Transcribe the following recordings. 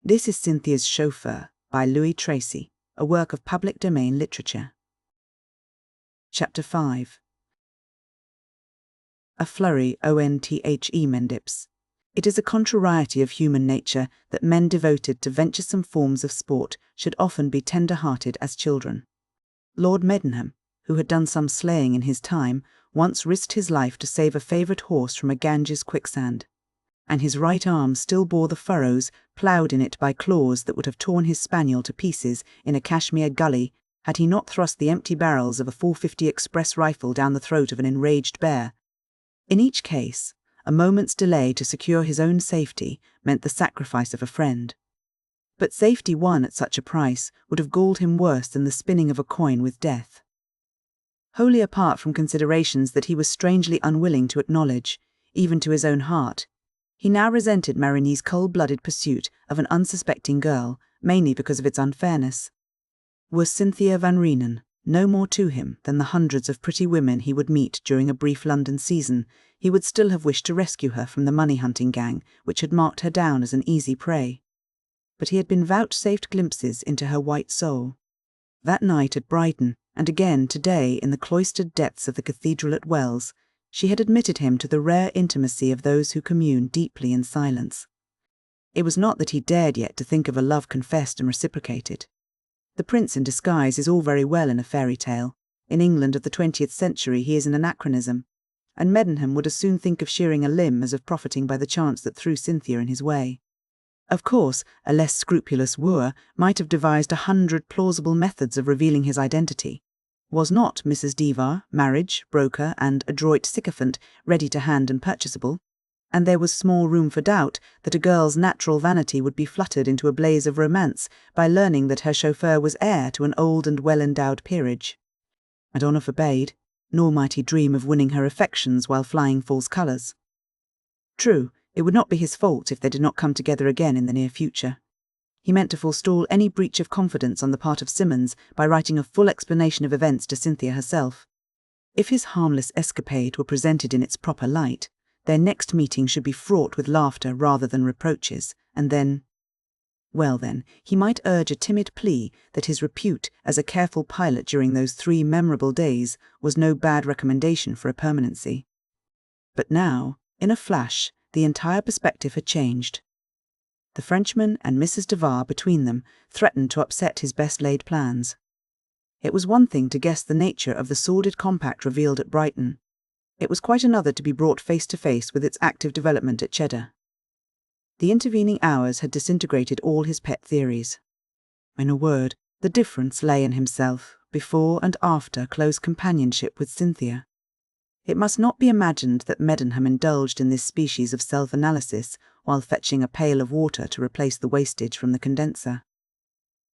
This is Cynthia's Chauffeur by Louis Tracy, a work of public domain literature. Chapter 5. A flurry, onthe Mendips. It is a contrariety of human nature that men devoted to venturesome forms of sport should often be tender-hearted as children. Lord Medenham, who had done some slaying in his time, once risked his life to save a favourite horse from a Ganges quicksand, and his right arm still bore the furrows ploughed in it by claws that would have torn his spaniel to pieces in a Kashmir gully had he not thrust the empty barrels of a 450 express rifle down the throat of an enraged bear. In each case, a moment's delay to secure his own safety meant the sacrifice of a friend. But safety won at such a price would have galled him worse than the spinning of a coin with death. Wholly apart from considerations that he was strangely unwilling to acknowledge, even to his own heart, he now resented Marigny's cold-blooded pursuit of an unsuspecting girl, mainly because of its unfairness. Was Cynthia Vanrenen no more to him than the hundreds of pretty women he would meet during a brief London season, he would still have wished to rescue her from the money-hunting gang which had marked her down as an easy prey. But he had been vouchsafed glimpses into her white soul. That night at Brighton, and again today in the cloistered depths of the cathedral at Wells, she had admitted him to the rare intimacy of those who commune deeply in silence. It was not that he dared yet to think of a love confessed and reciprocated. The prince in disguise is all very well in a fairy tale. In England of the 20th century he is an anachronism, and Medenham would as soon think of shearing a limb as of profiting by the chance that threw Cynthia in his way. Of course, a less scrupulous wooer might have devised 100 plausible methods of revealing his identity. Was not Mrs. Devar, marriage, broker, and adroit sycophant ready to hand and purchasable? And there was small room for doubt that a girl's natural vanity would be fluttered into a blaze of romance by learning that her chauffeur was heir to an old and well-endowed peerage. And honour forbade, nor might he dream of winning her affections while flying false colours. True, it would not be his fault if they did not come together again in the near future. He meant to forestall any breach of confidence on the part of Simmons by writing a full explanation of events to Cynthia herself. If his harmless escapade were presented in its proper light, their next meeting should be fraught with laughter rather than reproaches, and then... Well then, he might urge a timid plea that his repute as a careful pilot during those 3 memorable days was no bad recommendation for a permanency. But now, in a flash, the entire perspective had changed. The Frenchman and Mrs. Devar between them threatened to upset his best-laid plans. It was one thing to guess the nature of the sordid compact revealed at Brighton. It was quite another to be brought face to face with its active development at Cheddar. The intervening hours had disintegrated all his pet theories. In a word, the difference lay in himself, before and after close companionship with Cynthia. It must not be imagined that Medenham indulged in this species of self-analysis while fetching a pail of water to replace the wastage from the condenser.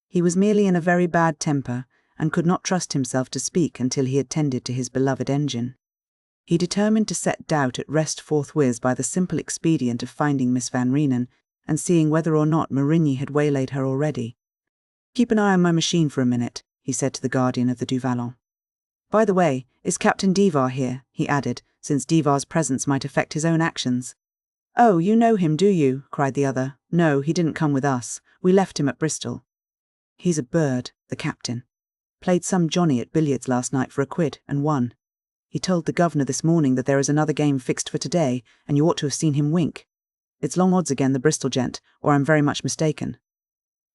He was merely in a very bad temper, and could not trust himself to speak until he had tended to his beloved engine. He determined to set doubt at rest forthwith by the simple expedient of finding Miss Vanrenen, and seeing whether or not Marigny had waylaid her already. "Keep an eye on my machine for a minute," he said to the guardian of the Du Vallon. "By the way, is Captain Devar here?" he added, since Devar's presence might affect his own actions. "Oh, you know him, do you?" cried the other. "No, he didn't come with us. We left him at Bristol." "He's a bird, the captain. Played some Johnny at billiards last night for £1 and won. He told the governor this morning that there is another game fixed for today, and you ought to have seen him wink. It's long odds again the Bristol gent, or I'm very much mistaken.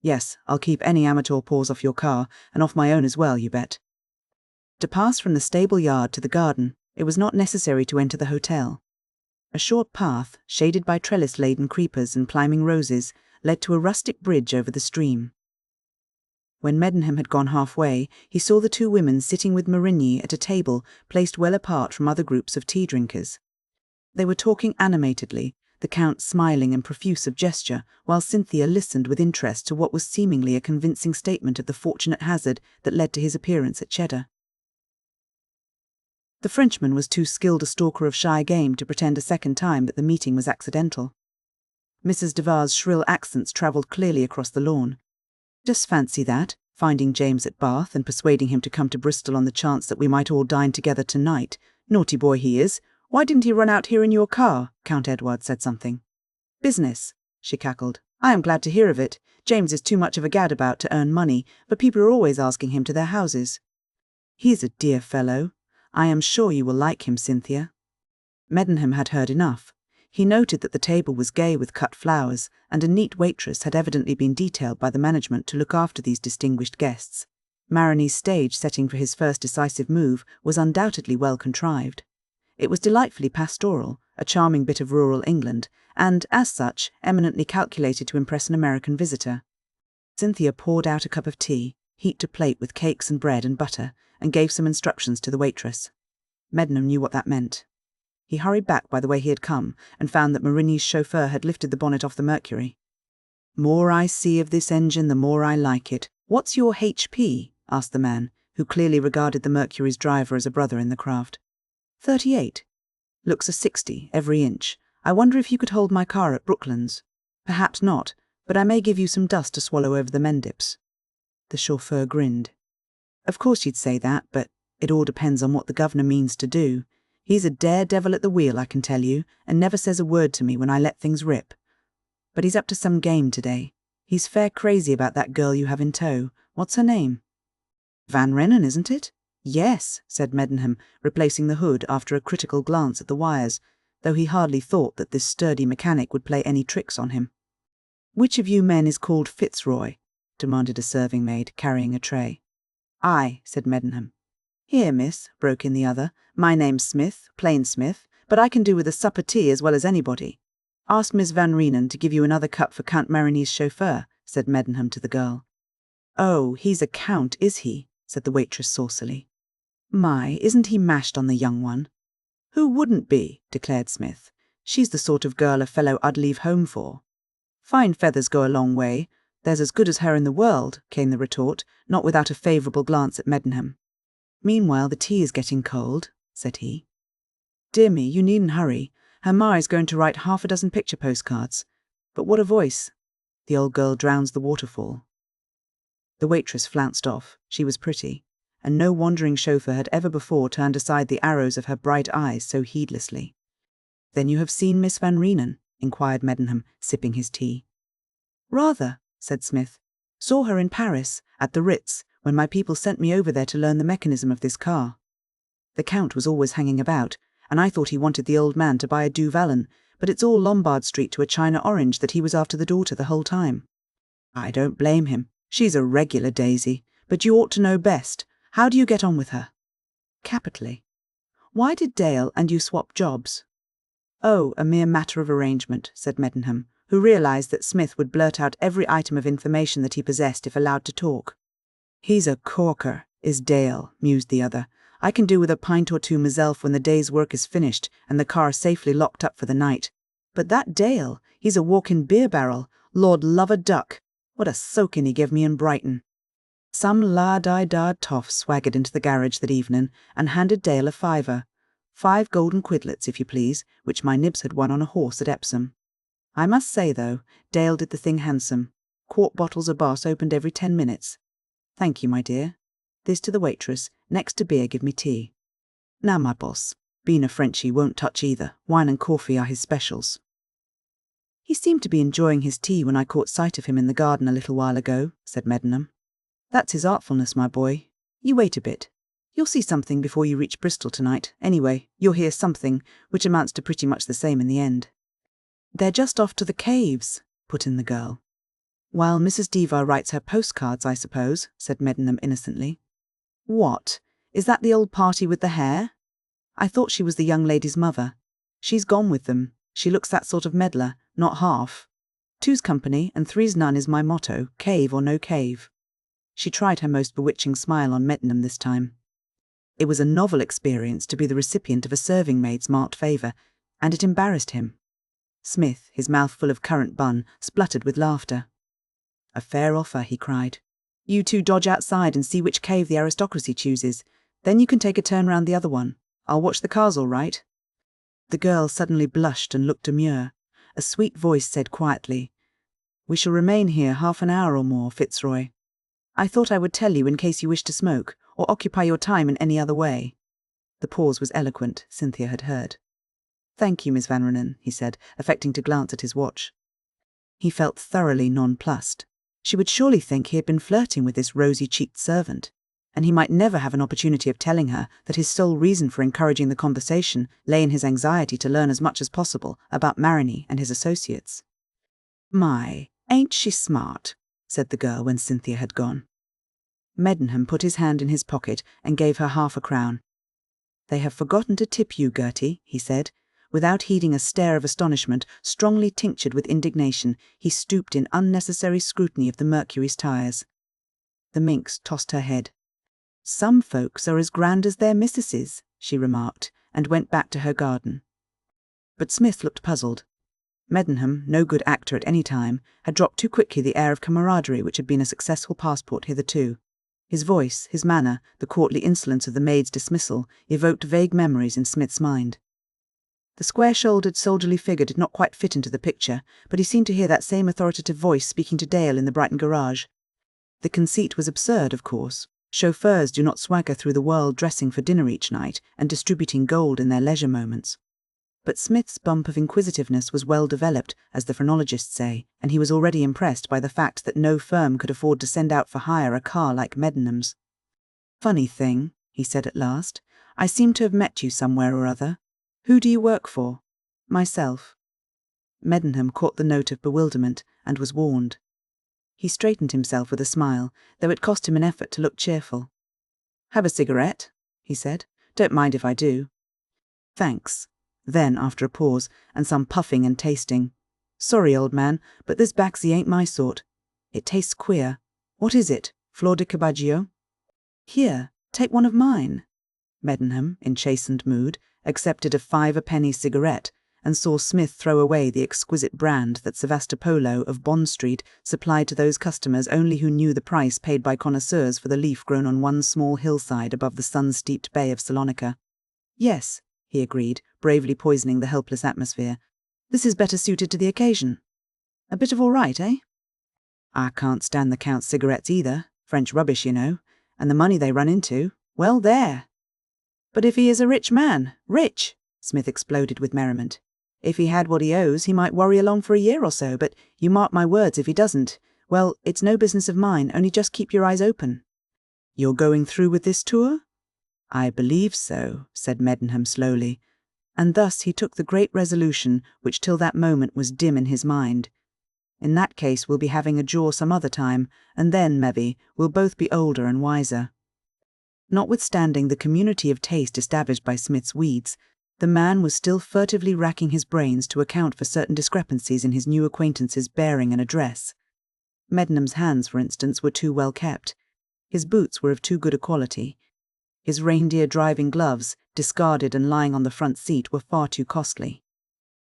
Yes, I'll keep any amateur paws off your car, and off my own as well, you bet." To pass from the stable yard to the garden, it was not necessary to enter the hotel. A short path, shaded by trellis-laden creepers and climbing roses, led to a rustic bridge over the stream. When Medenham had gone halfway, he saw the 2 women sitting with Marigny at a table placed well apart from other groups of tea-drinkers. They were talking animatedly, the Count smiling and profuse of gesture, while Cynthia listened with interest to what was seemingly a convincing statement of the fortunate hazard that led to his appearance at Cheddar. The Frenchman was too skilled a stalker of shy game to pretend a second time that the meeting was accidental. Mrs. Devar's shrill accents travelled clearly across the lawn. "Just fancy that, finding James at Bath and persuading him to come to Bristol on the chance that we might all dine together tonight. Naughty boy he is. Why didn't he run out here in your car?" Count Edward said something. "Business," she cackled. I am glad to hear of it. James is too much of a gadabout to earn money, but people are always asking him to their houses. He's a dear fellow. I am sure you will like him, Cynthia. Medenham had heard enough. He noted that the table was gay with cut flowers, and a neat waitress had evidently been detailed by the management to look after these distinguished guests. Marine's stage setting for his first decisive move was undoubtedly well contrived. It was delightfully pastoral, a charming bit of rural England, and, as such, eminently calculated to impress an American visitor. Cynthia poured out a cup of tea, heaped a plate with cakes and bread and butter, and gave some instructions to the waitress. Medenham knew what that meant. He hurried back by the way he had come, and found that Marini's chauffeur had lifted the bonnet off the Mercury. "More I see of this engine, the more I like it. What's your HP?" asked the man, who clearly regarded the Mercury's driver as a brother in the craft. 38. Looks a 60, every inch. I wonder if you could hold my car at Brooklands. Perhaps not, but I may give you some dust to swallow over the Mendips. The chauffeur grinned. Of course you'd say that, but it all depends on what the governor means to do. He's a daredevil at the wheel, I can tell you, and never says a word to me when I let things rip. But he's up to some game today. He's fair crazy about that girl you have in tow. What's her name? Vanrenen, isn't it? Yes, said Medenham, replacing the hood after a critical glance at the wires, though he hardly thought that this sturdy mechanic would play any tricks on him. Which of you men is called Fitzroy? Demanded a serving maid, carrying a tray. I, said Medenham. Here, miss, broke in the other. My name's Smith, plain Smith, but I can do with a sup of tea as well as anybody. Ask Miss Vanrenen to give you another cup for Count Marini's chauffeur, said Medenham to the girl. Oh, he's a count, is he? Said the waitress saucily. My, isn't he mashed on the young one? Who wouldn't be, declared Smith. She's the sort of girl a fellow I'd leave home for. Fine feathers go a long way. There's as good as her in the world, came the retort, not without a favourable glance at Medenham. Meanwhile the tea is getting cold, said he. Dear me, you needn't hurry. Her ma is going to write 6 picture postcards. But what a voice. The old girl drowns the waterfall. The waitress flounced off. She was pretty, and no wandering chauffeur had ever before turned aside the arrows of her bright eyes so heedlessly. Then you have seen Miss Vanrenen? Inquired Medenham, sipping his tea. Rather, said Smith. Saw her in Paris, at the Ritz, when my people sent me over there to learn the mechanism of this car. The Count was always hanging about, and I thought he wanted the old man to buy a Duvalin, but it's all Lombard Street to a China orange that he was after the daughter the whole time. I don't blame him. She's a regular daisy, but you ought to know best. How do you get on with her? Capitally. Why did Dale and you swap jobs? Oh, a mere matter of arrangement, said Medenham, who realised that Smith would blurt out every item of information that he possessed if allowed to talk. He's a corker, is Dale, mused the other. I can do with a pint or two myself when the day's work is finished and the car safely locked up for the night. But that Dale, he's a walking beer barrel. Lord love a duck. What a soaking he gave me in Brighton. Some la-di-da toff swaggered into the garage that evening and handed Dale a £5. 5 golden quidlets, if you please, which my Nibs had won on a horse at Epsom. I must say, though, Dale did the thing handsome. Quart bottles a boss opened every 10 minutes. Thank you, my dear. This to the waitress. Next to beer, give me tea. Now, my boss, being a Frenchie, won't touch either. Wine and coffee are his specials. He seemed to be enjoying his tea when I caught sight of him in the garden a little while ago, said Medenham. That's his artfulness, my boy. You wait a bit. You'll see something before you reach Bristol tonight. Anyway, you'll hear something, which amounts to pretty much the same in the end. They're just off to the caves, put in the girl. While Mrs. Devar writes her postcards, I suppose, said Medenham innocently. What? Is that the old party with the hair? I thought she was the young lady's mother. She's gone with them. She looks that sort of meddler, not half. 2's company and 3's none is my motto, cave or no cave. She tried her most bewitching smile on Medenham this time. It was a novel experience to be the recipient of a serving maid's marked favour, and it embarrassed him. Smith, his mouth full of currant bun, spluttered with laughter. A fair offer, he cried. You two dodge outside and see which cave the aristocracy chooses. Then you can take a turn round the other one. I'll watch the cars all right. The girl suddenly blushed and looked demure. A sweet voice said quietly, We shall remain here half an hour or more, Fitzroy. I thought I would tell you in case you wish to smoke, or occupy your time in any other way. The pause was eloquent, Cynthia had heard. Thank you, Miss Vanrenen, he said, affecting to glance at his watch. He felt thoroughly nonplussed. She would surely think he had been flirting with this rosy-cheeked servant, and he might never have an opportunity of telling her that his sole reason for encouraging the conversation lay in his anxiety to learn as much as possible about Medenham and his associates. "My, ain't she smart?" said the girl when Cynthia had gone. Medenham put his hand in his pocket and gave her half-a-crown. "They have forgotten to tip you, Gertie," he said. Without heeding a stare of astonishment, strongly tinctured with indignation, he stooped in unnecessary scrutiny of the Mercury's tires. The minx tossed her head. "Some folks are as grand as their missuses," she remarked, and went back to her garden. But Smith looked puzzled. Medenham, no good actor at any time, had dropped too quickly the air of camaraderie which had been a successful passport hitherto. His voice, his manner, the courtly insolence of the maid's dismissal, evoked vague memories in Smith's mind. The square-shouldered, soldierly figure did not quite fit into the picture, but he seemed to hear that same authoritative voice speaking to Dale in the Brighton garage. The conceit was absurd, of course. Chauffeurs do not swagger through the world dressing for dinner each night and distributing gold in their leisure moments. But Smith's bump of inquisitiveness was well developed, as the phrenologists say, and he was already impressed by the fact that no firm could afford to send out for hire a car like Medenham's. "Funny thing," he said at last, "I seem to have met you somewhere or other. Who do you work for?" "Myself." Medenham caught the note of bewilderment and was warned. He straightened himself with a smile, though it cost him an effort to look cheerful. "Have a cigarette?" he said. "Don't mind if I do." "Thanks." Then, after a pause, and some puffing and tasting, "Sorry, old man, but this Baxi ain't my sort. It tastes queer. What is it? Flor de Cabaggio?" "Here, take one of mine." Medenham, in chastened mood, accepted a 5-a-penny cigarette, and saw Smith throw away the exquisite brand that Sevastopolo of Bond Street supplied to those customers only who knew the price paid by connoisseurs for the leaf grown on one small hillside above the sun-steeped bay of Salonika. "Yes," he agreed, bravely poisoning the helpless atmosphere. "This is better suited to the occasion. A bit of all right, eh?" "I can't stand the Count's cigarettes either. French rubbish, you know. And the money they run into, well, there." "But if he is a rich man, rich!" Smith exploded with merriment. "If he had what he owes, he might worry along for a year or so, but you mark my words, if he doesn't, well, it's no business of mine, only just keep your eyes open." "You're going through with this tour?" "I believe so," said Medenham slowly, and thus he took the great resolution which till that moment was dim in his mind. "In that case we'll be having a jaw some other time, and then, maybe, we'll both be older and wiser." Notwithstanding the community of taste established by Smith's weeds, the man was still furtively racking his brains to account for certain discrepancies in his new acquaintance's bearing and address. Medenham's hands, for instance, were too well kept. His boots were of too good a quality. His reindeer driving gloves, discarded and lying on the front seat, were far too costly.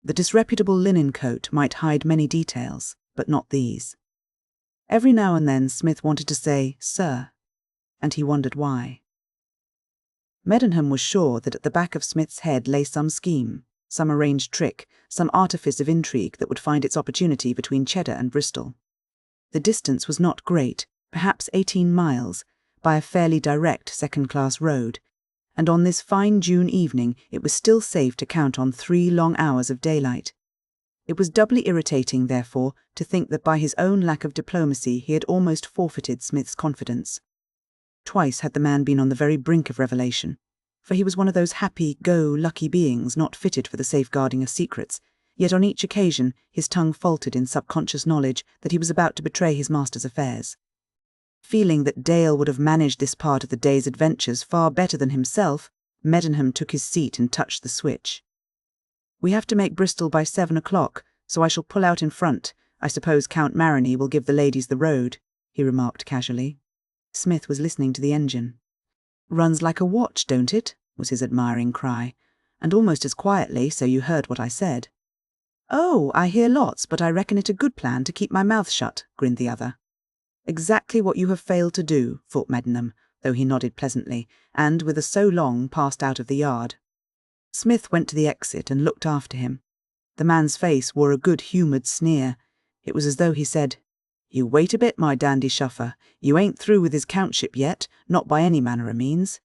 The disreputable linen coat might hide many details, but not these. Every now and then Smith wanted to say, "Sir," and he wondered why. Medenham was sure that at the back of Smith's head lay some scheme, some arranged trick, some artifice of intrigue that would find its opportunity between Cheddar and Bristol. The distance was not great, perhaps 18 miles, by a fairly direct second-class road, and on this fine June evening it was still safe to count on 3 long hours of daylight. It was doubly irritating, therefore, to think that by his own lack of diplomacy he had almost forfeited Smith's confidence. Twice had the man been on the very brink of revelation, for he was one of those happy-go-lucky beings not fitted for the safeguarding of secrets, yet on each occasion his tongue faltered in subconscious knowledge that he was about to betray his master's affairs. Feeling that Dale would have managed this part of the day's adventures far better than himself, Medenham took his seat and touched the switch. "We have to make Bristol by 7 o'clock, so I shall pull out in front. I suppose Count Medenham will give the ladies the road," he remarked casually. Smith was listening to the engine. "Runs like a watch, don't it?" was his admiring cry. "And almost as quietly, so you heard what I said." "Oh, I hear lots, but I reckon it a good plan to keep my mouth shut," grinned the other. "Exactly what you have failed to do," thought Medenham, though he nodded pleasantly, and, with a "so long," passed out of the yard. Smith went to the exit and looked after him. The man's face wore a good-humoured sneer. It was as though he said, "You wait a bit, my dandy chauffeur. You ain't through with his countship yet, not by any manner of means."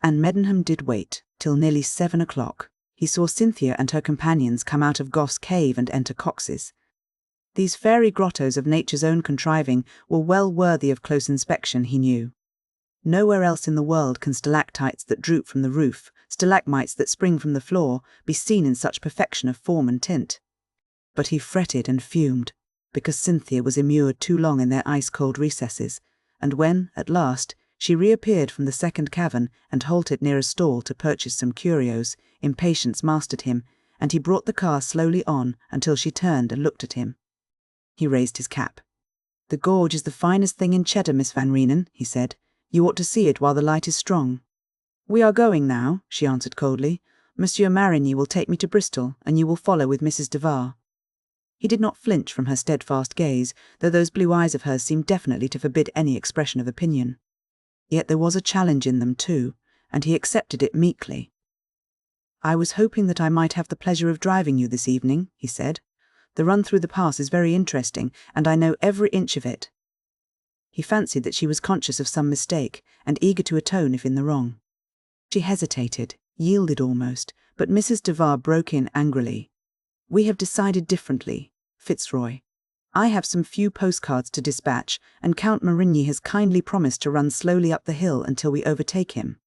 And Medenham did wait, till nearly 7 o'clock. He saw Cynthia and her companions come out of Goff's cave and enter Cox's. These fairy grottos of nature's own contriving were well worthy of close inspection, he knew. Nowhere else in the world can stalactites that droop from the roof, stalagmites that spring from the floor, be seen in such perfection of form and tint. But he fretted and fumed, because Cynthia was immured too long in their ice-cold recesses, and when, at last, she reappeared from the second cavern and halted near a stall to purchase some curios, impatience mastered him, and he brought the car slowly on until she turned and looked at him. He raised his cap. "The gorge is the finest thing in Cheddar, Miss Vanrenen," he said. "You ought to see it while the light is strong." "We are going now," she answered coldly. "Monsieur Marigny will take me to Bristol, and you will follow with Mrs. Devar." He did not flinch from her steadfast gaze, though those blue eyes of hers seemed definitely to forbid any expression of opinion. Yet there was a challenge in them too, and he accepted it meekly. "I was hoping that I might have the pleasure of driving you this evening," he said. "The run through the pass is very interesting, and I know every inch of it." He fancied that she was conscious of some mistake, and eager to atone if in the wrong. She hesitated, yielded almost, but Mrs. Devar broke in angrily. "We have decided differently, Fitzroy. I have some few postcards to dispatch, and Count Marigny has kindly promised to run slowly up the hill until we overtake him."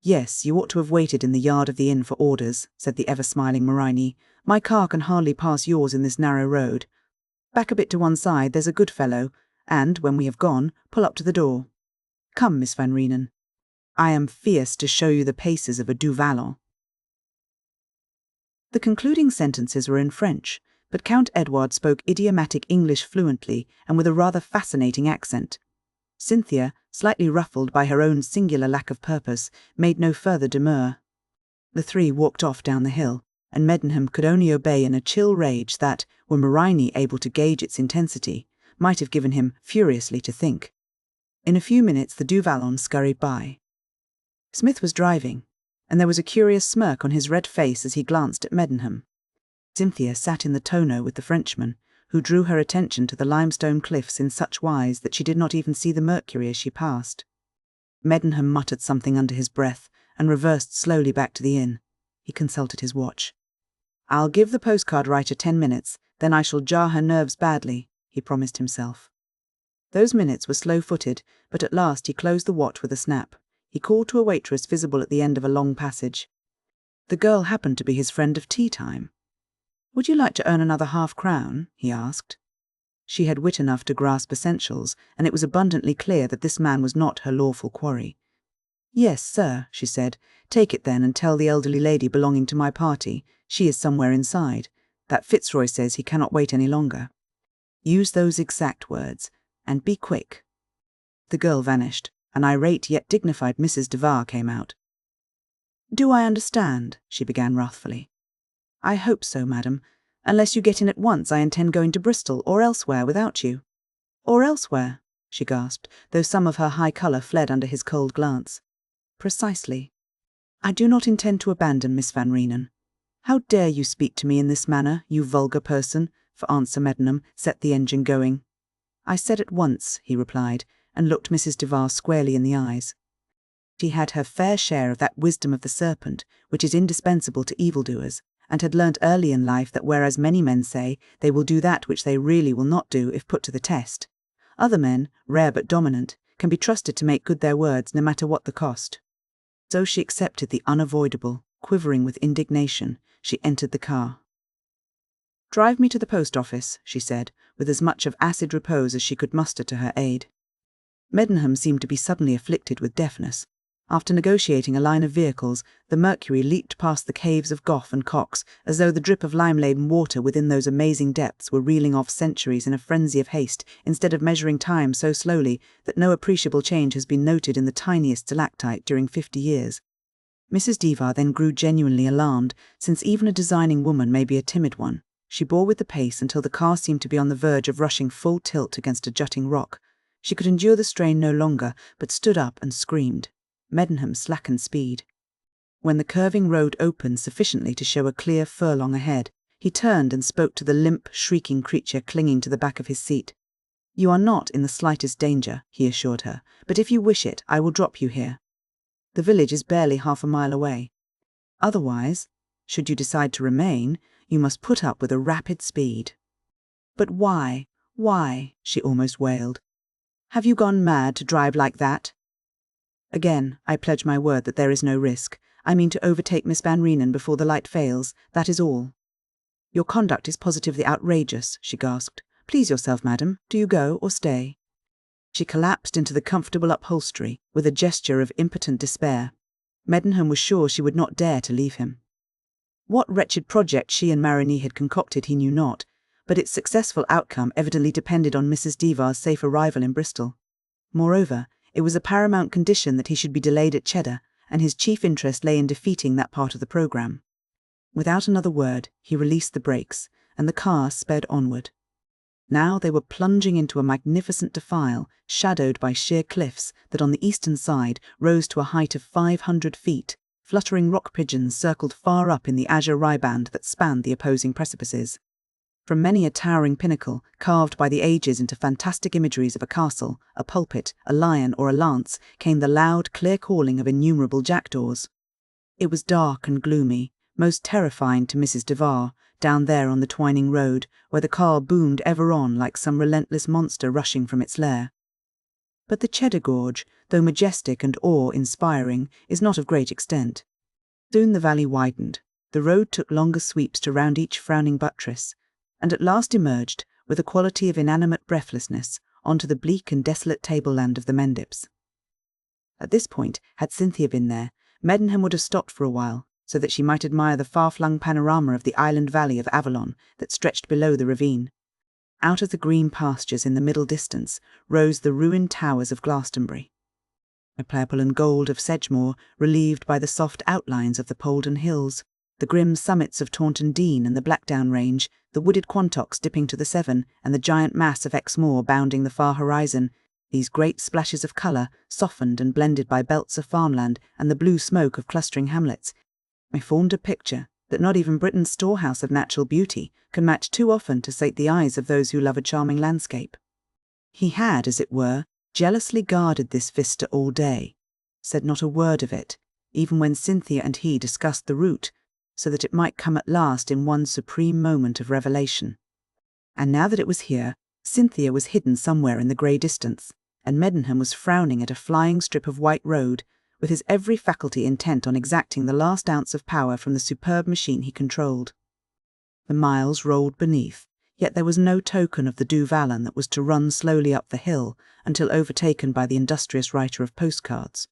"Yes, you ought to have waited in the yard of the inn for orders," said the ever-smiling Marigny. "My car can hardly pass yours in this narrow road. Back a bit to one side, there's a good fellow, and, when we have gone, pull up to the door. Come, Miss Vanrenen. I am fierce to show you the paces of a du Vallon." The concluding sentences were in French, but Count Edward spoke idiomatic English fluently and with a rather fascinating accent. Cynthia, slightly ruffled by her own singular lack of purpose, made no further demur. The three walked off down the hill, and Medenham could only obey in a chill rage that, were Marigny able to gauge its intensity, might have given him furiously to think. In a few minutes the du Vallon scurried by. Smith was driving, and there was a curious smirk on his red face as he glanced at Medenham. Cynthia sat in the tonneau with the Frenchman, who drew her attention to the limestone cliffs in such wise that she did not even see the Mercury as she passed. Medenham muttered something under his breath and reversed slowly back to the inn. He consulted his watch. "I'll give the postcard writer 10 minutes, then I shall jar her nerves badly," he promised himself. Those minutes were slow-footed, but at last he closed the watch with a snap. He called to a waitress visible at the end of a long passage. The girl happened to be his friend of tea-time. "Would you like to earn another half-crown?" he asked. She had wit enough to grasp essentials, and it was abundantly clear that this man was not her lawful quarry. "Yes, sir," she said. "Take it then and tell the elderly lady belonging to my party. She is somewhere inside. That Fitzroy says he cannot wait any longer. Use those exact words, and be quick." The girl vanished. An irate yet dignified Mrs. Devar came out. "Do I understand?" she began wrathfully. "I hope so, madam. Unless you get in at once, I intend going to Bristol or elsewhere without you." "Or elsewhere?" she gasped, though some of her high colour fled under his cold glance. "Precisely. I do not intend to abandon Miss Vanrenen. How dare you speak to me in this manner, you vulgar person?" For answer Medenham set the engine going. "I said at once," he replied, and looked Mrs. Devar squarely in the eyes. She had her fair share of that wisdom of the serpent which is indispensable to evildoers, and had learnt early in life that whereas many men say they will do that which they really will not do if put to the test, other men, rare but dominant, can be trusted to make good their words no matter what the cost. So she accepted the unavoidable, quivering with indignation. She entered the car. "Drive me to the post office," she said, with as much of acid repose as she could muster to her aid. Medenham seemed to be suddenly afflicted with deafness. After negotiating a line of vehicles, the Mercury leaped past the caves of Gough and Cox, as though the drip of lime-laden water within those amazing depths were reeling off centuries in a frenzy of haste, instead of measuring time so slowly that no appreciable change has been noted in the tiniest stalactite during 50 years. Mrs. Devar then grew genuinely alarmed, since even a designing woman may be a timid one. She bore with the pace until the car seemed to be on the verge of rushing full tilt against a jutting rock. She could endure the strain no longer, but stood up and screamed. Medenham slackened speed. When the curving road opened sufficiently to show a clear furlong ahead, he turned and spoke to the limp, shrieking creature clinging to the back of his seat. "You are not in the slightest danger," he assured her, "but if you wish it, I will drop you here. The village is barely half a mile away. Otherwise, should you decide to remain, you must put up with a rapid speed." "But why? Why?" she almost wailed. "Have you gone mad to drive like that?" "Again, I pledge my word that there is no risk. I mean to overtake Miss Vanrenen before the light fails, that is all." "Your conduct is positively outrageous," she gasped. "Please yourself, madam. Do you go or stay?" She collapsed into the comfortable upholstery with a gesture of impotent despair. Medenham was sure she would not dare to leave him. What wretched project she and Marigny had concocted he knew not, but its successful outcome evidently depended on Mrs. Devar's safe arrival in Bristol. Moreover, it was a paramount condition that he should be delayed at Cheddar, and his chief interest lay in defeating that part of the programme. Without another word, he released the brakes, and the car sped onward. Now they were plunging into a magnificent defile, shadowed by sheer cliffs that on the eastern side rose to a height of 500 feet. Fluttering rock pigeons circled far up in the azure riband that spanned the opposing precipices. From many a towering pinnacle, carved by the ages into fantastic imageries of a castle, a pulpit, a lion, or a lance, came the loud, clear calling of innumerable jackdaws. It was dark and gloomy, most terrifying to Mrs. Devar, down there on the twining road, where the car boomed ever on like some relentless monster rushing from its lair. But the Cheddar Gorge, though majestic and awe-inspiring, is not of great extent. Soon the valley widened, the road took longer sweeps to round each frowning buttress, and at last emerged, with a quality of inanimate breathlessness, onto the bleak and desolate tableland of the Mendips. At this point, had Cynthia been there, Medenham would have stopped for a while, so that she might admire the far-flung panorama of the island valley of Avalon that stretched below the ravine. Out of the green pastures in the middle distance rose the ruined towers of Glastonbury. The purple and gold of Sedgemoor, relieved by the soft outlines of the Poldon Hills, the grim summits of Taunton Dean and the Blackdown Range, the wooded Quantocks dipping to the Severn, and the giant mass of Exmoor bounding the far horizon, these great splashes of colour, softened and blended by belts of farmland and the blue smoke of clustering hamlets, I formed a picture that not even Britain's storehouse of natural beauty can match too often to sate the eyes of those who love a charming landscape. He had, as it were, jealously guarded this vista all day, said not a word of it, even when Cynthia and he discussed the route, so that it might come at last in one supreme moment of revelation. And now that it was here, Cynthia was hidden somewhere in the grey distance, and Medenham was frowning at a flying strip of white road, with his every faculty intent on exacting the last ounce of power from the superb machine he controlled. The miles rolled beneath, yet there was no token of the Du Vallon that was to run slowly up the hill until overtaken by the industrious writer of postcards.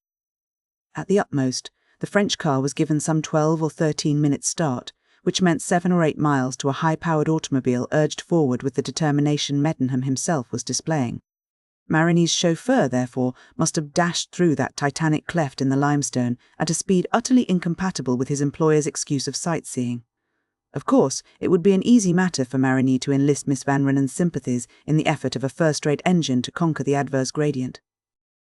At the utmost, the French car was given some 12 or 13 minutes' start, which meant 7 or 8 miles to a high-powered automobile urged forward with the determination Medenham himself was displaying. Marigny's chauffeur, therefore, must have dashed through that titanic cleft in the limestone at a speed utterly incompatible with his employer's excuse of sightseeing. Of course, it would be an easy matter for Marigny to enlist Miss Vanrenen's sympathies in the effort of a first-rate engine to conquer the adverse gradient.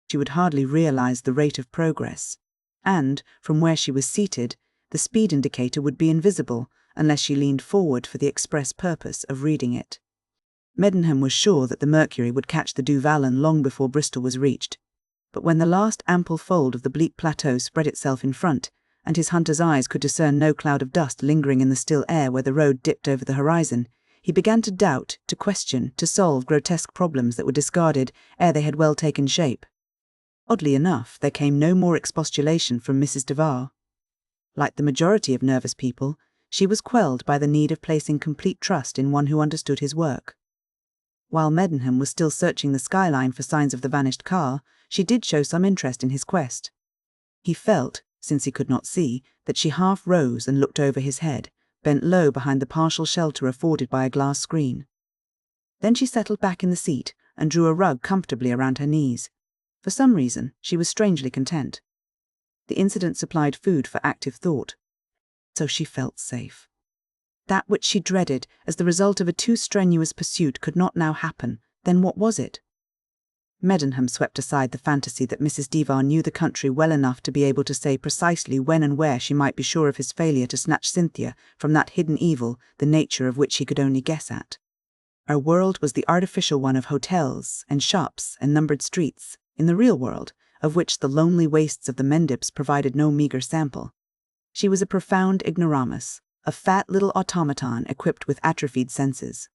She would hardly realise the rate of progress, and, from where she was seated, the speed indicator would be invisible unless she leaned forward for the express purpose of reading it. Medenham was sure that the Mercury would catch the Du Vallon long before Bristol was reached, but when the last ample fold of the bleak plateau spread itself in front, and his hunter's eyes could discern no cloud of dust lingering in the still air where the road dipped over the horizon, he began to doubt, to question, to solve grotesque problems that were discarded ere they had well taken shape. Oddly enough, there came no more expostulation from Mrs. Devar. Like the majority of nervous people, she was quelled by the need of placing complete trust in one who understood his work. While Medenham was still searching the skyline for signs of the vanished car, she did show some interest in his quest. He felt, since he could not see, that she half rose and looked over his head, bent low behind the partial shelter afforded by a glass screen. Then she settled back in the seat and drew a rug comfortably around her knees. For some reason, she was strangely content. The incident supplied food for active thought. So she felt safe. That which she dreaded as the result of a too strenuous pursuit could not now happen. Then what was it? Medenham swept aside the fantasy that Mrs. Devar knew the country well enough to be able to say precisely when and where she might be sure of his failure to snatch Cynthia from that hidden evil, the nature of which he could only guess at. Our world was the artificial one of hotels and shops and numbered streets, in the real world, of which the lonely wastes of the Mendips provided no meagre sample. She was a profound ignoramus, a fat little automaton equipped with atrophied senses.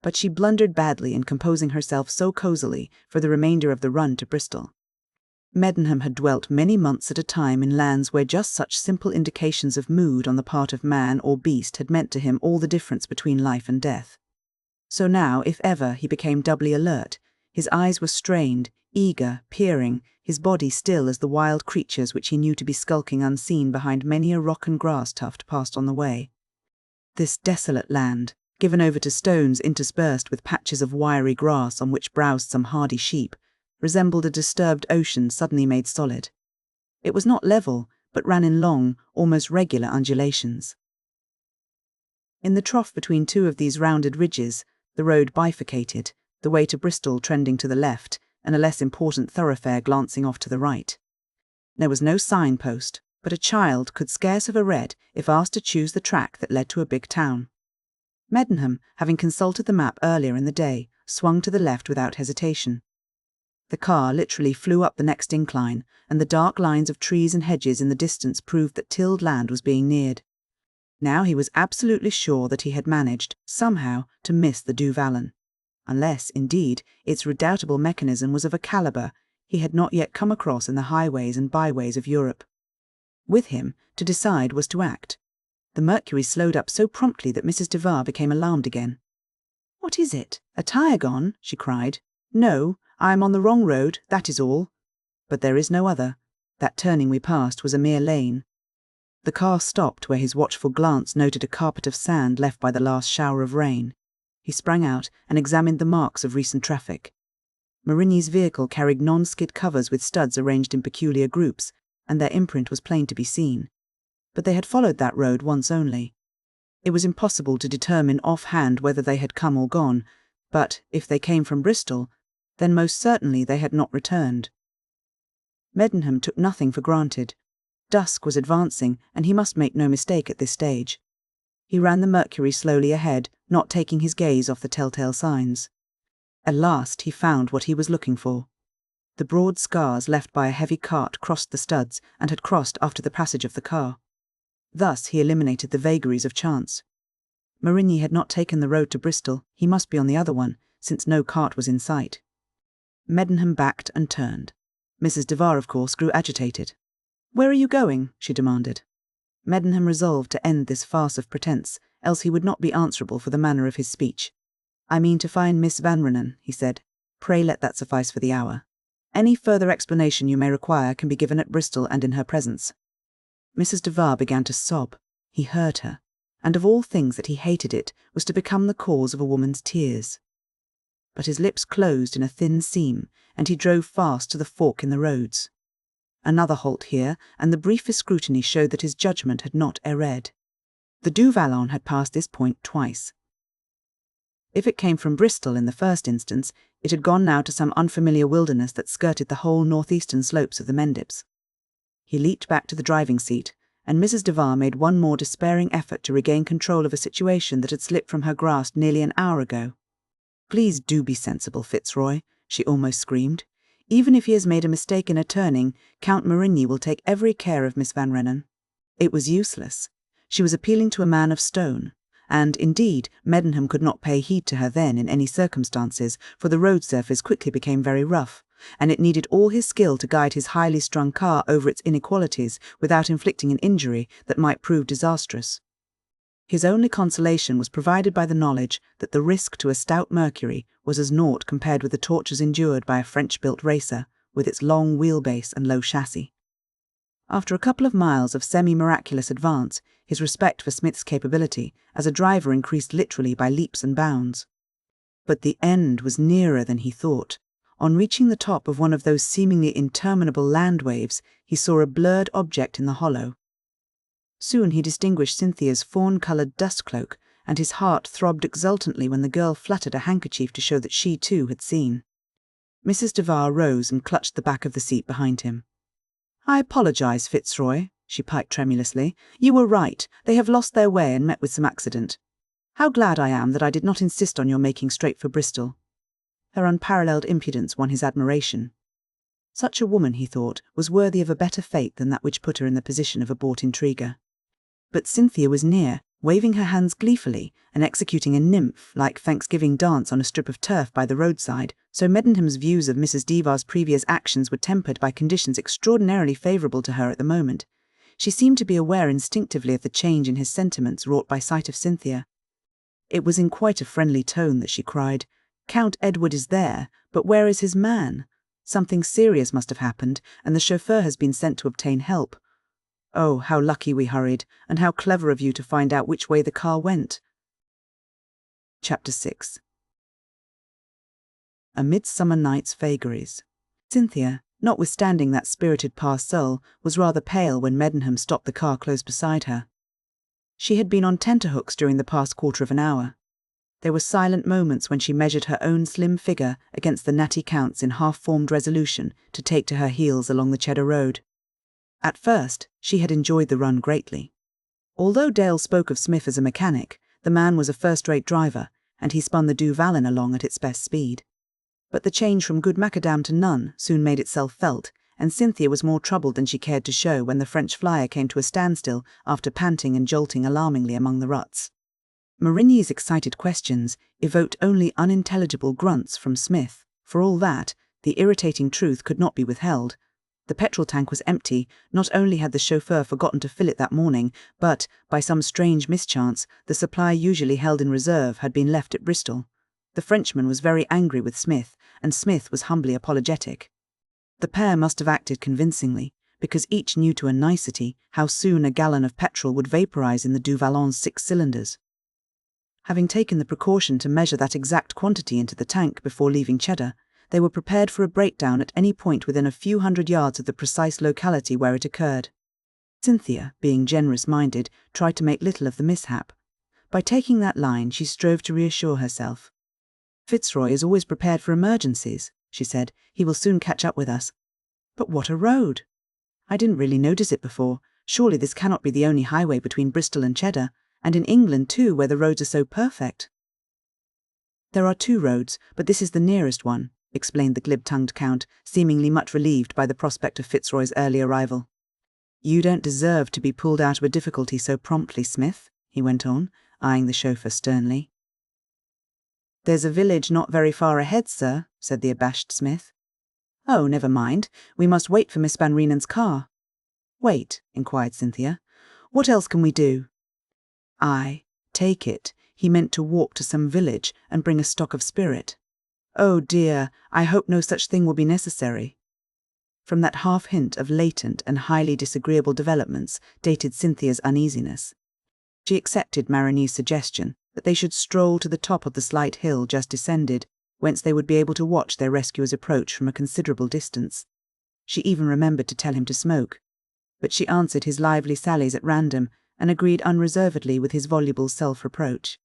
but she blundered badly in composing herself so cosily for the remainder of the run to Bristol. Medenham had dwelt many months at a time in lands where just such simple indications of mood on the part of man or beast had meant to him all the difference between life and death. So now, if ever, he became doubly alert. His eyes were strained, eager, peering, his body still as the wild creatures which he knew to be skulking unseen behind many a rock and grass tuft passed on the way. This desolate land, given over to stones interspersed with patches of wiry grass on which browsed some hardy sheep, resembled a disturbed ocean suddenly made solid. It was not level, but ran in long, almost regular undulations. In the trough between two of these rounded ridges, the road bifurcated, the way to Bristol trending to the left, and a less important thoroughfare glancing off to the right. There was no signpost, but a child could scarce have read if asked to choose the track that led to a big town. Medenham, having consulted the map earlier in the day, swung to the left without hesitation. The car literally flew up the next incline, and the dark lines of trees and hedges in the distance proved that tilled land was being neared. Now he was absolutely sure that he had managed, somehow, to miss the Du Vallon, unless, indeed, its redoubtable mechanism was of a calibre he had not yet come across in the highways and byways of Europe. With him, to decide was to act. The Mercury slowed up so promptly that Mrs. Devar became alarmed again. "What is it? A tyre gone?" she cried. "No, I am on the wrong road, that is all. But there is no other. That turning we passed was a mere lane." The car stopped where his watchful glance noted a carpet of sand left by the last shower of rain. He sprang out and examined the marks of recent traffic. Marini's vehicle carried non-skid covers with studs arranged in peculiar groups, and their imprint was plain to be seen. But they had followed that road once only. It was impossible to determine offhand whether they had come or gone, but if they came from Bristol, then most certainly they had not returned. Medenham took nothing for granted. Dusk was advancing, and he must make no mistake at this stage. He ran the Mercury slowly ahead, not taking his gaze off the telltale signs. At last he found what he was looking for. The broad scars left by a heavy cart crossed the studs and had crossed after the passage of the car. Thus he eliminated the vagaries of chance. Marigny had not taken the road to Bristol, he must be on the other one, since no cart was in sight. Medenham backed and turned. Mrs. Devar, of course, grew agitated. "Where are you going?" she demanded. Medenham resolved to end this farce of pretence, else he would not be answerable for the manner of his speech. "I mean to find Miss Vanrenen," he said. "Pray let that suffice for the hour. Any further explanation you may require can be given at Bristol and in her presence." Mrs. Devar began to sob. He heard her, and of all things that he hated it was to become the cause of a woman's tears. But his lips closed in a thin seam, and he drove fast to the fork in the roads. Another halt here, and the briefest scrutiny showed that his judgment had not erred. The Du Vallon had passed this point twice. If it came from Bristol in the first instance, it had gone now to some unfamiliar wilderness that skirted the whole northeastern slopes of the Mendips. He leaped back to the driving seat, and Mrs. Devar made one more despairing effort to regain control of a situation that had slipped from her grasp nearly an hour ago. "Please do be sensible, Fitzroy," she almost screamed. "Even if he has made a mistake in a turning, Count Marigny will take every care of Miss Vanrenen." It was useless. She was appealing to a man of stone, and, indeed, Medenham could not pay heed to her then in any circumstances, for the road surface quickly became very rough, and it needed all his skill to guide his highly strung car over its inequalities without inflicting an injury that might prove disastrous. His only consolation was provided by the knowledge that the risk to a stout Mercury was as naught compared with the tortures endured by a French-built racer, with its long wheelbase and low chassis. After a couple of miles of semi-miraculous advance, his respect for Smith's capability as a driver increased literally by leaps and bounds. But the end was nearer than he thought. On reaching the top of one of those seemingly interminable land waves, he saw a blurred object in the hollow. Soon he distinguished Cynthia's fawn-coloured dust cloak, and his heart throbbed exultantly when the girl fluttered a handkerchief to show that she too had seen. Mrs. Devar rose and clutched the back of the seat behind him. "I apologise, Fitzroy," she piped tremulously. "You were right. They have lost their way and met with some accident. How glad I am that I did not insist on your making straight for Bristol." Her unparalleled impudence won his admiration. Such a woman, he thought, was worthy of a better fate than that which put her in the position of a bought intriguer. But Cynthia was near, waving her hands gleefully and executing a nymph-like Thanksgiving dance on a strip of turf by the roadside, so Medenham's views of Mrs. Devar's previous actions were tempered by conditions extraordinarily favourable to her at the moment. She seemed to be aware instinctively of the change in his sentiments wrought by sight of Cynthia. It was in quite a friendly tone that she cried, "Count Edward is there, but where is his man? Something serious must have happened, and the chauffeur has been sent to obtain help. Oh, how lucky we hurried, and how clever of you to find out which way the car went." Chapter 6. A Midsummer Night's Vagaries. Cynthia, notwithstanding that spirited pas seul, was rather pale when Medenham stopped the car close beside her. She had been on tenterhooks during the past quarter of an hour. There were silent moments when she measured her own slim figure against the natty Count's in half-formed resolution to take to her heels along the Cheddar Road. At first, she had enjoyed the run greatly. Although Dale spoke of Smith as a mechanic, the man was a first-rate driver, and he spun the Du Vallon along at its best speed. But the change from good macadam to none soon made itself felt, and Cynthia was more troubled than she cared to show when the French flyer came to a standstill after panting and jolting alarmingly among the ruts. Marigny's excited questions evoked only unintelligible grunts from Smith. For all that, the irritating truth could not be withheld. The petrol tank was empty. Not only had the chauffeur forgotten to fill it that morning, but, by some strange mischance, the supply usually held in reserve had been left at Bristol. The Frenchman was very angry with Smith, and Smith was humbly apologetic. The pair must have acted convincingly, because each knew to a nicety how soon a gallon of petrol would vaporize in the Du Vallon's 6 cylinders. Having taken the precaution to measure that exact quantity into the tank before leaving Cheddar, they were prepared for a breakdown at any point within a few hundred yards of the precise locality where it occurred. Cynthia, being generous-minded, tried to make little of the mishap. By taking that line, she strove to reassure herself. "Fitzroy is always prepared for emergencies," she said. "He will soon catch up with us." "But what a road! I didn't really notice it before. Surely this cannot be the only highway between Bristol and Cheddar, and in England too, where the roads are so perfect." "There are 2 roads, but this is the nearest one," explained the glib-tongued Count, seemingly much relieved by the prospect of Fitzroy's early arrival. "You don't deserve to be pulled out of a difficulty so promptly, Smith," he went on, eyeing the chauffeur sternly. "There's a village not very far ahead, sir," said the abashed Smith. "Oh, never mind. We must wait for Miss Vanrenen's car." "Wait," inquired Cynthia. "What else can we do?" "I take it he meant to walk to some village and bring a stock of spirit. Oh dear, I hope no such thing will be necessary." From that half-hint of latent and highly disagreeable developments dated Cynthia's uneasiness. She accepted Marigny's suggestion that they should stroll to the top of the slight hill just descended, whence they would be able to watch their rescuer's approach from a considerable distance. She even remembered to tell him to smoke. But she answered his lively sallies at random, and agreed unreservedly with his voluble self-reproach.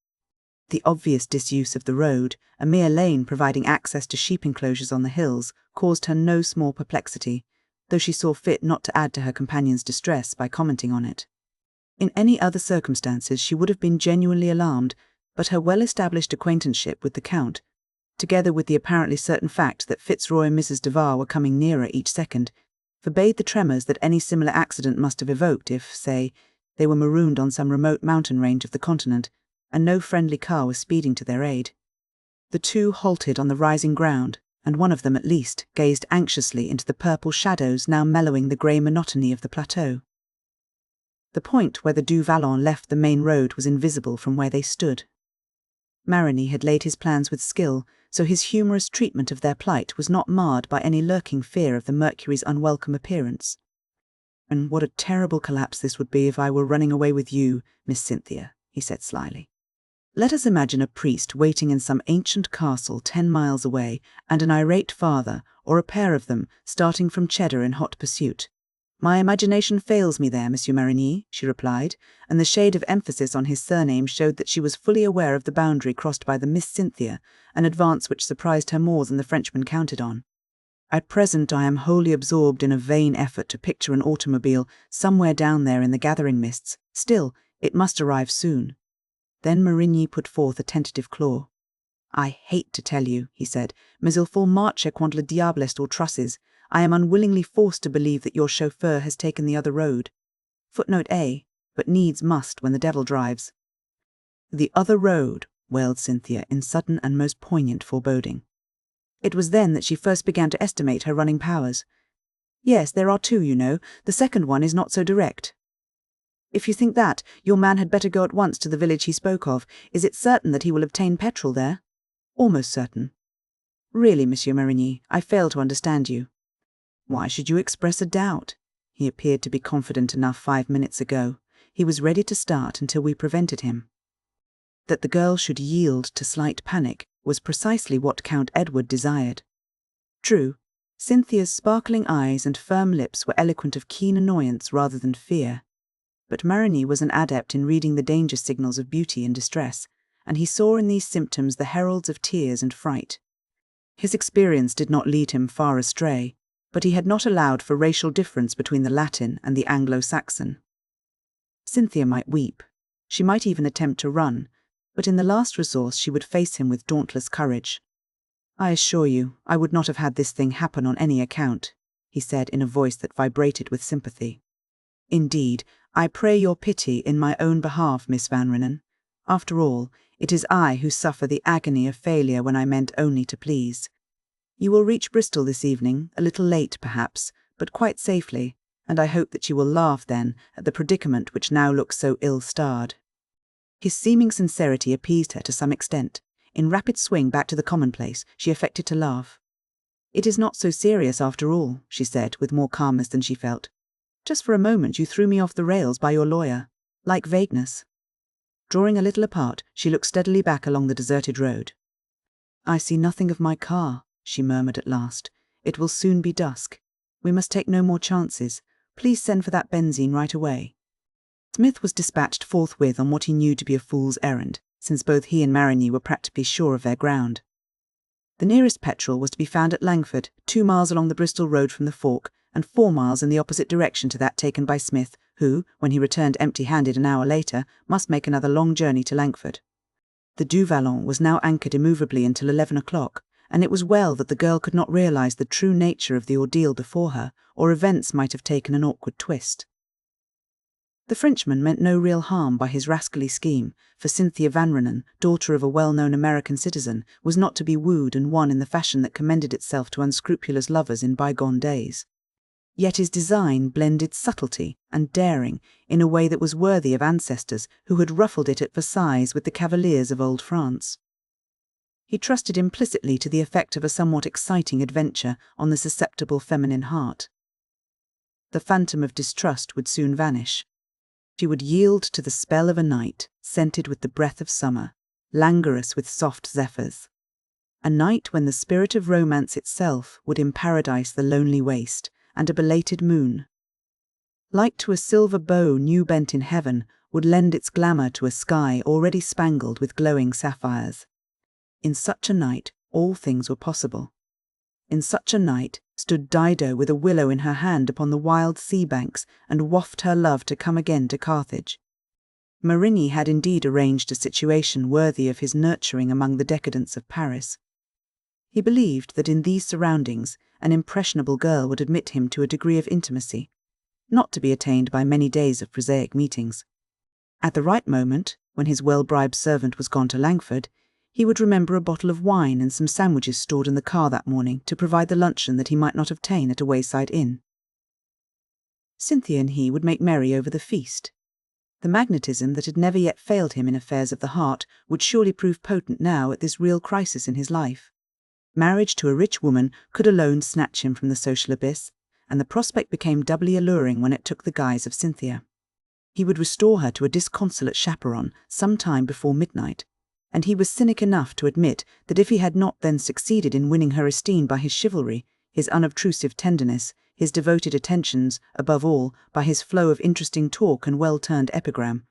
The obvious disuse of the road, a mere lane providing access to sheep enclosures on the hills, caused her no small perplexity, though she saw fit not to add to her companion's distress by commenting on it. In any other circumstances she would have been genuinely alarmed, but her well-established acquaintanceship with the Count, together with the apparently certain fact that Fitzroy and Mrs. Devar were coming nearer each second, forbade the tremors that any similar accident must have evoked if, say, they were marooned on some remote mountain range of the continent, and no friendly car was speeding to their aid. The 2 halted on the rising ground, and one of them at least gazed anxiously into the purple shadows now mellowing the grey monotony of the plateau. The point where the Du Vallon left the main road was invisible from where they stood. Marigny had laid his plans with skill, so his humorous treatment of their plight was not marred by any lurking fear of the Mercury's unwelcome appearance. "And what a terrible collapse this would be if I were running away with you, Miss Cynthia," he said slyly. "Let us imagine a priest waiting in some ancient castle 10 miles away, and an irate father, or a pair of them, starting from Cheddar in hot pursuit. My imagination fails me there, Monsieur Marigny," she replied, and the shade of emphasis on his surname showed that she was fully aware of the boundary crossed by the Miss Cynthia, an advance which surprised her more than the Frenchman counted on. "At present I am wholly absorbed in a vain effort to picture an automobile somewhere down there in the gathering mists. Still, it must arrive soon." Then Marigny put forth a tentative claw. "I hate to tell you," he said, "mais il faut marcher quand le diable est aux trousses. I am unwillingly forced to believe that your chauffeur has taken the other road. Footnote A, but needs must when the devil drives. "The other road," wailed Cynthia in sudden and most poignant foreboding. It was then that she first began to estimate her running powers. "Yes, there are two, you know. The second one is not so direct." "If you think that, your man had better go at once to the village he spoke of. Is it certain that he will obtain petrol there?" "Almost certain." "Really, Monsieur Marigny, I fail to understand you." "Why should you express a doubt? He appeared to be confident enough 5 minutes ago. He was ready to start until we prevented him." That the girl should yield to slight panic was precisely what Count Edward desired. True, Cynthia's sparkling eyes and firm lips were eloquent of keen annoyance rather than fear. But Marigny was an adept in reading the danger signals of beauty in distress, and he saw in these symptoms the heralds of tears and fright. His experience did not lead him far astray, but he had not allowed for racial difference between the Latin and the Anglo-Saxon. Cynthia might weep. She might even attempt to run, but in the last resource she would face him with dauntless courage. "I assure you, I would not have had this thing happen on any account," he said in a voice that vibrated with sympathy. "Indeed, I pray your pity in my own behalf, Miss Vanrenen. After all, it is I who suffer the agony of failure when I meant only to please. You will reach Bristol this evening, a little late perhaps, but quite safely, and I hope that you will laugh then at the predicament which now looks so ill-starred." His seeming sincerity appeased her to some extent. In rapid swing back to the commonplace, she affected to laugh. "It is not so serious after all," she said, with more calmness than she felt. "Just for a moment you threw me off the rails by your lawyer. Like vagueness." Drawing a little apart, she looked steadily back along the deserted road. "I see nothing of my car," she murmured at last. "It will soon be dusk. We must take no more chances. Please send for that benzine right away." Smith was dispatched forthwith on what he knew to be a fool's errand, since both he and Marigny were practically sure of their ground. The nearest petrol was to be found at Langford, 2 miles along the Bristol road from the fork, and 4 miles in the opposite direction to that taken by Smith, who, when he returned empty-handed an hour later, must make another long journey to Langford. The Du Vallon was now anchored immovably until 11 o'clock, and it was well that the girl could not realize the true nature of the ordeal before her, or events might have taken an awkward twist. The Frenchman meant no real harm by his rascally scheme, for Cynthia Vanrenen, daughter of a well-known American citizen, was not to be wooed and won in the fashion that commended itself to unscrupulous lovers in bygone days. Yet his design blended subtlety and daring in a way that was worthy of ancestors who had ruffled it at Versailles with the cavaliers of old France. He trusted implicitly to the effect of a somewhat exciting adventure on the susceptible feminine heart. The phantom of distrust would soon vanish. She would yield to the spell of a night, scented with the breath of summer, languorous with soft zephyrs. A night when the spirit of romance itself would imparadise the lonely waste, and a belated moon, like to a silver bow new bent in heaven, would lend its glamour to a sky already spangled with glowing sapphires. In such a night, all things were possible. In such a night stood Dido with a willow in her hand upon the wild sea banks and waft her love to come again to Carthage. Marigny had indeed arranged a situation worthy of his nurturing among the decadents of Paris. He believed that in these surroundings an impressionable girl would admit him to a degree of intimacy, not to be attained by many days of prosaic meetings. At the right moment, when his well-bribed servant was gone to Langford, he would remember a bottle of wine and some sandwiches stored in the car that morning to provide the luncheon that he might not obtain at a wayside inn. Cynthia and he would make merry over the feast. The magnetism that had never yet failed him in affairs of the heart would surely prove potent now at this real crisis in his life. Marriage to a rich woman could alone snatch him from the social abyss, and the prospect became doubly alluring when it took the guise of Cynthia. He would restore her to a disconsolate chaperon some time before midnight, and he was cynic enough to admit that if he had not then succeeded in winning her esteem by his chivalry, his unobtrusive tenderness, his devoted attentions, above all, by his flow of interesting talk and well-turned epigram,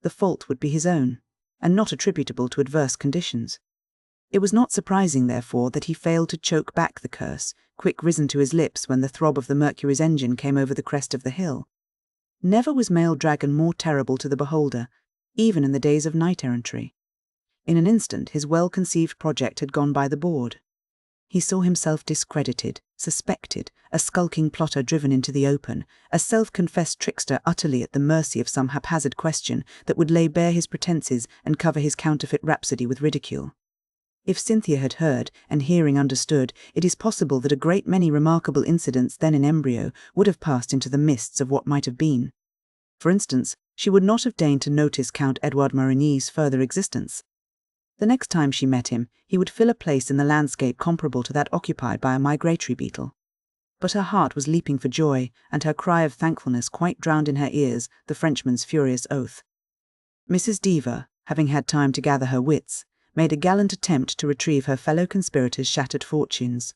the fault would be his own, and not attributable to adverse conditions. It was not surprising, therefore, that he failed to choke back the curse, quick risen to his lips when the throb of the Mercury's engine came over the crest of the hill. Never was male dragon more terrible to the beholder, even in the days of knight-errantry. In an instant his well-conceived project had gone by the board. He saw himself discredited, suspected, a skulking plotter driven into the open, a self-confessed trickster utterly at the mercy of some haphazard question that would lay bare his pretenses and cover his counterfeit rhapsody with ridicule. If Cynthia had heard, and hearing understood, it is possible that a great many remarkable incidents then in embryo would have passed into the mists of what might have been. For instance, she would not have deigned to notice Count Edward Marigny's further existence. The next time she met him, he would fill a place in the landscape comparable to that occupied by a migratory beetle. But her heart was leaping for joy, and her cry of thankfulness quite drowned in her ears the Frenchman's furious oath. Mrs. Diva, having had time to gather her wits, made a gallant attempt to retrieve her fellow conspirators' shattered fortunes.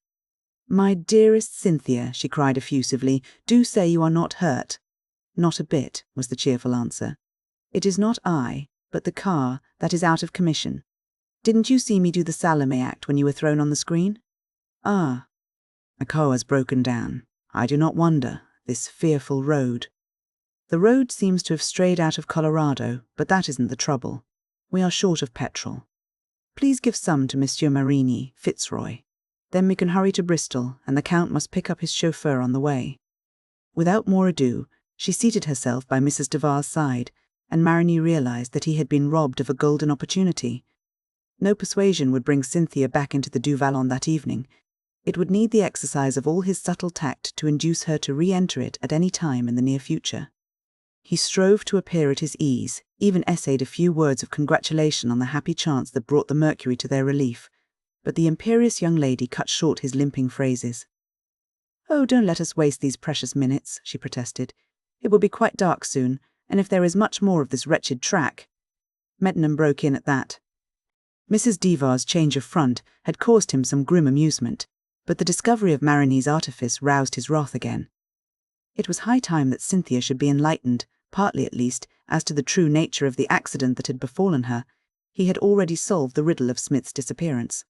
"My dearest Cynthia," she cried effusively, "do say you are not hurt." "Not a bit," was the cheerful answer. "It is not I, but the car, that is out of commission. Didn't you see me do the Salome act when you were thrown on the screen?" "Ah. A car has broken down. I do not wonder. This fearful road." "The road seems to have strayed out of Colorado, but that isn't the trouble. We are short of petrol. Please give some to Monsieur Marigny, Fitzroy. Then we can hurry to Bristol, and the Count must pick up his chauffeur on the way." Without more ado, she seated herself by Mrs. Devar's side, and Marigny realized that he had been robbed of a golden opportunity. No persuasion would bring Cynthia back into the Du Vallon that evening. It would need the exercise of all his subtle tact to induce her to re-enter it at any time in the near future. He strove to appear at his ease, even essayed a few words of congratulation on the happy chance that brought the Mercury to their relief, but the imperious young lady cut short his limping phrases. "Oh, don't let us waste these precious minutes," she protested. "It will be quite dark soon, and if there is much more of this wretched track—" Medenham broke in at that. Mrs. Divar's change of front had caused him some grim amusement, but the discovery of Marigny's artifice roused his wrath again. It was high time that Cynthia should be enlightened, partly at least, as to the true nature of the accident that had befallen her. He had already solved the riddle of Smith's disappearance.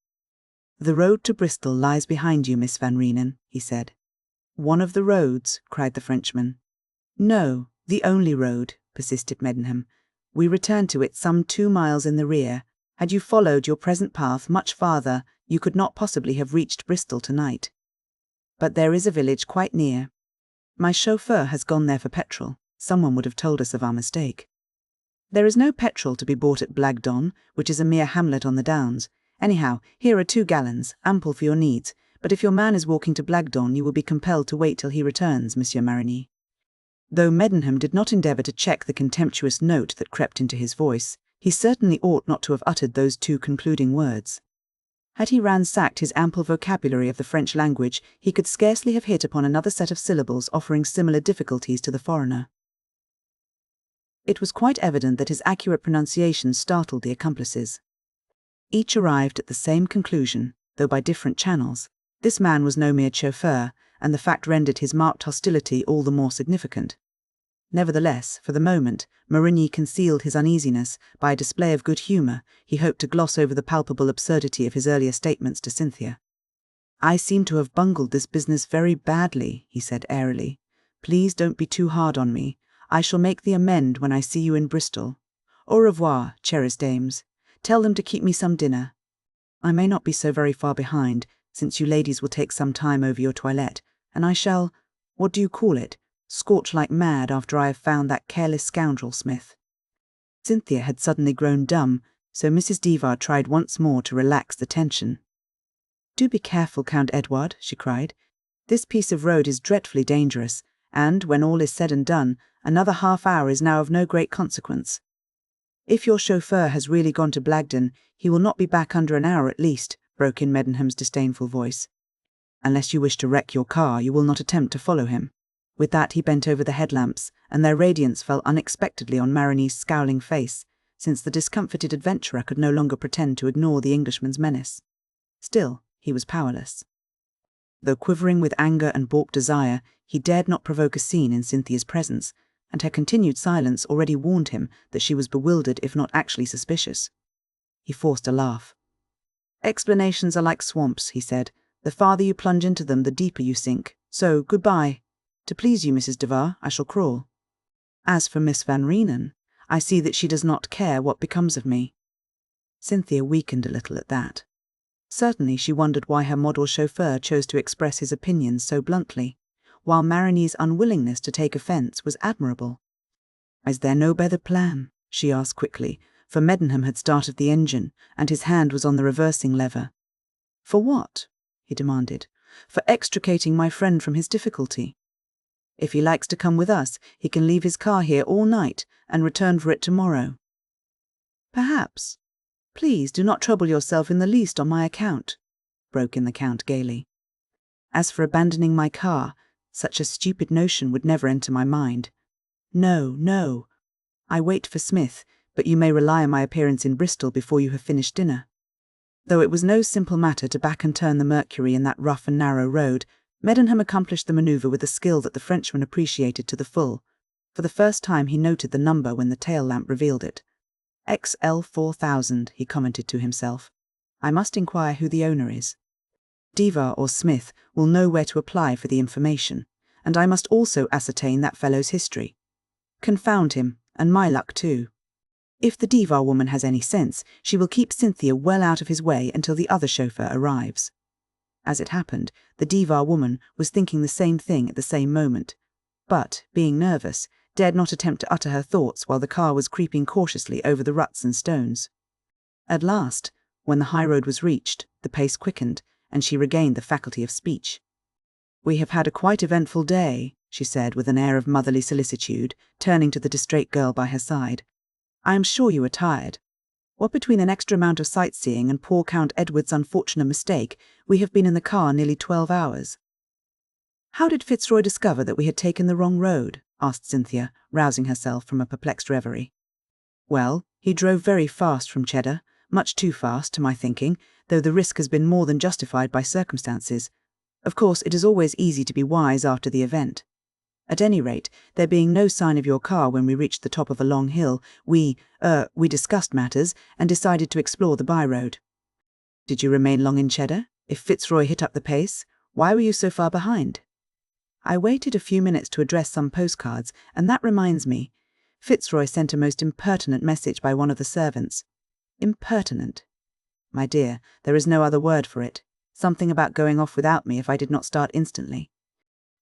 "The road to Bristol lies behind you, Miss Vanrenen," he said. "One of the roads," cried the Frenchman. "No, the only road," persisted Medenham. "We return to it some 2 miles in the rear. Had you followed your present path much farther, you could not possibly have reached Bristol tonight. But there is a village quite near. My chauffeur has gone there for petrol. Someone would have told us of our mistake. There is no petrol to be bought at Blagdon, which is a mere hamlet on the downs. Anyhow, here are 2 gallons, ample for your needs, but if your man is walking to Blagdon, you will be compelled to wait till he returns, Monsieur Marigny." Though Medenham did not endeavour to check the contemptuous note that crept into his voice, he certainly ought not to have uttered those 2 concluding words. Had he ransacked his ample vocabulary of the French language, he could scarcely have hit upon another set of syllables offering similar difficulties to the foreigner. It was quite evident that his accurate pronunciation startled the accomplices. Each arrived at the same conclusion, though by different channels. This man was no mere chauffeur, and the fact rendered his marked hostility all the more significant. Nevertheless, for the moment, Marigny concealed his uneasiness. By a display of good humour, he hoped to gloss over the palpable absurdity of his earlier statements to Cynthia. "I seem to have bungled this business very badly," he said airily. "Please don't be too hard on me. I shall make the amend when I see you in Bristol. Au revoir, cherished dames. Tell them to keep me some dinner. I may not be so very far behind, since you ladies will take some time over your toilette, and I shall, what do you call it, scorch like mad after I have found that careless scoundrel Smith." Cynthia had suddenly grown dumb, so Mrs. Divar tried once more to relax the tension. "Do be careful, Count Edward," she cried. "This piece of road is dreadfully dangerous, and, when all is said and done, another half-hour is now of no great consequence. If your chauffeur has really gone to Blagdon, he will not be back under an hour at least," broke in Medenham's disdainful voice. "Unless you wish to wreck your car, you will not attempt to follow him." With that he bent over the headlamps, and their radiance fell unexpectedly on Marigny's scowling face, since the discomfited adventurer could no longer pretend to ignore the Englishman's menace. Still, he was powerless. Though quivering with anger and balked desire, he dared not provoke a scene in Cynthia's presence, and her continued silence already warned him that she was bewildered if not actually suspicious. He forced a laugh. "Explanations are like swamps," he said. "The farther you plunge into them, the deeper you sink. So, good-bye. To please you, Mrs. Devar, I shall crawl. As for Miss Vanrenen, I see that she does not care what becomes of me." Cynthia weakened a little at that. Certainly she wondered why her model chauffeur chose to express his opinions so bluntly, while Marinee's unwillingness to take offence was admirable. "Is there no better plan?" she asked quickly, for Medenham had started the engine, and his hand was on the reversing lever. "For what?" he demanded. "For extricating my friend from his difficulty. If he likes to come with us, he can leave his car here all night and return for it tomorrow." "Perhaps. Please do not trouble yourself in the least on my account," broke in the Count gaily. "As for abandoning my car, such a stupid notion would never enter my mind. No, no. I wait for Smith, but you may rely on my appearance in Bristol before you have finished dinner." Though it was no simple matter to back and turn the Mercury in that rough and narrow road, Medenham accomplished the manoeuvre with a skill that the Frenchman appreciated to the full. For the first time he noted the number when the tail lamp revealed it. "XL 4000, he commented to himself. "I must inquire who the owner is. Devar or Smith will know where to apply for the information, and I must also ascertain that fellow's history. Confound him, and my luck too. If the Devar woman has any sense, she will keep Cynthia well out of his way until the other chauffeur arrives." As it happened, the Devar woman was thinking the same thing at the same moment, but, being nervous, dared not attempt to utter her thoughts while the car was creeping cautiously over the ruts and stones. At last, when the high road was reached, the pace quickened, and she regained the faculty of speech. "We have had a quite eventful day," she said with an air of motherly solicitude, turning to the distrait girl by her side. "I am sure you are tired. What between an extra amount of sightseeing and poor Count Edward's unfortunate mistake, we have been in the car nearly 12 hours. "How did Fitzroy discover that we had taken the wrong road?" asked Cynthia, rousing herself from a perplexed reverie. "Well, he drove very fast from Cheddar, much too fast to my thinking, though the risk has been more than justified by circumstances. Of course, it is always easy to be wise after the event. At any rate, there being no sign of your car when we reached the top of a long hill, we discussed matters and decided to explore the by-road." "Did you remain long in Cheddar? If Fitzroy hit up the pace, why were you so far behind?" "I waited a few minutes to address some postcards, and that reminds me. Fitzroy sent a most impertinent message by one of the servants." "Impertinent?" "My dear, there is no other word for it. Something about going off without me if I did not start instantly.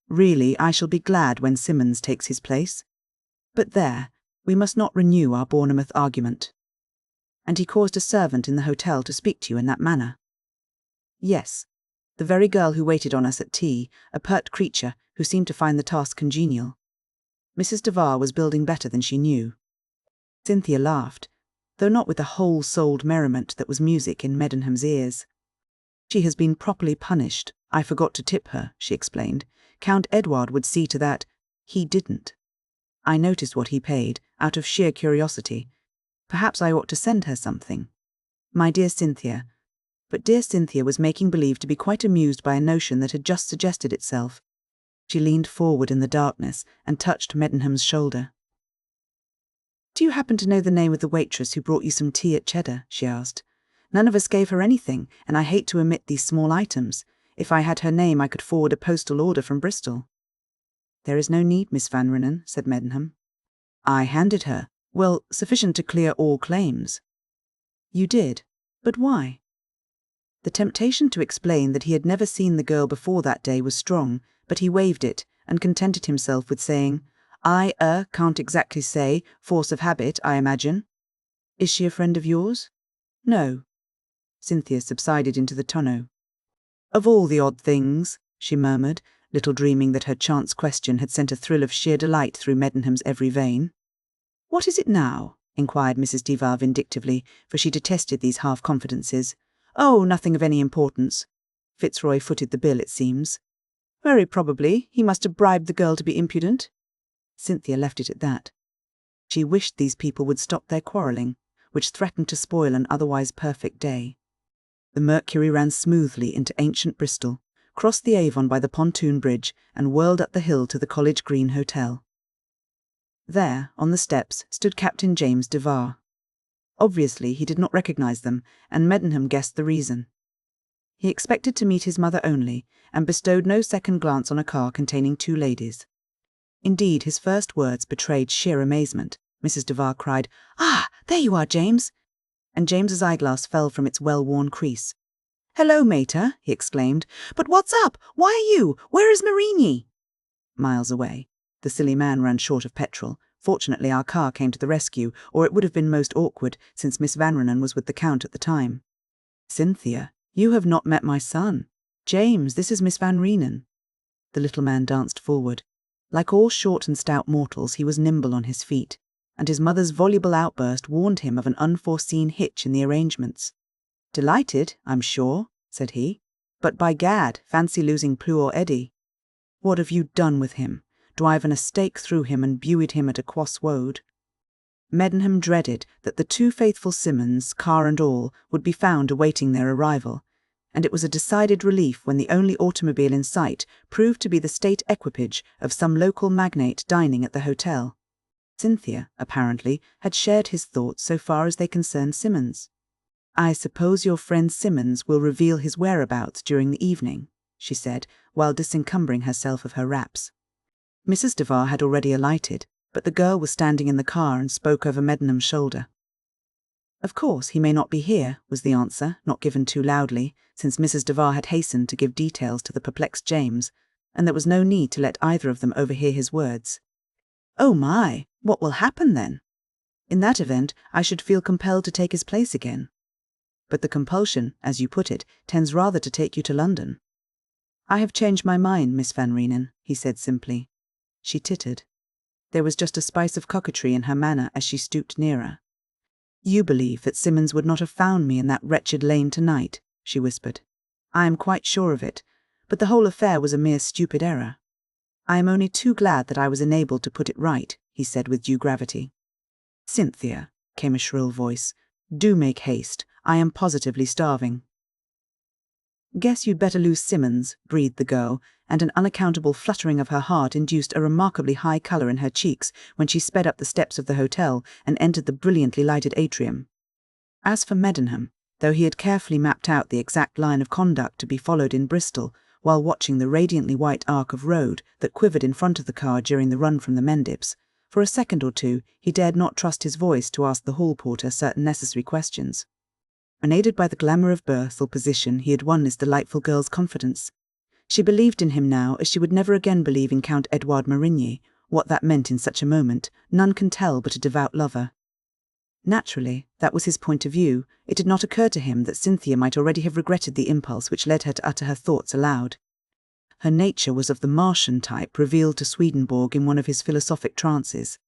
Really, I shall be glad when Simmons takes his place. But there, we must not renew our Bournemouth argument." "And he caused a servant in the hotel to speak to you in that manner?" "Yes. The very girl who waited on us at tea, a pert creature who seemed to find the task congenial. Mrs. Devar was building better than she knew." Cynthia laughed, though not with the whole-souled merriment that was music in Medenham's ears. "She has been properly punished. I forgot to tip her," she explained. "Count Edward would see to that. He didn't. I noticed what he paid, out of sheer curiosity. Perhaps I ought to send her something. My dear Cynthia." But dear Cynthia was making believe to be quite amused by a notion that had just suggested itself. She leaned forward in the darkness and touched Medenham's shoulder. "Do you happen to know the name of the waitress who brought you some tea at Cheddar?" she asked. "None of us gave her anything, and I hate to omit these small items. If I had her name, I could forward a postal order from Bristol." "There is no need, Miss Vanrenen," said Medenham. "I handed her. Well, sufficient to clear all claims." "You did? But why?" The temptation to explain that he had never seen the girl before that day was strong, but he waived it and contented himself with saying, "Can't exactly say, force of habit, I imagine." "Is she a friend of yours?" "No." Cynthia subsided into the tonneau. "Of all the odd things," she murmured, little dreaming that her chance question had sent a thrill of sheer delight through Medenham's every vein. "What is it now?" inquired Mrs. Devar vindictively, for she detested these half-confidences. "Oh, nothing of any importance. Fitzroy footed the bill, it seems." "Very probably. He must have bribed the girl to be impudent." Cynthia left it at that. She wished these people would stop their quarrelling, which threatened to spoil an otherwise perfect day. The Mercury ran smoothly into ancient Bristol, crossed the Avon by the pontoon bridge, and whirled up the hill to the College Green Hotel. There, on the steps, stood Captain James Devar. Obviously, he did not recognise them, and Medenham guessed the reason. He expected to meet his mother only, and bestowed no second glance on a car containing two ladies. Indeed, his first words betrayed sheer amazement. Mrs. Devar cried, "Ah, there you are, James!" and James's eyeglass fell from its well-worn crease. "Hello, mater," he exclaimed. "But what's up? Why are you? Where is Marigny?" Miles away. The silly man ran short of petrol. Fortunately, our car came to the rescue, or it would have been most awkward, since Miss Vanrenen was with the Count at the time. "Cynthia, you have not met my son. James, this is Miss Vanrenen." The little man danced forward. Like all short and stout mortals, he was nimble on his feet, and his mother's voluble outburst warned him of an unforeseen hitch in the arrangements. "Delighted, I'm sure," said he. "But by gad, fancy losing Plou or Eddie. What have you done with him? Driven a stake through him and buoyed him at a quoss woad?" Medenham dreaded that the two faithful Simmons, car and all, would be found awaiting their arrival, and it was a decided relief when the only automobile in sight proved to be the state equipage of some local magnate dining at the hotel. Cynthia, apparently, had shared his thoughts so far as they concerned Simmons. "I suppose your friend Simmons will reveal his whereabouts during the evening," she said, while disencumbering herself of her wraps. Mrs. Devar had already alighted, but the girl was standing in the car and spoke over Medenham's shoulder. "Of course, he may not be here," was the answer, not given too loudly, since Mrs. Devar had hastened to give details to the perplexed James, and there was no need to let either of them overhear his words. "Oh my, what will happen then? In that event, I should feel compelled to take his place again. But the compulsion, as you put it, tends rather to take you to London." "I have changed my mind, Miss Vanrenen," he said simply. She tittered. There was just a spice of coquetry in her manner as she stooped nearer. "You believe that Simmons would not have found me in that wretched lane tonight," she whispered. "I am quite sure of it, but the whole affair was a mere stupid error. I am only too glad that I was enabled to put it right," he said with due gravity. "Cynthia," came a shrill voice, "do make haste. I am positively starving." "Guess you'd better lose Simmons," breathed the girl, and an unaccountable fluttering of her heart induced a remarkably high colour in her cheeks when she sped up the steps of the hotel and entered the brilliantly lighted atrium. As for Medenham, though he had carefully mapped out the exact line of conduct to be followed in Bristol, while watching the radiantly white arc of road that quivered in front of the car during the run from the Mendips, for a second or two he dared not trust his voice to ask the hall porter certain necessary questions. Unaided by the glamour of birth or position, he had won this delightful girl's confidence. She believed in him now as she would never again believe in Count Edward Marigny. What that meant in such a moment, none can tell but a devout lover. Naturally, that was his point of view. It did not occur to him that Cynthia might already have regretted the impulse which led her to utter her thoughts aloud. Her nature was of the Martian type revealed to Swedenborg in one of his philosophic trances.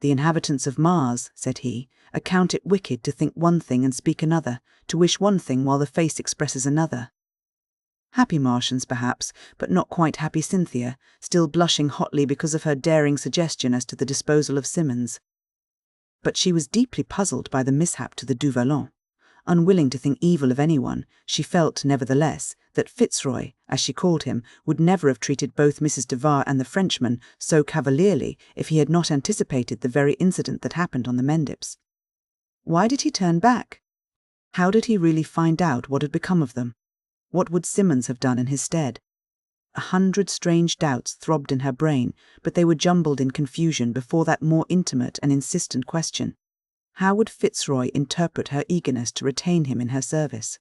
"The inhabitants of Mars," said he, "account it wicked to think one thing and speak another, to wish one thing while the face expresses another." Happy Martians, perhaps, but not quite happy Cynthia, still blushing hotly because of her daring suggestion as to the disposal of Simmons. But she was deeply puzzled by the mishap to the Du Vallon. Unwilling to think evil of anyone, she felt, nevertheless, that Fitzroy, as she called him, would never have treated both Mrs. Devar and the Frenchman so cavalierly if he had not anticipated the very incident that happened on the Mendips. Why did he turn back? How did he really find out what had become of them? What would Simmons have done in his stead? 100 strange doubts throbbed in her brain, but they were jumbled in confusion before that more intimate and insistent question. How would Fitzroy interpret her eagerness to retain him in her service?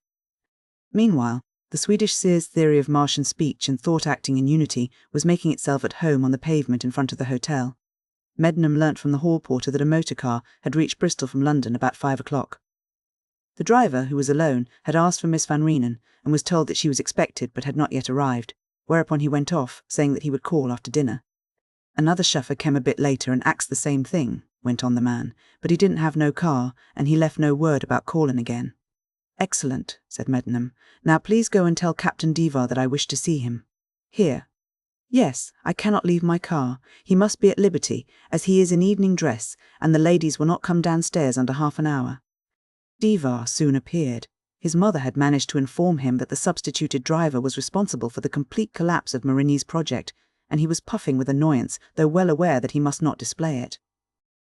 Meanwhile, the Swedish seer's theory of Martian speech and thought acting in unity was making itself at home on the pavement in front of the hotel. Medenham learnt from the hall porter that a motor car had reached Bristol from London about 5 o'clock. The driver, who was alone, had asked for Miss Vanrenen and was told that she was expected but had not yet arrived, whereupon he went off, saying that he would call after dinner. "Another chauffeur came a bit later and axed the same thing," went on the man, "but he didn't have no car, and he left no word about calling again." "Excellent," said Medenham. "Now please go and tell Captain Devar that I wish to see him." "Here." "Yes, I cannot leave my car. He must be at liberty, as he is in evening dress, and the ladies will not come downstairs under half an hour." Devar soon appeared. His mother had managed to inform him that the substituted driver was responsible for the complete collapse of Marigny's project, and he was puffing with annoyance, though well aware that he must not display it.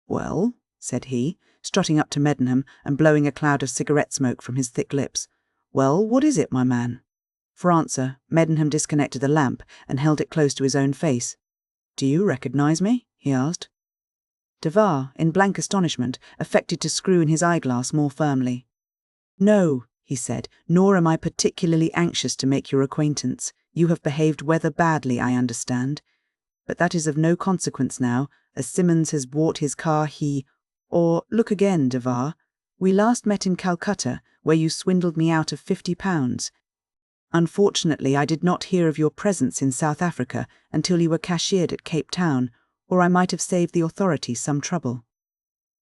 "Well," said he, strutting up to Medenham and blowing a cloud of cigarette smoke from his thick lips. "Well, what is it, my man?" For answer, Medenham disconnected the lamp and held it close to his own face. "Do you recognize me?" he asked. Devar, in blank astonishment, affected to screw in his eyeglass more firmly. "No," he said, "nor am I particularly anxious to make your acquaintance. You have behaved rather badly, I understand. But that is of no consequence now, as Simmons has bought his car. Or look again, Devar. We last met in Calcutta, where you swindled me out of £50. Unfortunately, I did not hear of your presence in South Africa until you were cashiered at Cape Town, or I might have saved the authorities some trouble."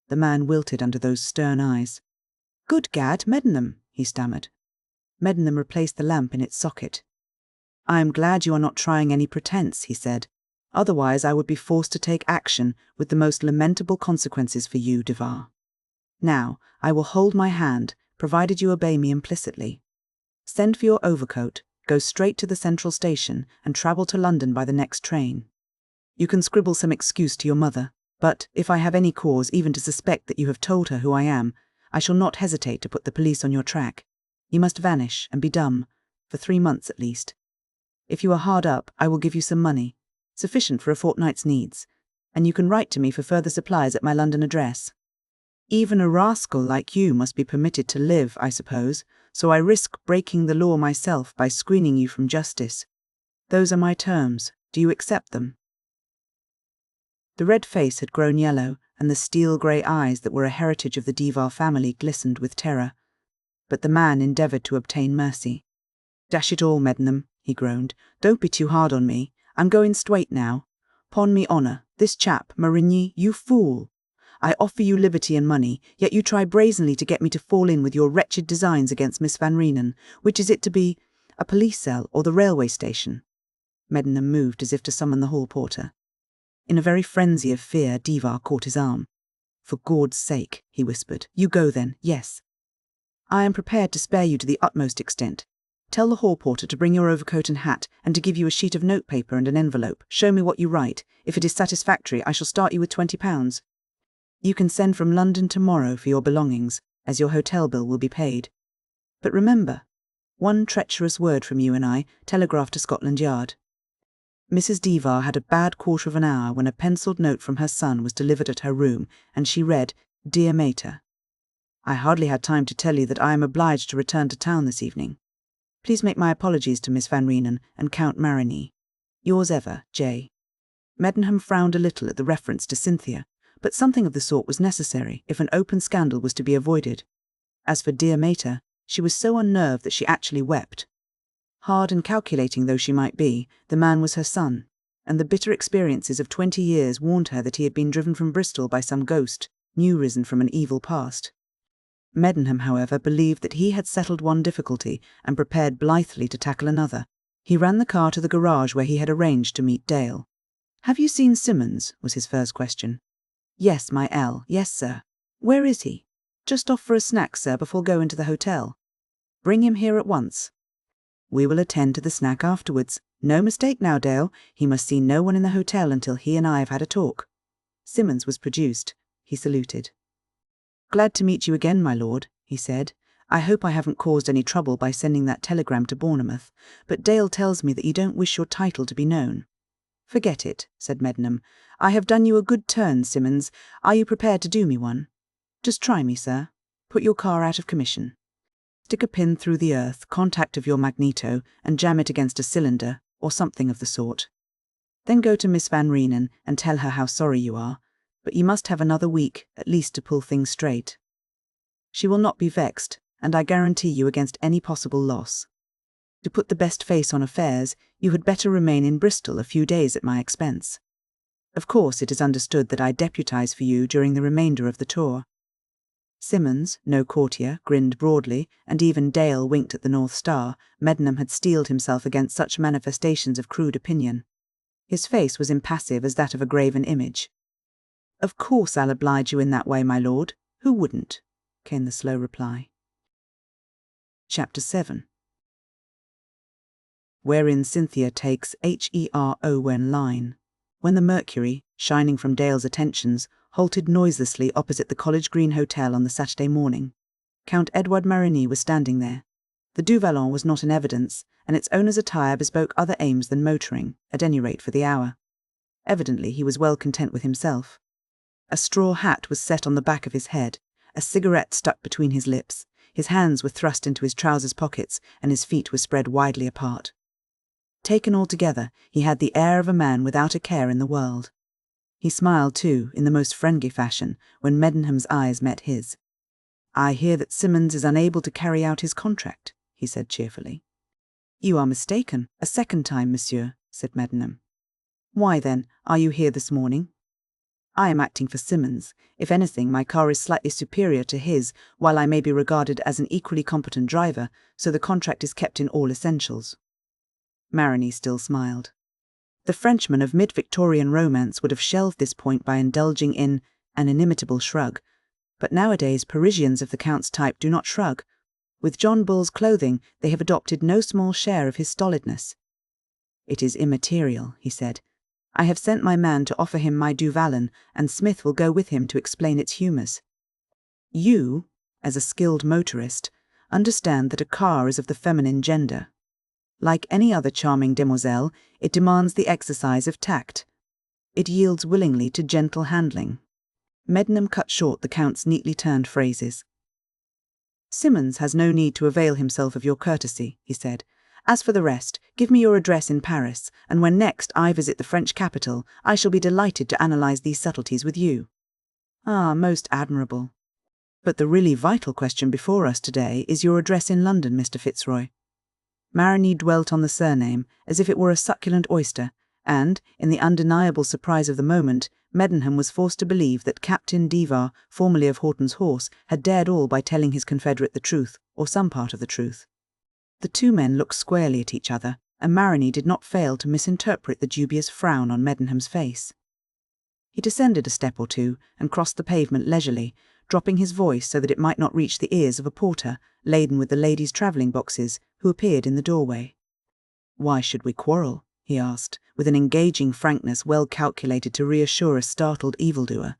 The man wilted under those stern eyes. "Good gad, Medenham," he stammered. Medenham replaced the lamp in its socket. "I am glad you are not trying any pretense," he said. "Otherwise I would be forced to take action with the most lamentable consequences for you, Devar. Now, I will hold my hand, provided you obey me implicitly. Send for your overcoat, go straight to the Central Station, and travel to London by the next train. You can scribble some excuse to your mother, but if I have any cause even to suspect that you have told her who I am, I shall not hesitate to put the police on your track. You must vanish and be dumb, for 3 months at least. If you are hard up, I will give you some money, sufficient for a fortnight's needs, and you can write to me for further supplies at my London address. Even a rascal like you must be permitted to live, I suppose, so I risk breaking the law myself by screening you from justice. Those are my terms. Do you accept them?" The red face had grown yellow, and the steel-grey eyes that were a heritage of the Devar family glistened with terror. But the man endeavoured to obtain mercy. "Dash it all, Medenham," he groaned. "Don't be too hard on me. I'm going straight now. 'Pon me honour, this chap, Marigny, you fool. I offer you liberty and money, yet you try brazenly to get me to fall in with your wretched designs against Miss Vanrenen. Which is it to be, a police cell or the railway station?" Medenham moved as if to summon the hall porter. In a very frenzy of fear, Devar caught his arm. "For Gord's sake," he whispered. "You go then, yes. I am prepared to spare you to the utmost extent. Tell the hall porter to bring your overcoat and hat, and to give you a sheet of notepaper and an envelope. Show me what you write. If it is satisfactory, I shall start you with £20. You can send from London tomorrow for your belongings, as your hotel bill will be paid. But remember, one treacherous word from you and I, telegraph to Scotland Yard." Mrs. Devar had a bad quarter of an hour when a pencilled note from her son was delivered at her room, and she read, "Dear Mater, I hardly had time to tell you that I am obliged to return to town this evening. Please make my apologies to Miss Vanrenen and Count Marigny. Yours ever, J." Medenham frowned a little at the reference to Cynthia, but something of the sort was necessary if an open scandal was to be avoided. As for dear Mater, she was so unnerved that she actually wept. Hard and calculating though she might be, the man was her son, and the bitter experiences of 20 years warned her that he had been driven from Bristol by some ghost, new risen from an evil past. Medenham, however, believed that he had settled one difficulty and prepared blithely to tackle another. He ran the car to the garage where he had arranged to meet Dale. "Have you seen Simmons?" was his first question. "Yes, my L. Yes, sir." "Where is he?" "Just off for a snack, sir, before going to the hotel." "Bring him here at once." "We will attend to the snack afterwards. No mistake now, Dale. He must see no one in the hotel until he and I have had a talk." Simmons was produced. He saluted. "Glad to meet you again, my lord," he said. "I hope I haven't caused any trouble by sending that telegram to Bournemouth, but Dale tells me that you don't wish your title to be known." "Forget it," said Medenham. "I have done you a good turn, Simmons. Are you prepared to do me one? Just try me, sir. Put your car out of commission. Stick a pin through the earth, contact of your magneto, and jam it against a cylinder, or something of the sort. Then go to Miss Vanrenen and tell her how sorry you are, but you must have another week, at least, to pull things straight. She will not be vexed, and I guarantee you against any possible loss. To put the best face on affairs, you had better remain in Bristol a few days at my expense. Of course, it is understood that I deputise for you during the remainder of the tour." Simmons, no courtier, grinned broadly, and even Dale winked at the North Star. Medenham had steeled himself against such manifestations of crude opinion. His face was impassive as that of a graven image. "Of course I'll oblige you in that way, my lord. Who wouldn't?" came the slow reply. Chapter 7. Wherein Cynthia takes HERON line. When the Mercury, shining from Dale's attentions, halted noiselessly opposite the College Green Hotel on the Saturday morning, Count Edward Marigny was standing there. The Du Vallon was not in evidence, and its owner's attire bespoke other aims than motoring, at any rate for the hour. Evidently he was well content with himself. A straw hat was set on the back of his head, a cigarette stuck between his lips. His hands were thrust into his trousers pockets, and his feet were spread widely apart. Taken altogether, he had the air of a man without a care in the world. He smiled, too, in the most friendly fashion, when Medenham's eyes met his. "I hear that Simmons is unable to carry out his contract," he said cheerfully. "You are mistaken, a second time, monsieur," said Medenham. "Why, then, are you here this morning?" "I am acting for Simmons. If anything, my car is slightly superior to his, while I may be regarded as an equally competent driver, so the contract is kept in all essentials." Marigny still smiled. The Frenchman of mid-Victorian romance would have shelved this point by indulging in an inimitable shrug, but nowadays Parisians of the Count's type do not shrug. With John Bull's clothing, they have adopted no small share of his stolidness. "It is immaterial," he said. "I have sent my man to offer him my Du Vallon, and Smith will go with him to explain its humours. You, as a skilled motorist, understand that a car is of the feminine gender. Like any other charming demoiselle, it demands the exercise of tact. It yields willingly to gentle handling." Medenham cut short the Count's neatly turned phrases. "Simmons has no need to avail himself of your courtesy," he said. "As for the rest, give me your address in Paris, and when next I visit the French capital, I shall be delighted to analyse these subtleties with you." "Ah, most admirable. But the really vital question before us today is your address in London, Mr. Fitzroy." Marigny dwelt on the surname as if it were a succulent oyster, and, in the undeniable surprise of the moment, Medenham was forced to believe that Captain Divar, formerly of Horton's Horse, had dared all by telling his confederate the truth, or some part of the truth. The two men looked squarely at each other, and Marigny did not fail to misinterpret the dubious frown on Medenham's face. He descended a step or two and crossed the pavement leisurely, dropping his voice so that it might not reach the ears of a porter, laden with the ladies' travelling boxes, who appeared in the doorway. "Why should we quarrel?" he asked, with an engaging frankness well calculated to reassure a startled evildoer.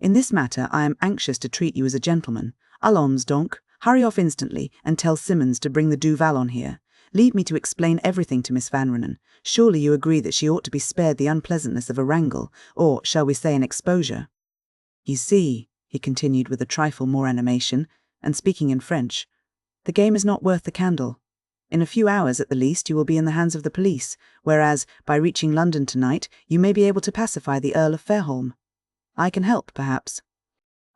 "In this matter I am anxious to treat you as a gentleman. Allons donc, hurry off instantly, and tell Simmons to bring the Du Vallon here. Leave me to explain everything to Miss Vanrenen. Surely you agree that she ought to be spared the unpleasantness of a wrangle, or, shall we say, an exposure? You see," he continued with a trifle more animation, and speaking in French, "the game is not worth the candle. In a few hours at the least you will be in the hands of the police, whereas, by reaching London tonight, you may be able to pacify the Earl of Fairholme. I can help, perhaps.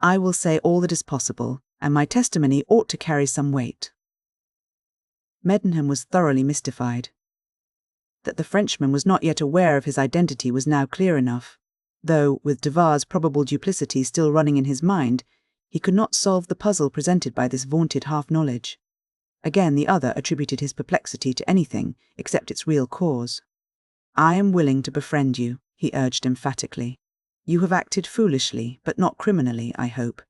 I will say all that is possible, and my testimony ought to carry some weight." Medenham was thoroughly mystified. That the Frenchman was not yet aware of his identity was now clear enough, though, with Divar's probable duplicity still running in his mind, he could not solve the puzzle presented by this vaunted half-knowledge. Again the other attributed his perplexity to anything except its real cause. "I am willing to befriend you," he urged emphatically. "You have acted foolishly, but not criminally, I hope.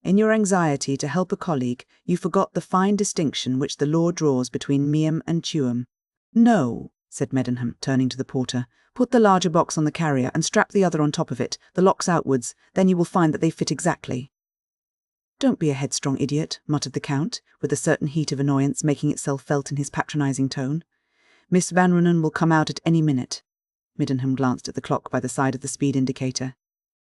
In your anxiety to help a colleague, you forgot the fine distinction which the law draws between meum and tuum." "No," said Medenham, turning to the porter. "Put the larger box on the carrier and strap the other on top of it, the locks outwards, then you will find that they fit exactly." "Don't be a headstrong idiot," muttered the Count, with a certain heat of annoyance making itself felt in his patronising tone. "Miss Vanrenen will come out at any minute." Medenham glanced at the clock by the side of the speed indicator.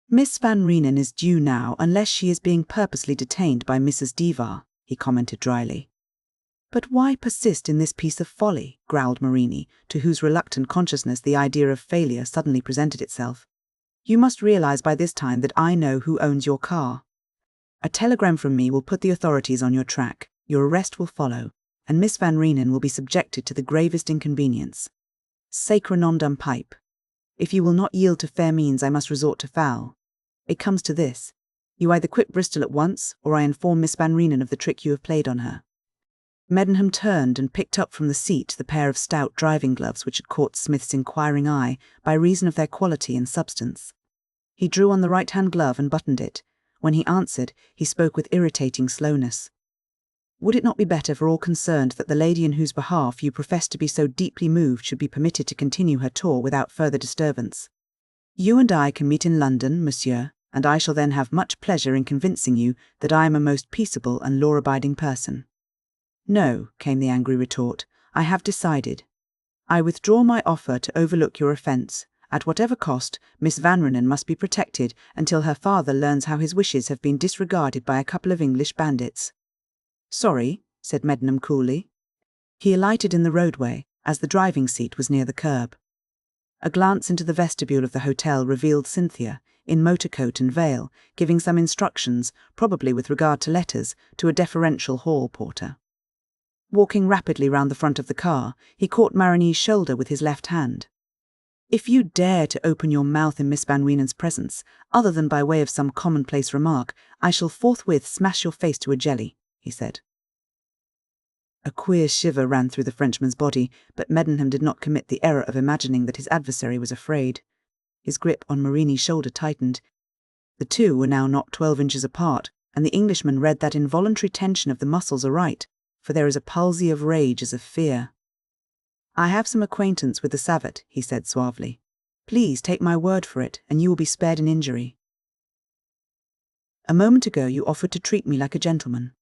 "Miss Vanrenen is due now, unless she is being purposely detained by Mrs. Divar," he commented dryly. "But why persist in this piece of folly?" growled Marigny, to whose reluctant consciousness the idea of failure suddenly presented itself. "You must realise by this time that I know who owns your car. A telegram from me will put the authorities on your track, your arrest will follow, and Miss Vanrenen will be subjected to the gravest inconvenience. Sacre nom d'un pipe. If you will not yield to fair means, I must resort to foul. It comes to this. You either quit Bristol at once, or I inform Miss Vanrenen of the trick you have played on her." Medenham turned and picked up from the seat the pair of stout driving gloves which had caught Smith's inquiring eye by reason of their quality and substance. He drew on the right-hand glove and buttoned it. When he answered, he spoke with irritating slowness. "Would it not be better for all concerned that the lady in whose behalf you profess to be so deeply moved should be permitted to continue her tour without further disturbance? You and I can meet in London, monsieur, and I shall then have much pleasure in convincing you that I am a most peaceable and law-abiding person." "No," came the angry retort, "I have decided. I withdraw my offer to overlook your offence. At whatever cost, Miss Vanrenen must be protected until her father learns how his wishes have been disregarded by a couple of English bandits." "Sorry," said Medenham coolly. He alighted in the roadway, as the driving seat was near the curb. A glance into the vestibule of the hotel revealed Cynthia, in motor coat and veil, giving some instructions, probably with regard to letters, to a deferential hall porter. Walking rapidly round the front of the car, he caught Marinee's shoulder with his left hand. "If you dare to open your mouth in Miss Vanrenen's presence, other than by way of some commonplace remark, I shall forthwith smash your face to a jelly," he said. A queer shiver ran through the Frenchman's body, but Medenham did not commit the error of imagining that his adversary was afraid. His grip on Marinee's shoulder tightened. The two were now not 12 inches apart, and the Englishman read that involuntary tension of the muscles aright, for there is a palsy of rage as of fear. "I have some acquaintance with the savate," he said suavely. "Please take my word for it, and you will be spared an injury. A moment ago you offered to treat me like a gentleman.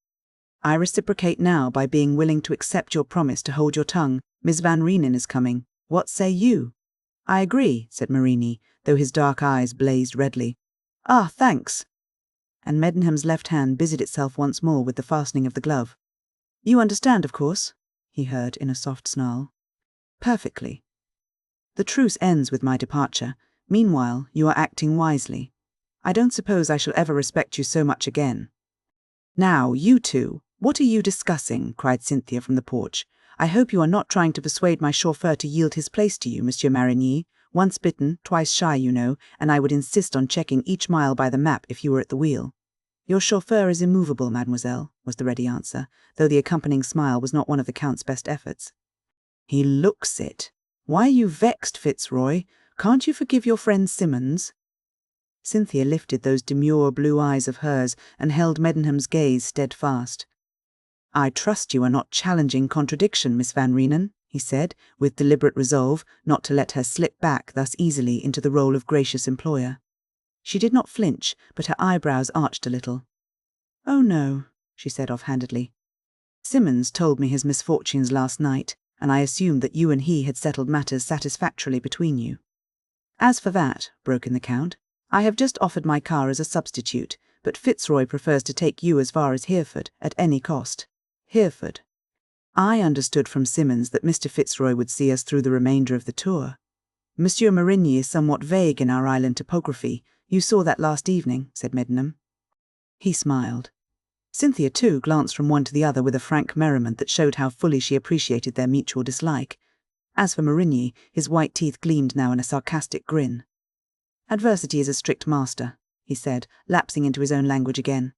I reciprocate now by being willing to accept your promise to hold your tongue. Miss Vanrenen is coming. What say you?" "I agree," said Marini, though his dark eyes blazed redly. "Ah, thanks." And Medenham's left hand busied itself once more with the fastening of the glove. "You understand, of course?" he heard in a soft snarl. "Perfectly. The truce ends with my departure. Meanwhile, you are acting wisely. I don't suppose I shall ever respect you so much again." "Now, you two, what are you discussing?" cried Cynthia from the porch. "I hope you are not trying to persuade my chauffeur to yield his place to you, Monsieur Marigny. Once bitten, twice shy, you know, and I would insist on checking each mile by the map if you were at the wheel." "Your chauffeur is immovable, mademoiselle," was the ready answer, though the accompanying smile was not one of the Count's best efforts. "He looks it. Why are you vexed, Fitzroy? Can't you forgive your friend Simmons?" Cynthia lifted those demure blue eyes of hers and held Medenham's gaze steadfast. "I trust you are not challenging contradiction, Miss Vanrenen," he said, with deliberate resolve not to let her slip back thus easily into the role of gracious employer. She did not flinch, but her eyebrows arched a little. "Oh no," she said offhandedly. "Simmons told me his misfortunes last night, and I assumed that you and he had settled matters satisfactorily between you." "As for that," broke in the Count, "I have just offered my car as a substitute, but Fitzroy prefers to take you as far as Hereford, at any cost." "Hereford. I understood from Simmons that Mr. Fitzroy would see us through the remainder of the tour. Monsieur Marigny is somewhat vague in our island topography. You saw that last evening," said Medenham. He smiled. Cynthia, too, glanced from one to the other with a frank merriment that showed how fully she appreciated their mutual dislike. As for Marigny, his white teeth gleamed now in a sarcastic grin. "Adversity is a strict master," he said, lapsing into his own language again.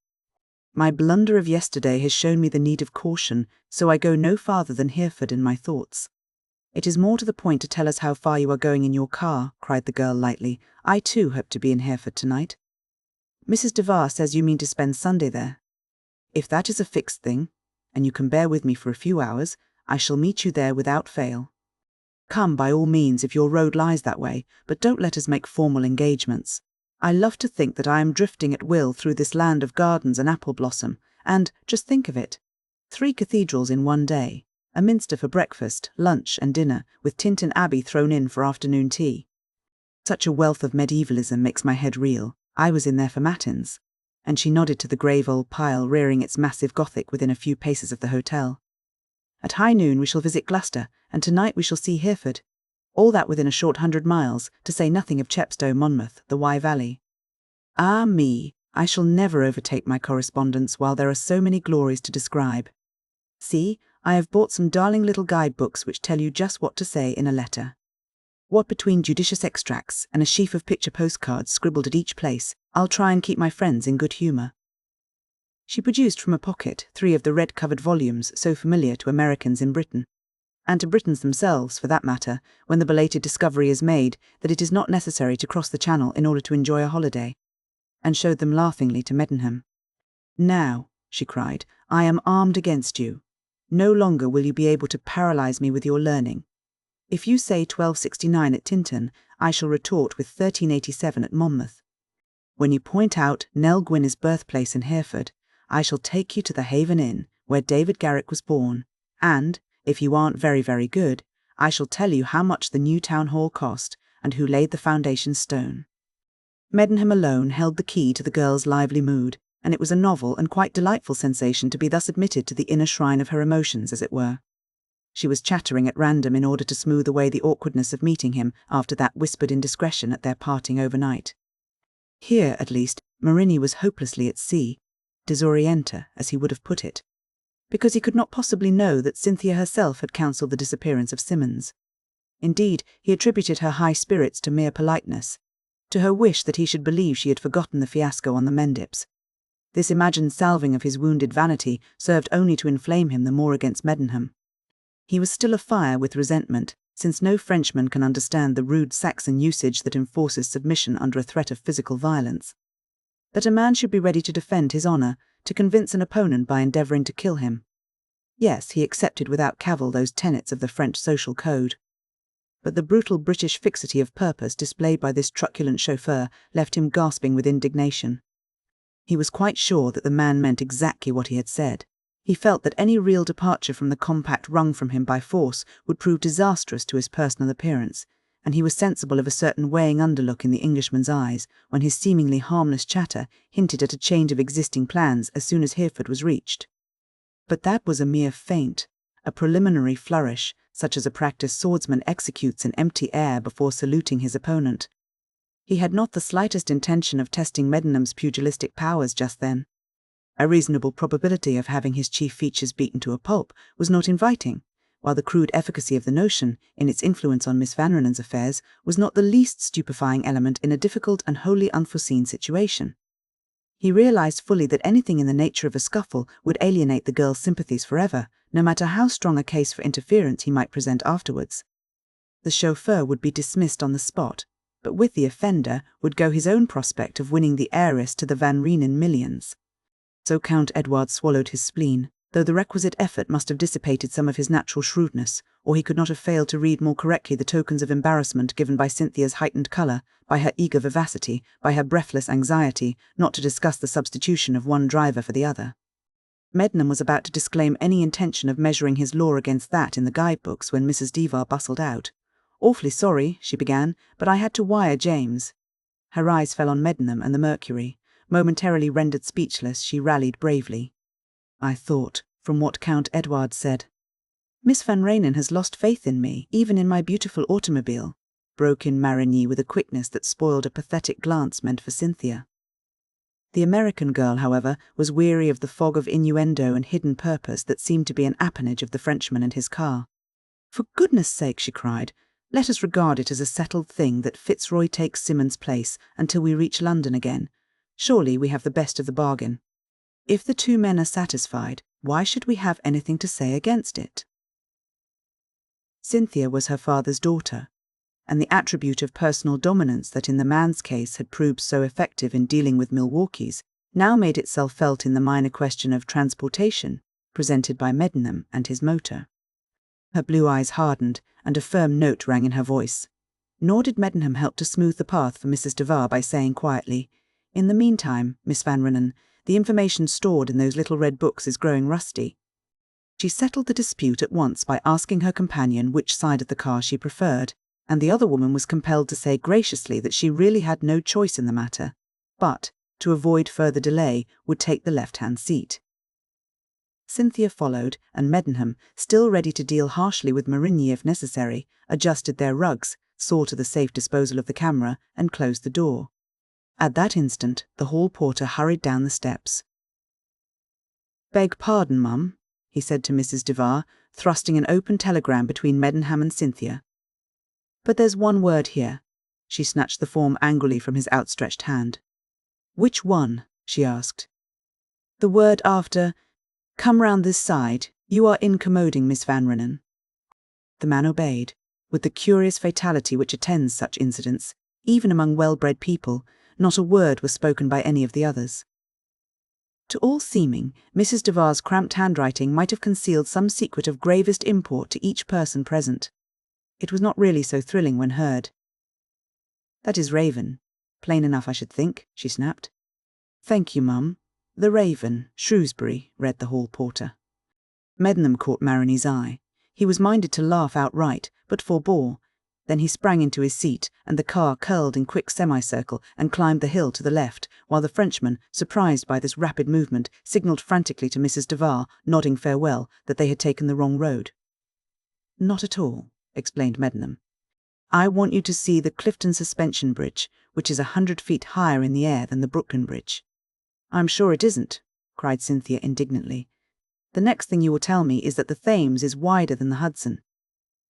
"My blunder of yesterday has shown me the need of caution, so I go no farther than Hereford in my thoughts." "It is more to the point to tell us how far you are going in your car," cried the girl lightly. "I too hope to be in Hereford tonight." "Mrs. Devar says you mean to spend Sunday there." "If that is a fixed thing, and you can bear with me for a few hours, I shall meet you there without fail. Come by all means if your road lies that way, but don't let us make formal engagements. I love to think that I am drifting at will through this land of gardens and apple blossom, and, just think of it, 3 cathedrals in one day, a minster for breakfast, lunch and dinner, with Tintern Abbey thrown in for afternoon tea. Such a wealth of medievalism makes my head reel. I was in there for matins." And she nodded to the grave old pile rearing its massive Gothic within a few paces of the hotel. "At high noon we shall visit Gloucester, and tonight we shall see Hereford. All that within a short 100 miles, to say nothing of Chepstow, Monmouth, the Wye Valley. Ah me, I shall never overtake my correspondence while there are so many glories to describe. See, I have bought some darling little guide-books which tell you just what to say in a letter. What between judicious extracts and a sheaf of picture postcards scribbled at each place, I'll try and keep my friends in good humour." She produced from a pocket 3 of the red-covered volumes so familiar to Americans in Britain, and to Britons themselves, for that matter, when the belated discovery is made that it is not necessary to cross the Channel in order to enjoy a holiday, and showed them laughingly to Medenham. "Now," she cried, "I am armed against you. No longer will you be able to paralyse me with your learning. If you say 1269 at Tintern, I shall retort with 1387 at Monmouth. When you point out Nell Gwynne's birthplace in Hereford, I shall take you to the Haven Inn, where David Garrick was born, and, if you aren't very, very good, I shall tell you how much the new town hall cost, and who laid the foundation stone." Medenham alone held the key to the girl's lively mood, and it was a novel and quite delightful sensation to be thus admitted to the inner shrine of her emotions, as it were. She was chattering at random in order to smooth away the awkwardness of meeting him after that whispered indiscretion at their parting overnight. Here, at least, Merenny was hopelessly at sea, disorienter, as he would have put it, because he could not possibly know that Cynthia herself had counselled the disappearance of Simmons. Indeed, he attributed her high spirits to mere politeness, to her wish that he should believe she had forgotten the fiasco on the Mendips. This imagined salving of his wounded vanity served only to inflame him the more against Medenham. He was still afire with resentment, since no Frenchman can understand the rude Saxon usage that enforces submission under a threat of physical violence. That a man should be ready to defend his honour, to convince an opponent by endeavouring to kill him. Yes, he accepted without cavil those tenets of the French social code. But the brutal British fixity of purpose displayed by this truculent chauffeur left him gasping with indignation. He was quite sure that the man meant exactly what he had said. He felt that any real departure from the compact wrung from him by force would prove disastrous to his personal appearance, and he was sensible of a certain weighing underlook in the Englishman's eyes when his seemingly harmless chatter hinted at a change of existing plans as soon as Hereford was reached. But that was a mere feint, a preliminary flourish, such as a practised swordsman executes in empty air before saluting his opponent. He had not the slightest intention of testing Medenham's pugilistic powers just then. A reasonable probability of having his chief features beaten to a pulp was not inviting, while the crude efficacy of the notion, in its influence on Miss Vanrenen's affairs, was not the least stupefying element in a difficult and wholly unforeseen situation. He realized fully that anything in the nature of a scuffle would alienate the girl's sympathies forever, no matter how strong a case for interference he might present afterwards. The chauffeur would be dismissed on the spot, but with the offender would go his own prospect of winning the heiress to the Vanrenen millions. So Count Edward swallowed his spleen, though the requisite effort must have dissipated some of his natural shrewdness, or he could not have failed to read more correctly the tokens of embarrassment given by Cynthia's heightened colour, by her eager vivacity, by her breathless anxiety, not to discuss the substitution of one driver for the other. Medenham was about to disclaim any intention of measuring his law against that in the guidebooks when Mrs. Devar bustled out. "Awfully sorry," she began, "but I had to wire James." Her eyes fell on Medenham and the Mercury. Momentarily rendered speechless, she rallied bravely. "I thought, from what Count Edward said—" "Miss Vanrenen has lost faith in me, even in my beautiful automobile," broke in Merenny with a quickness that spoiled a pathetic glance meant for Cynthia. The American girl, however, was weary of the fog of innuendo and hidden purpose that seemed to be an appanage of the Frenchman and his car. "For goodness' sake," she cried, "let us regard it as a settled thing that Fitzroy takes Simmons' place until we reach London again. Surely we have the best of the bargain. If the two men are satisfied, why should we have anything to say against it?" Cynthia was her father's daughter, and the attribute of personal dominance that in the man's case had proved so effective in dealing with Milwaukee's now made itself felt in the minor question of transportation presented by Medenham and his motor. Her blue eyes hardened, and a firm note rang in her voice. Nor did Medenham help to smooth the path for Mrs. Devar by saying quietly, "In the meantime, Miss Vanrenen, the information stored in those little red books is growing rusty." She settled the dispute at once by asking her companion which side of the car she preferred, and the other woman was compelled to say graciously that she really had no choice in the matter, but, to avoid further delay, would take the left-hand seat. Cynthia followed, and Medenham, still ready to deal harshly with Merenny if necessary, adjusted their rugs, saw to the safe disposal of the camera, and closed the door. At that instant, the hall porter hurried down the steps. "Beg pardon, Mum," he said to Mrs. Devar, thrusting an open telegram between Medenham and Cynthia. "But there's one word here." She snatched the form angrily from his outstretched hand. "Which one?" she asked. "The word after, 'Come round this side, you are incommoding Miss Vanrenen.'" The man obeyed, with the curious fatality which attends such incidents. Even among well-bred people, not a word was spoken by any of the others. To all seeming, Mrs. Devar's cramped handwriting might have concealed some secret of gravest import to each person present. It was not really so thrilling when heard. "That is Raven. Plain enough, I should think," she snapped. "Thank you, Mum. The Raven, Shrewsbury," read the hall porter. Medenham caught Merenny's eye. He was minded to laugh outright, but forbore. Then he sprang into his seat, and the car curled in quick semicircle and climbed the hill to the left, while the Frenchman, surprised by this rapid movement, signalled frantically to Mrs. Duvar, nodding farewell, that they had taken the wrong road. "Not at all," explained Medenham. "I want you to see the Clifton Suspension Bridge, which is 100 feet higher in the air than the Brooklyn Bridge." "I'm sure it isn't," cried Cynthia indignantly. "The next thing you will tell me is that the Thames is wider than the Hudson."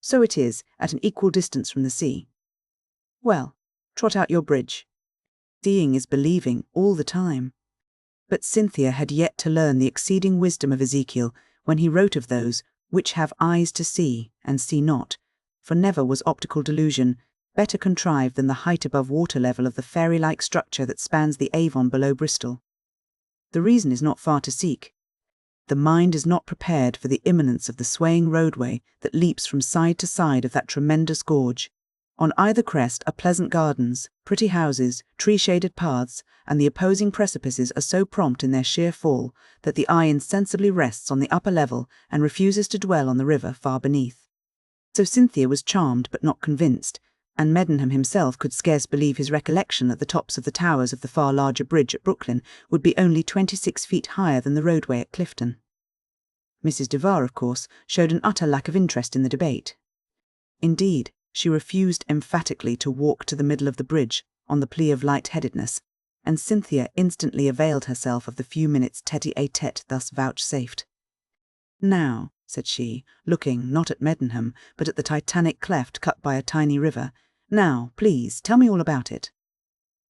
"So it is, at an equal distance from the sea." "Well, trot out your bridge." Seeing is believing all the time. But Cynthia had yet to learn the exceeding wisdom of Ezekiel when he wrote of those which have eyes to see and see not, for never was optical delusion better contrived than the height above water level of the fairy-like structure that spans the Avon below Bristol. The reason is not far to seek. The mind is not prepared for the imminence of the swaying roadway that leaps from side to side of that tremendous gorge. On either crest are pleasant gardens, pretty houses, tree-shaded paths, and the opposing precipices are so prompt in their sheer fall that the eye insensibly rests on the upper level and refuses to dwell on the river far beneath. So Cynthia was charmed but not convinced, and Medenham himself could scarce believe his recollection that the tops of the towers of the far larger bridge at Brooklyn would be only 26 feet higher than the roadway at Clifton. Mrs. Duvar, of course, showed an utter lack of interest in the debate. Indeed, she refused emphatically to walk to the middle of the bridge on the plea of light-headedness, and Cynthia instantly availed herself of the few minutes tete-a-tete thus vouchsafed. "Now," said she, looking not at Medenham, but at the titanic cleft cut by a tiny river, "now, please, tell me all about it."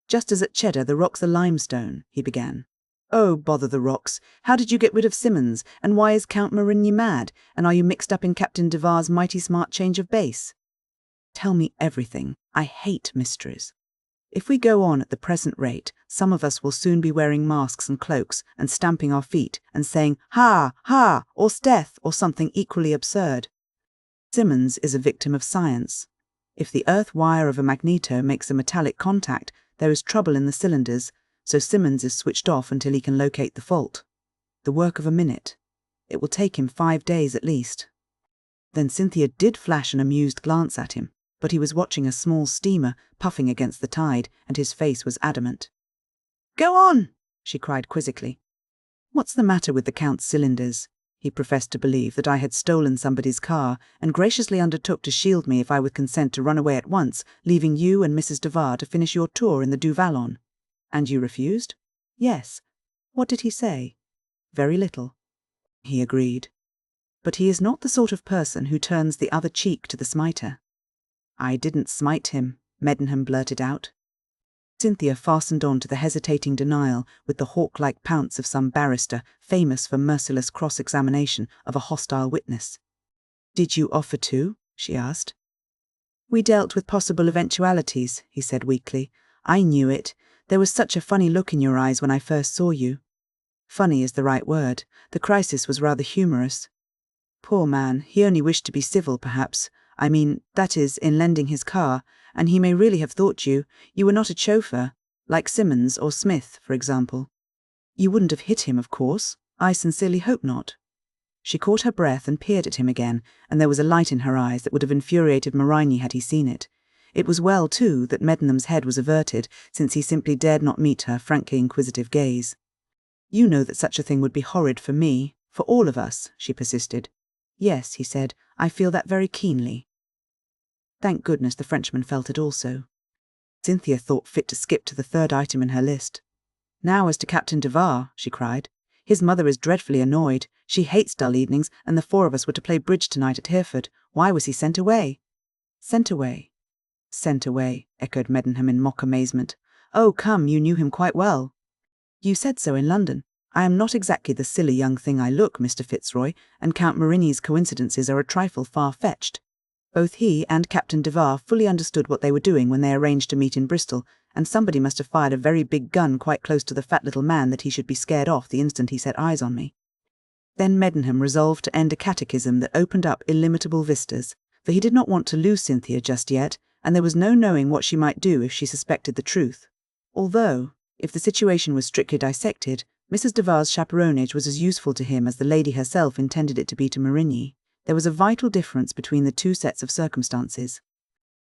"Just as at Cheddar the rocks are limestone," he began. "Oh, bother the rocks. How did you get rid of Simmons, and why is Count Marigny mad, and are you mixed up in Captain Duvar's mighty smart change of base?" "Tell me everything. I hate mysteries. If we go on at the present rate, some of us will soon be wearing masks and cloaks and stamping our feet and saying, 'Ha! Ha!' or 'Steth!' or something equally absurd. Simmons is a victim of science. If the earth wire of a magneto makes a metallic contact, there is trouble in the cylinders, so Simmons is switched off until he can locate the fault. The work of a minute. It will take him 5 days at least." Then Cynthia did flash an amused glance at him, but he was watching a small steamer puffing against the tide, and his face was adamant. "Go on!" she cried quizzically. "What's the matter with the Count's cylinders? He professed to believe that I had stolen somebody's car, and graciously undertook to shield me if I would consent to run away at once, leaving you and Mrs. Duvar to finish your tour in the Du Vallon. And you refused?" "Yes." "What did he say?" "Very little." He agreed. "But he is not the sort of person who turns the other cheek to the smiter." "I didn't smite him," Medenham blurted out. Cynthia fastened on to the hesitating denial with the hawk-like pounce of some barrister famous for merciless cross-examination of a hostile witness. "Did you offer to?" she asked. "We dealt with possible eventualities," he said weakly. "I knew it. There was such a funny look in your eyes when I first saw you." Funny is the right word. The crisis was rather humorous. "Poor man, he only wished to be civil, perhaps. I mean, that is, in lending his car, and he may really have thought you were not a chauffeur, like Simmons or Smith, for example. You wouldn't have hit him, of course. I sincerely hope not." She caught her breath and peered at him again, and there was a light in her eyes that would have infuriated Marigny had he seen it. It was well, too, that Medenham's head was averted, since he simply dared not meet her frankly inquisitive gaze. "You know that such a thing would be horrid for me, for all of us," she persisted. "Yes," he said, "I feel that very keenly." Thank goodness the Frenchman felt it also. Cynthia thought fit to skip to the third item in her list. "Now as to Captain Duvar," she cried. "His mother is dreadfully annoyed. She hates dull evenings, and the 4 of us were to play bridge tonight at Hereford. Why was he sent away?" "Sent away?" "Sent away," echoed Medenham in mock amazement. "Oh, come, you knew him quite well." "You said so in London. I am not exactly the silly young thing I look, Mr. Fitzroy, and Count Marigny's coincidences are a trifle far-fetched. Both he and Captain Duvar fully understood what they were doing when they arranged to meet in Bristol, and somebody must have fired a very big gun quite close to the fat little man that he should be scared off the instant he set eyes on me." Then Medenham resolved to end a catechism that opened up illimitable vistas, for he did not want to lose Cynthia just yet, and there was no knowing what she might do if she suspected the truth. Although, if the situation was strictly dissected, Mrs. Duvar's chaperonage was as useful to him as the lady herself intended it to be to Marigny. There was a vital difference between the two sets of circumstances.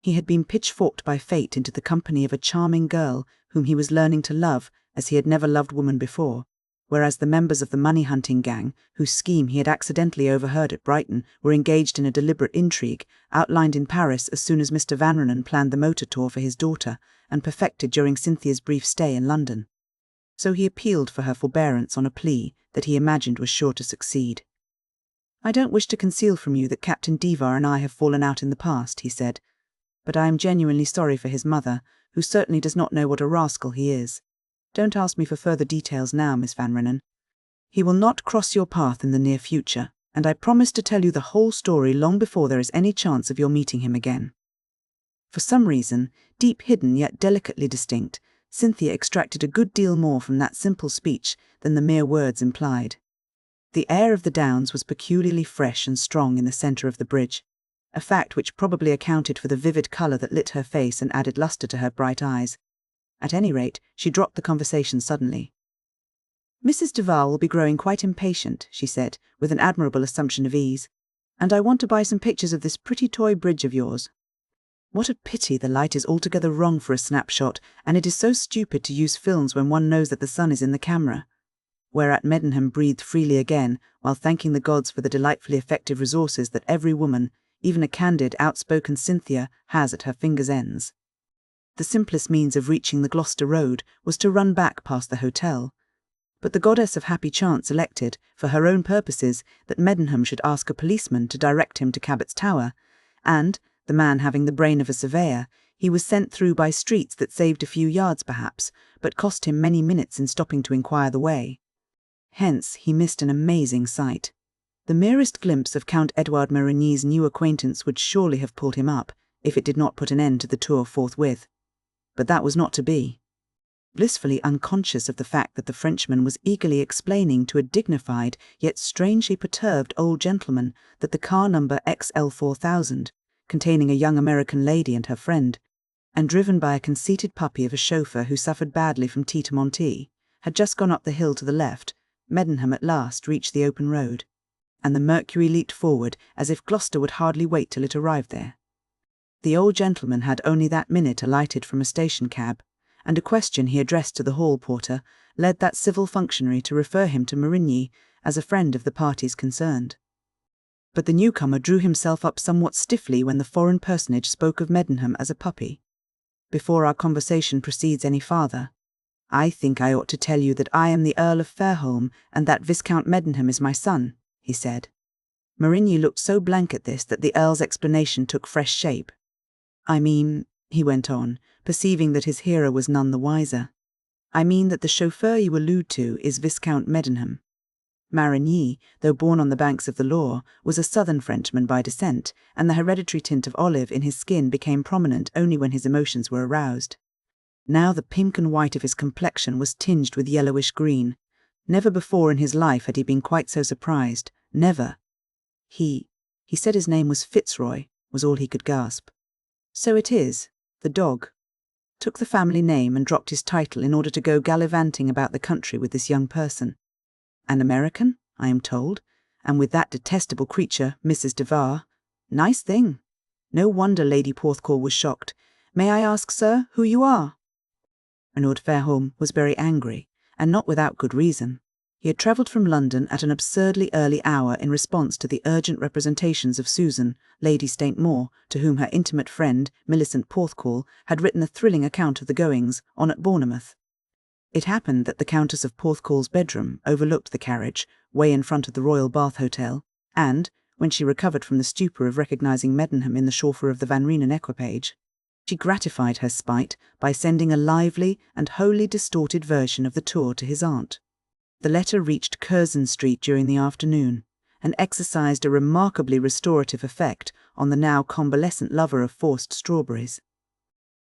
He had been pitchforked by fate into the company of a charming girl whom he was learning to love as he had never loved woman before, whereas the members of the money-hunting gang, whose scheme he had accidentally overheard at Brighton, were engaged in a deliberate intrigue, outlined in Paris as soon as Mr. Vanrenen planned the motor tour for his daughter, and perfected during Cynthia's brief stay in London. So he appealed for her forbearance on a plea that he imagined was sure to succeed. "I don't wish to conceal from you that Captain Devar and I have fallen out in the past," he said, "but I am genuinely sorry for his mother, who certainly does not know what a rascal he is. Don't ask me for further details now, Miss Vanrenen. He will not cross your path in the near future, and I promise to tell you the whole story long before there is any chance of your meeting him again." For some reason, deep hidden yet delicately distinct, Cynthia extracted a good deal more from that simple speech than the mere words implied. The air of the Downs was peculiarly fresh and strong in the centre of the bridge, a fact which probably accounted for the vivid colour that lit her face and added lustre to her bright eyes. At any rate, she dropped the conversation suddenly. "Mrs. Duval will be growing quite impatient," she said, with an admirable assumption of ease, "and I want to buy some pictures of this pretty toy bridge of yours. What a pity the light is altogether wrong for a snapshot, and it is so stupid to use films when one knows that the sun is in the camera." Whereat Medenham breathed freely again, while thanking the gods for the delightfully effective resources that every woman, even a candid, outspoken Cynthia, has at her fingers' ends. The simplest means of reaching the Gloucester Road was to run back past the hotel, but the goddess of happy chance elected, for her own purposes, that Medenham should ask a policeman to direct him to Cabot's Tower, and, the man having the brain of a surveyor, he was sent through by streets that saved a few yards perhaps, but cost him many minutes in stopping to inquire the way. Hence he missed an amazing sight. The merest glimpse of Count Edward Marigny's new acquaintance would surely have pulled him up, if it did not put an end to the tour forthwith. But that was not to be. Blissfully unconscious of the fact that the Frenchman was eagerly explaining to a dignified yet strangely perturbed old gentleman that the car number XL4000, containing a young American lady and her friend, and driven by a conceited puppy of a chauffeur who suffered badly from T-to-Monty, had just gone up the hill to the left, Medenham at last reached the open road, and the Mercury leaped forward as if Gloucester would hardly wait till it arrived there. The old gentleman had only that minute alighted from a station cab, and a question he addressed to the hall porter led that civil functionary to refer him to Marigny as a friend of the parties concerned. But the newcomer drew himself up somewhat stiffly when the foreign personage spoke of Medenham as a puppy. "Before our conversation proceeds any farther, I think I ought to tell you that I am the Earl of Fairholme and that Viscount Medenham is my son," he said. Marigny looked so blank at this that the Earl's explanation took fresh shape. "I mean," he went on, perceiving that his hearer was none the wiser, "I mean that the chauffeur you allude to is Viscount Medenham. Marigny, though born on the banks of the Loire, was a southern Frenchman by descent, and the hereditary tint of olive in his skin became prominent only when his emotions were aroused. Now the pink and white of his complexion was tinged with yellowish green. Never before in his life had he been quite so surprised. Never. He said his name was Fitzroy, was all he could gasp. So it is, the dog. Took the family name and dropped his title in order to go gallivanting about the country with this young person. An American, I am told, and with that detestable creature, Mrs. Devar. Nice thing. No wonder Lady Porthcawl was shocked. May I ask, sir, who you are?" Lord Fairholme was very angry, and not without good reason. He had travelled from London at an absurdly early hour in response to the urgent representations of Susan, Lady St. Maur, to whom her intimate friend, Millicent Porthcawl, had written a thrilling account of the goings on at Bournemouth. It happened that the Countess of Porthcawl's bedroom overlooked the carriage, way in front of the Royal Bath Hotel, and, when she recovered from the stupor of recognising Medenham in the chauffeur of the Vanrenen equipage, she gratified her spite by sending a lively and wholly distorted version of the tour to his aunt. The letter reached Curzon Street during the afternoon, and exercised a remarkably restorative effect on the now convalescent lover of forced strawberries.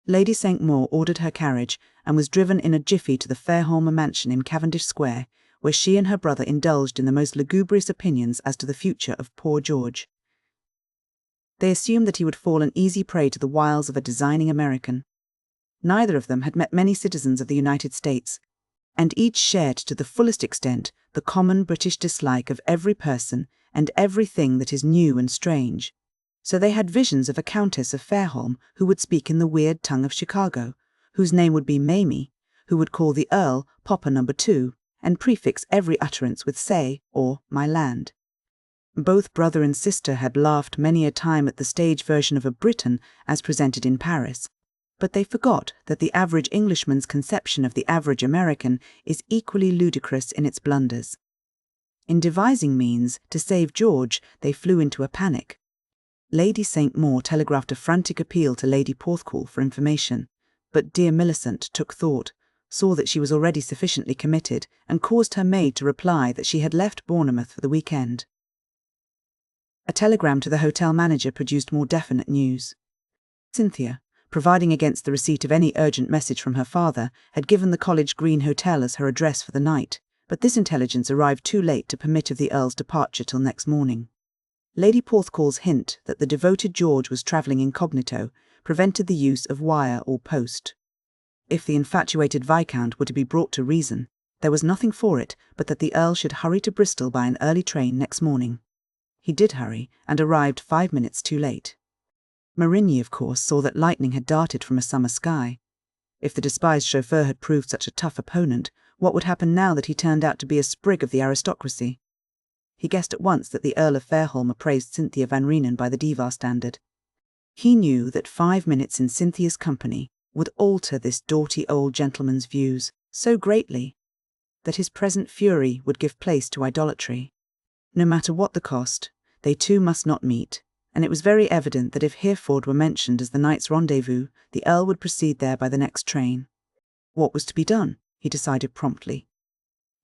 Lady St. Maur ordered her carriage, and was driven in a jiffy to the Fairholme mansion in Cavendish Square, where she and her brother indulged in the most lugubrious opinions as to the future of poor George. They assumed that he would fall an easy prey to the wiles of a designing American. Neither of them had met many citizens of the United States, and each shared to the fullest extent the common British dislike of every person and everything that is new and strange. So they had visions of a Countess of Fairholme who would speak in the weird tongue of Chicago, whose name would be Mamie, who would call the Earl Popper Number 2 and prefix every utterance with say or my land. Both brother and sister had laughed many a time at the stage version of a Briton as presented in Paris, but they forgot that the average Englishman's conception of the average American is equally ludicrous in its blunders. In devising means to save George, they flew into a panic. Lady St. Maur telegraphed a frantic appeal to Lady Porthcawl for information, but dear Millicent took thought, saw that she was already sufficiently committed, and caused her maid to reply that she had left Bournemouth for the weekend. A telegram to the hotel manager produced more definite news. Cynthia, providing against the receipt of any urgent message from her father, had given the College Green Hotel as her address for the night, but this intelligence arrived too late to permit of the Earl's departure till next morning. Lady Porthcawl's hint that the devoted George was travelling incognito prevented the use of wire or post. If the infatuated Viscount were to be brought to reason, there was nothing for it but that the Earl should hurry to Bristol by an early train next morning. He did hurry, and arrived 5 minutes too late. Marigny, of course, saw that lightning had darted from a summer sky. If the despised chauffeur had proved such a tough opponent, what would happen now that he turned out to be a sprig of the aristocracy? He guessed at once that the Earl of Fairholme appraised Cynthia Vanrenen by the diva standard. He knew that 5 minutes in Cynthia's company would alter this doughty old gentleman's views so greatly that his present fury would give place to idolatry. No matter what the cost, they two must not meet, and it was very evident that if Hereford were mentioned as the night's rendezvous, the Earl would proceed there by the next train. What was to be done? He decided promptly.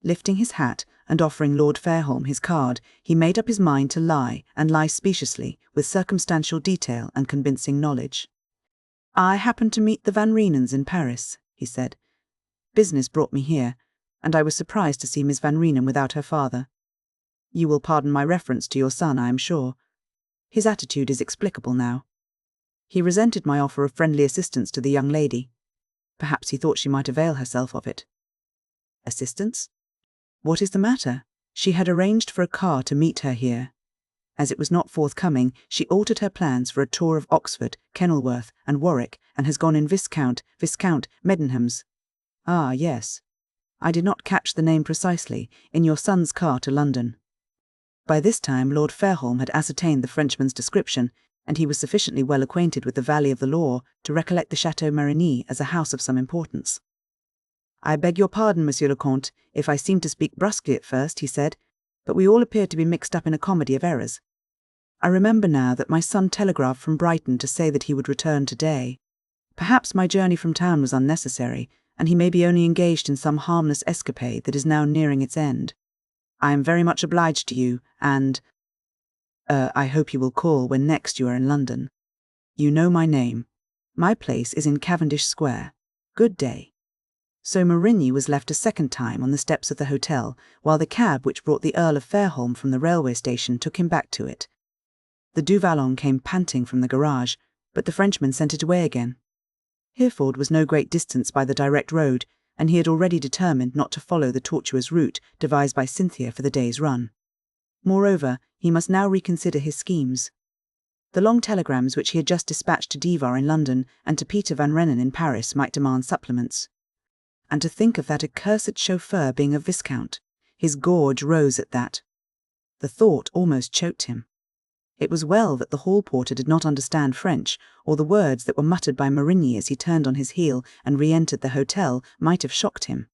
Lifting his hat and offering Lord Fairholme his card, he made up his mind to lie, and lie speciously, with circumstantial detail and convincing knowledge. "I happened to meet the Vanrenens in Paris," he said. "Business brought me here, and I was surprised to see Miss Vanrenen without her father. You will pardon my reference to your son, I am sure. His attitude is explicable now. He resented my offer of friendly assistance to the young lady. Perhaps he thought she might avail herself of it." "Assistance? What is the matter?" She had arranged for a car to meet her here. As it was not forthcoming, she altered her plans for a tour of Oxford, Kenilworth, and Warwick, and has gone in Viscount Medenham's. "Ah, yes. I did not catch the name precisely, in your son's car to London." By this time Lord Fairholme had ascertained the Frenchman's description, and he was sufficiently well acquainted with the valley of the Loire to recollect the Château Marigny as a house of some importance. "I beg your pardon, Monsieur le Comte, if I seemed to speak brusquely at first," he said, "but we all appeared to be mixed up in a comedy of errors. I remember now that my son telegraphed from Brighton to say that he would return today. Perhaps my journey from town was unnecessary, and he may be only engaged in some harmless escapade that is now nearing its end. I am very much obliged to you, and I hope you will call when next you are in London. You know my name. My place is in Cavendish Square. Good day." So Marigny was left a second time on the steps of the hotel, while the cab which brought the Earl of Fairholme from the railway station took him back to it. The Du Vallon came panting from the garage, but the Frenchman sent it away again. Hereford was no great distance by the direct road, and he had already determined not to follow the tortuous route devised by Cynthia for the day's run. Moreover, he must now reconsider his schemes. The long telegrams which he had just dispatched to Diva in London and to Peter Vanrenen in Paris might demand supplements. And to think of that accursed chauffeur being a viscount, his gorge rose at that. The thought almost choked him. It was well that the hall porter did not understand French, or the words that were muttered by Marigny as he turned on his heel and re-entered the hotel might have shocked him.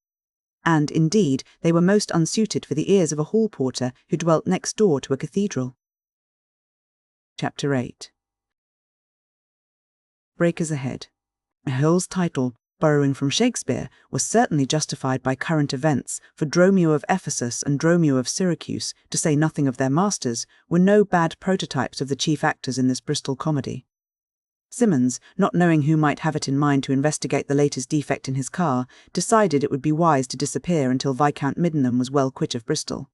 And, indeed, they were most unsuited for the ears of a hall porter who dwelt next door to a cathedral. Chapter 8. Breakers Ahead. Hull's title, borrowing from Shakespeare, was certainly justified by current events, for Dromio of Ephesus and Dromio of Syracuse, to say nothing of their masters, were no bad prototypes of the chief actors in this Bristol comedy. Simmons, not knowing who might have it in mind to investigate the latest defect in his car, decided it would be wise to disappear until Viscount Medenham was well quit of Bristol.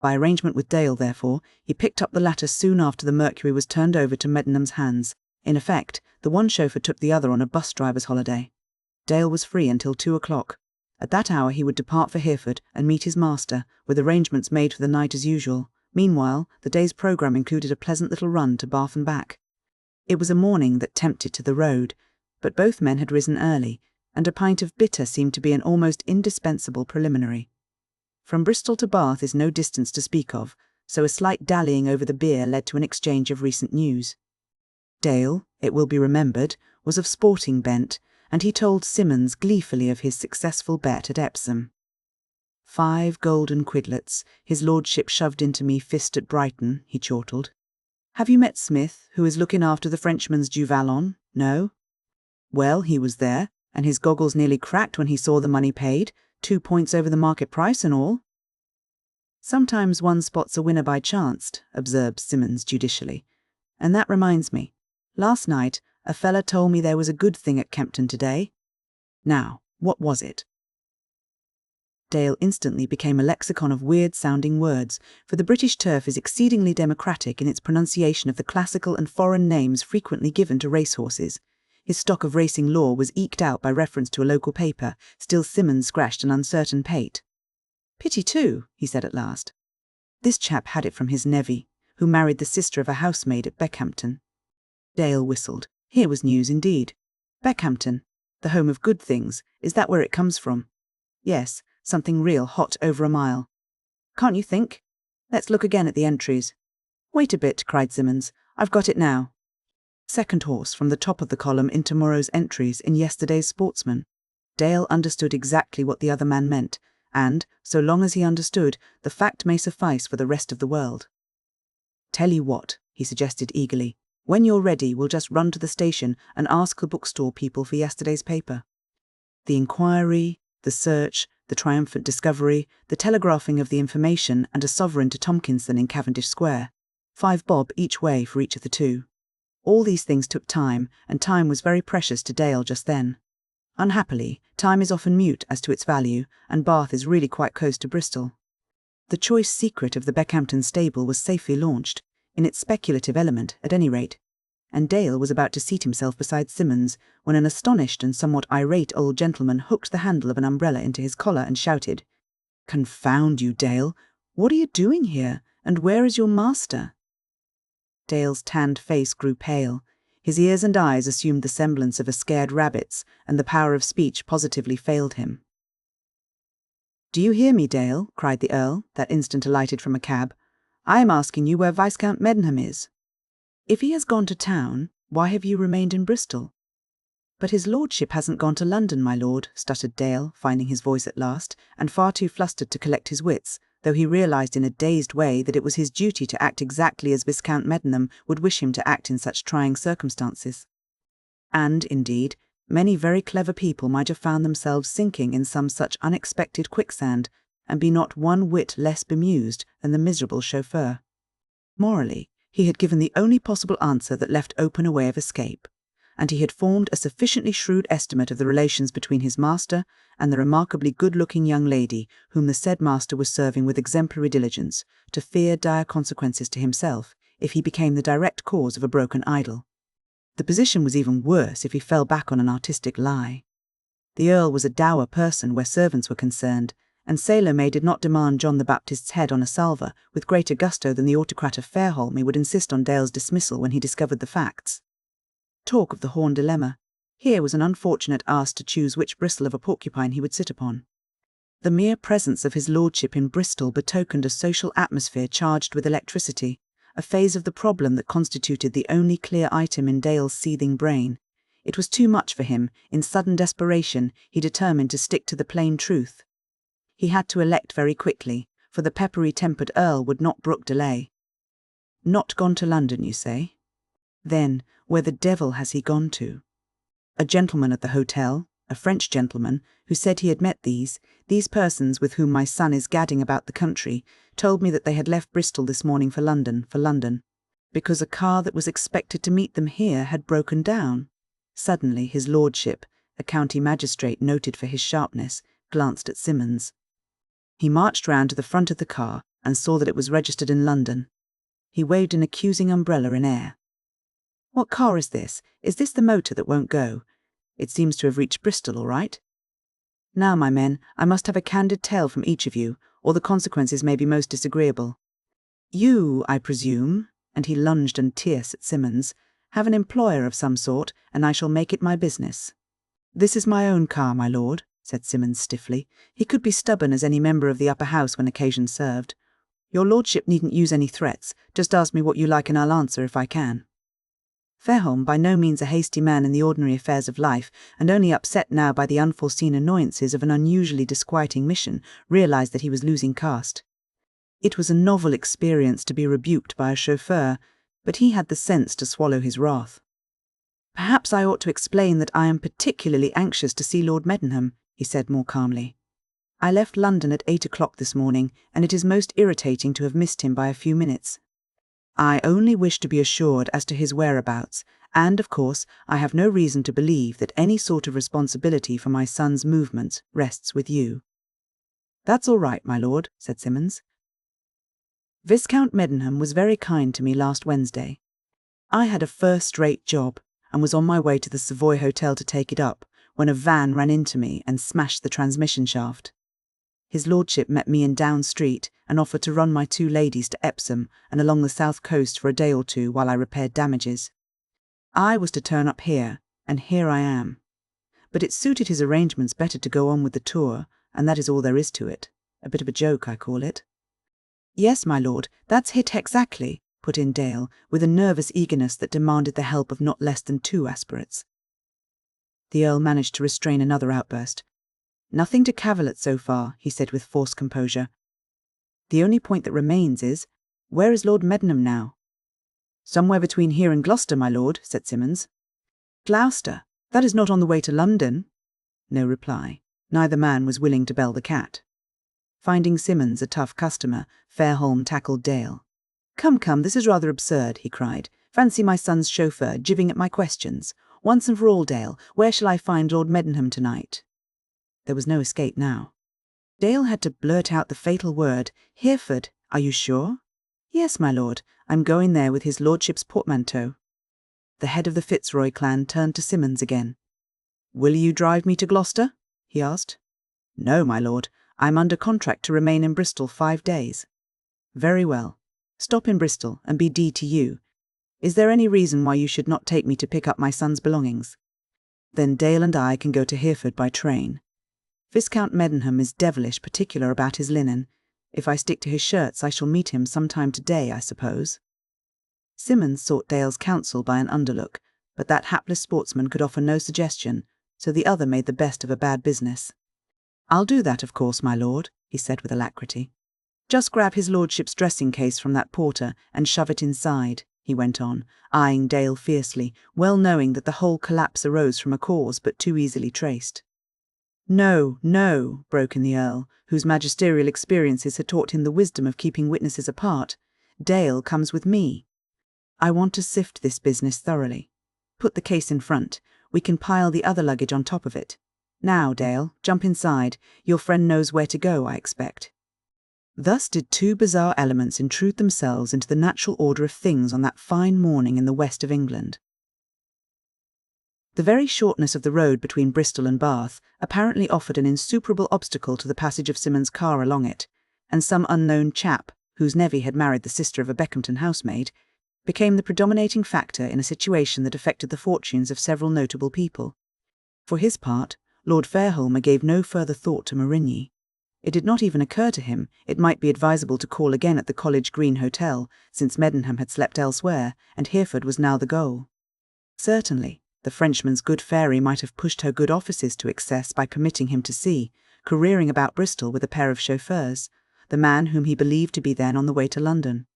By arrangement with Dale, therefore, he picked up the latter soon after the Mercury was turned over to Medenham's hands. In effect, the one chauffeur took the other on a bus driver's holiday. Dale was free until 2 o'clock. At that hour he would depart for Hereford and meet his master, with arrangements made for the night as usual. Meanwhile, the day's programme included a pleasant little run to Bath and back. It was a morning that tempted to the road, but both men had risen early, and a pint of bitter seemed to be an almost indispensable preliminary. From Bristol to Bath is no distance to speak of, so a slight dallying over the beer led to an exchange of recent news. Dale, it will be remembered, was of sporting bent, and he told Simmons gleefully of his successful bet at Epsom. 5 golden quidlets, his lordship shoved into me fist at Brighton, he chortled. Have you met Smith, who is looking after the Frenchman's du Vallon? No? Well, he was there, and his goggles nearly cracked when he saw the money paid, 2 points over the market price and all. Sometimes one spots a winner by chance, observed Simmons judicially. And that reminds me. Last night, a fella told me there was a good thing at Kempton today. Now, what was it? Dale instantly became a lexicon of weird-sounding words, for the British turf is exceedingly democratic in its pronunciation of the classical and foreign names frequently given to racehorses. His stock of racing lore was eked out by reference to a local paper, still Simmons scratched an uncertain pate. Pity too, he said at last. This chap had it from his nevy, who married the sister of a housemaid at Beckhampton. Dale whistled. Here was news indeed. Beckhampton, the home of good things, is that where it comes from? Yes, something real hot over a mile. Can't you think? Let's look again at the entries. Wait a bit, cried Simmons. I've got it now. Second horse from the top of the column in tomorrow's entries in yesterday's Sportsman. Dale understood exactly what the other man meant, and, so long as he understood, the fact may suffice for the rest of the world. Tell you what, he suggested eagerly. When you're ready, we'll just run to the station and ask the bookstall people for yesterday's paper. The inquiry, the search, the triumphant discovery, the telegraphing of the information, and a sovereign to Tompkinson in Cavendish Square. 5 bob each way for each of the 2. All these things took time, and time was very precious to Dale just then. Unhappily, time is often mute as to its value, and Bath is really quite close to Bristol. The choice secret of the Beckhampton stable was safely launched, in its speculative element at any rate, and Dale was about to seat himself beside Simmons when an astonished and somewhat irate old gentleman hooked the handle of an umbrella into his collar and shouted, "Confound you, Dale! What are you doing here, and where is your master?" Dale's tanned face grew pale. His ears and eyes assumed the semblance of a scared rabbit's, and the power of speech positively failed him. "Do you hear me, Dale?" cried the Earl, that instant alighted from a cab. "I am asking you where Viscount Medenham is. If he has gone to town, why have you remained in Bristol?" "But his lordship hasn't gone to London, my lord," stuttered Dale, finding his voice at last, and far too flustered to collect his wits, though he realised in a dazed way that it was his duty to act exactly as Viscount Medenham would wish him to act in such trying circumstances. And, indeed, many very clever people might have found themselves sinking in some such unexpected quicksand, and be not one whit less bemused than the miserable chauffeur. Morally, he had given the only possible answer that left open a way of escape, and he had formed a sufficiently shrewd estimate of the relations between his master and the remarkably good-looking young lady whom the said master was serving with exemplary diligence, to fear dire consequences to himself if he became the direct cause of a broken idol. The position was even worse if he fell back on an artistic lie. The Earl was a dour person where servants were concerned, and sailor maid did not demand John the Baptist's head on a salver with greater gusto than the autocrat of Fairholme would insist on Dale's dismissal when he discovered the facts. Talk of the Horn dilemma. Here was an unfortunate asked to choose which bristle of a porcupine he would sit upon. The mere presence of his lordship in Bristol betokened a social atmosphere charged with electricity, a phase of the problem that constituted the only clear item in Dale's seething brain. It was too much for him. In sudden desperation, he determined to stick to the plain truth. He had to elect very quickly, for the peppery-tempered Earl would not brook delay. Not gone to London, you say? Then, where the devil has he gone to? A gentleman at the hotel, a French gentleman, who said he had met these persons with whom my son is gadding about the country, told me that they had left Bristol this morning for London, because a car that was expected to meet them here had broken down. Suddenly his lordship, a county magistrate noted for his sharpness, glanced at Simmons. He marched round to the front of the car and saw that it was registered in London. He waved an accusing umbrella in air. "What car is this? Is this the motor that won't go? It seems to have reached Bristol all right. Now, my men, I must have a candid tale from each of you, or the consequences may be most disagreeable. You, I presume," and he lunged and tierced at Simmons, "have an employer of some sort, and I shall make it my business." "This is my own car, my lord," said Simmons stiffly. He could be stubborn as any member of the upper house when occasion served. "Your lordship needn't use any threats. Just ask me what you like and I'll answer if I can." Fairholme, by no means a hasty man in the ordinary affairs of life, and only upset now by the unforeseen annoyances of an unusually disquieting mission, realized that he was losing caste. It was a novel experience to be rebuked by a chauffeur, but he had the sense to swallow his wrath. "Perhaps I ought to explain that I am particularly anxious to see Lord Medenham," he said more calmly. "I left London at 8 o'clock this morning, and it is most irritating to have missed him by a few minutes. I only wish to be assured as to his whereabouts, and, of course, I have no reason to believe that any sort of responsibility for my son's movements rests with you." "That's all right, my lord," said Simmons. "Viscount Medenham was very kind to me last Wednesday. I had a first-rate job, and was on my way to the Savoy Hotel to take it up, when a van ran into me and smashed the transmission shaft. His lordship met me in Down Street and offered to run my two ladies to Epsom and along the south coast for a day or two while I repaired damages. I was to turn up here, and here I am. But it suited his arrangements better to go on with the tour, and that is all there is to it. A bit of a joke, I call it." "Yes, my lord, that's hit exactly," put in Dale, with a nervous eagerness that demanded the help of not less than 2 aspirates. The Earl managed to restrain another outburst. "Nothing to cavil at so far," he said with forced composure. "The only point that remains is, where is Lord Medenham now?" "Somewhere between here and Gloucester, my lord," said Simmons. "Gloucester? That is not on the way to London?" No reply. Neither man was willing to bell the cat. Finding Simmons a tough customer, Fairholme tackled Dale. Come, this is rather absurd," he cried. "Fancy my son's chauffeur jibbing at my questions. Once and for all, Dale, where shall I find Lord Medenham tonight?" There was no escape now. Dale had to blurt out the fatal word, "Hereford, are you sure?" "Yes, my lord, I'm going there with his lordship's portmanteau." The head of the Fitzroy clan turned to Simmons again. "Will you drive me to Gloucester?" he asked. "No, my lord, I'm under contract to remain in Bristol 5 days." "Very well. Stop in Bristol, and be D to you. Is there any reason why you should not take me to pick up my son's belongings? Then Dale and I can go to Hereford by train. Viscount Medenham is devilish particular about his linen. If I stick to his shirts, I shall meet him sometime today, I suppose." Simmons sought Dale's counsel by an underlook, but that hapless sportsman could offer no suggestion, so the other made the best of a bad business. "I'll do that, of course, my lord," he said with alacrity. "Just grab his lordship's dressing-case from that porter and shove it inside," he went on, eyeing Dale fiercely, well knowing that the whole collapse arose from a cause but too easily traced. "No, no," broke in the Earl, whose magisterial experiences had taught him the wisdom of keeping witnesses apart. "Dale comes with me. I want to sift this business thoroughly. Put the case in front. We can pile the other luggage on top of it. Now, Dale, jump inside. Your friend knows where to go, I expect." Thus did 2 bizarre elements intrude themselves into the natural order of things on that fine morning in the west of England. The very shortness of the road between Bristol and Bath apparently offered an insuperable obstacle to the passage of Simmons' car along it, and some unknown chap, whose nevy had married the sister of a Beckhampton housemaid, became the predominating factor in a situation that affected the fortunes of several notable people. For his part, Lord Fairholme gave no further thought to Marigny. It did not even occur to him it might be advisable to call again at the College Green Hotel, since Medenham had slept elsewhere, and Hereford was now the goal. Certainly, the Frenchman's good fairy might have pushed her good offices to excess by permitting him to see, careering about Bristol with a pair of chauffeurs, the man whom he believed to be then on the way to London.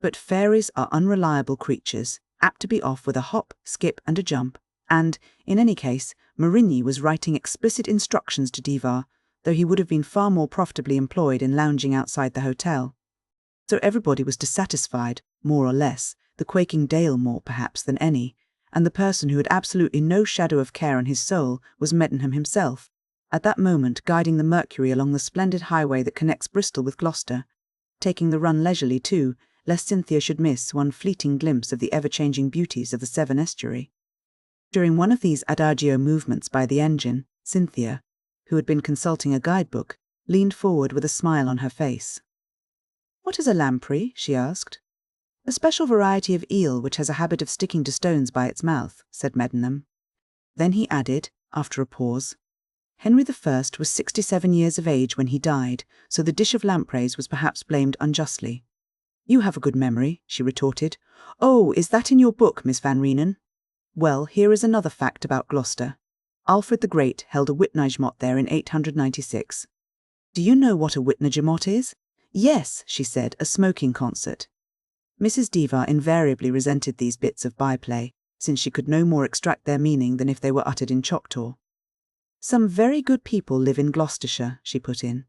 But fairies are unreliable creatures, apt to be off with a hop, skip, and a jump, and, in any case, Marigny was writing explicit instructions to Divar, though he would have been far more profitably employed in lounging outside the hotel. So everybody was dissatisfied, more or less, the quaking Dale more, perhaps, than any, and the person who had absolutely no shadow of care in his soul was Medenham himself, at that moment guiding the Mercury along the splendid highway that connects Bristol with Gloucester, taking the run leisurely, too, lest Cynthia should miss one fleeting glimpse of the ever-changing beauties of the Severn estuary. During one of these adagio movements by the engine, Cynthia, who had been consulting a guidebook, leaned forward with a smile on her face. "What is a lamprey?" she asked. "A special variety of eel which has a habit of sticking to stones by its mouth," said Medenham. Then he added, after a pause. Henry I was 67 years of age when he died, so the dish of lampreys was perhaps blamed unjustly. You have a good memory, she retorted. Oh, is that in your book, Miss Vanrenen? Well, here is another fact about Gloucester. Alfred the Great held a Witnagemot there in 896. Do you know what a Witnagemot is? Yes, she said, a smoking concert. Mrs. Devar invariably resented these bits of byplay, since she could no more extract their meaning than if they were uttered in Choctaw. Some very good people live in Gloucestershire, she put in.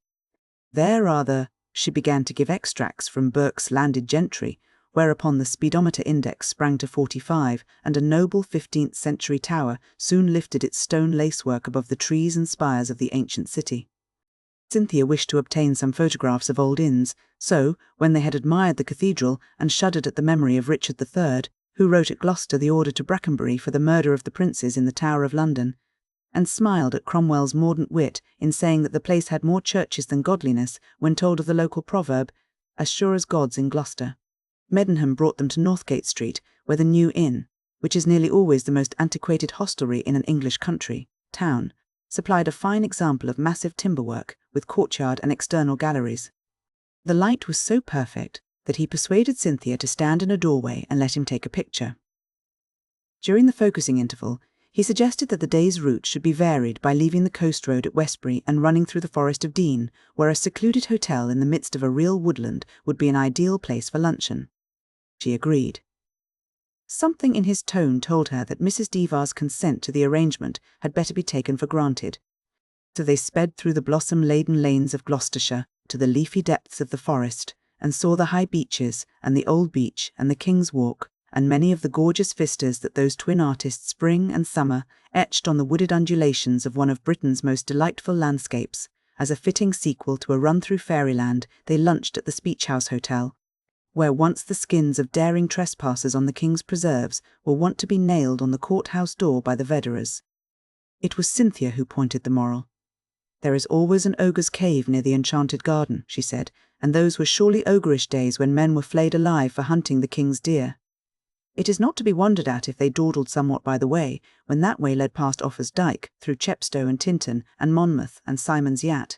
There are the... She began to give extracts from Burke's Landed Gentry, whereupon the speedometer index sprang to 45, and a noble 15th-century tower soon lifted its stone lacework above the trees and spires of the ancient city. Cynthia wished to obtain some photographs of old inns, so, when they had admired the cathedral and shuddered at the memory of Richard III, who wrote at Gloucester the order to Brackenbury for the murder of the princes in the Tower of London, and smiled at Cromwell's mordant wit in saying that the place had more churches than godliness when told of the local proverb, as sure as God's in Gloucester, Medenham brought them to Northgate Street, where the New Inn, which is nearly always the most antiquated hostelry in an English town, supplied a fine example of massive timberwork, with courtyard and external galleries. The light was so perfect that he persuaded Cynthia to stand in a doorway and let him take a picture. During the focusing interval, he suggested that the day's route should be varied by leaving the coast road at Westbury and running through the Forest of Dean, where a secluded hotel in the midst of a real woodland would be an ideal place for luncheon. She agreed. Something in his tone told her that Mrs. Devar's consent to the arrangement had better be taken for granted. So they sped through the blossom-laden lanes of Gloucestershire to the leafy depths of the forest, and saw the high beeches, and the old beech, and the King's Walk, and many of the gorgeous vistas that those twin artists Spring and Summer etched on the wooded undulations of one of Britain's most delightful landscapes. As a fitting sequel to a run through fairyland, they lunched at the Speech House Hotel, where once the skins of daring trespassers on the King's preserves were wont to be nailed on the courthouse door by the Vedderers. It was Cynthia who pointed the moral. There is always an ogre's cave near the enchanted garden, she said, and those were surely ogreish days when men were flayed alive for hunting the King's deer. It is not to be wondered at if they dawdled somewhat by the way, when that way led past Offa's Dyke, through Chepstow and Tintern, and Monmouth and Simon's Yat.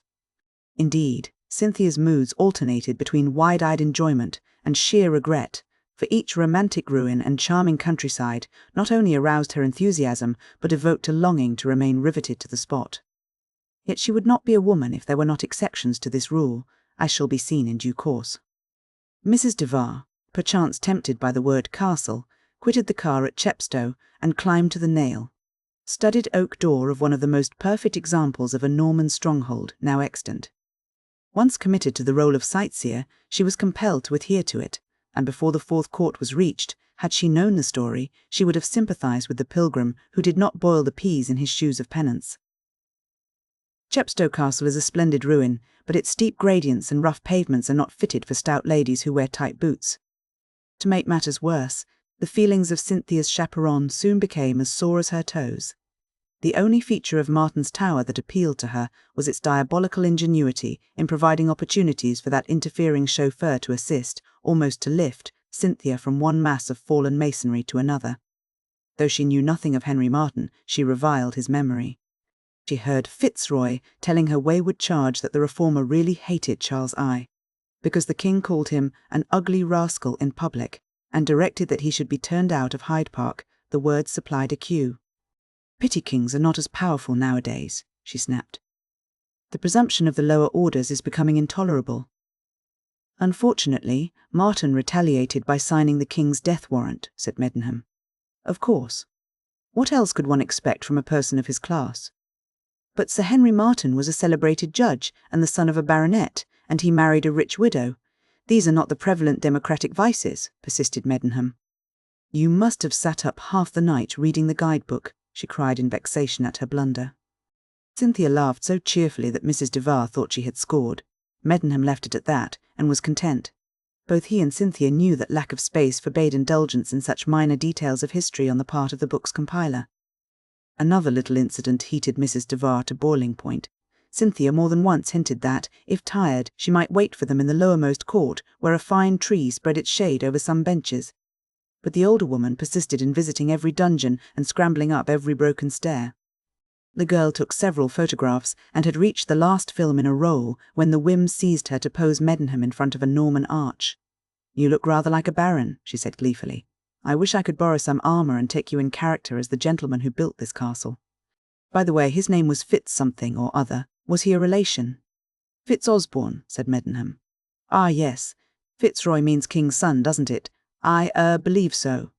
Indeed, Cynthia's moods alternated between wide-eyed enjoyment and sheer regret, for each romantic ruin and charming countryside not only aroused her enthusiasm, but evoked a longing to remain riveted to the spot. Yet she would not be a woman if there were not exceptions to this rule, as shall be seen in due course. Mrs. Devar, perchance tempted by the word castle, quitted the car at Chepstow and climbed to the studded oak door of one of the most perfect examples of a Norman stronghold now extant. Once committed to the role of sightseer, she was compelled to adhere to it, and before the fourth court was reached, had she known the story, she would have sympathized with the pilgrim who did not boil the peas in his shoes of penance. Chepstow Castle is a splendid ruin, but its steep gradients and rough pavements are not fitted for stout ladies who wear tight boots. To make matters worse, the feelings of Cynthia's chaperon soon became as sore as her toes. The only feature of Martin's Tower that appealed to her was its diabolical ingenuity in providing opportunities for that interfering chauffeur to assist, almost to lift, Cynthia from one mass of fallen masonry to another. Though she knew nothing of Henry Martin, she reviled his memory. She heard Fitzroy telling her wayward charge that the reformer really hated Charles I, because the king called him an ugly rascal in public, and directed that he should be turned out of Hyde Park. The words supplied a cue. Pity kings are not as powerful nowadays, she snapped. The presumption of the lower orders is becoming intolerable. Unfortunately, Martin retaliated by signing the king's death warrant, said Medenham. Of course. What else could one expect from a person of his class? But Sir Henry Martin was a celebrated judge and the son of a baronet, and he married a rich widow. These are not the prevalent democratic vices, persisted Medenham. You must have sat up half the night reading the guidebook, she cried in vexation at her blunder. Cynthia laughed so cheerfully that Mrs. Devar thought she had scored. Medenham left it at that, and was content. Both he and Cynthia knew that lack of space forbade indulgence in such minor details of history on the part of the book's compiler. Another little incident heated Mrs. Devar to boiling point. Cynthia more than once hinted that, if tired, she might wait for them in the lowermost court, where a fine tree spread its shade over some benches. But the older woman persisted in visiting every dungeon and scrambling up every broken stair. The girl took several photographs and had reached the last film in a roll when the whim seized her to pose Medenham in front of a Norman arch. "You look rather like a baron," she said gleefully. "I wish I could borrow some armour and take you in character as the gentleman who built this castle. By the way, his name was Fitz something or other. Was he a relation?" "Fitz Osborne," said Medenham. "Ah, yes. Fitzroy means king's son, doesn't it? I believe so.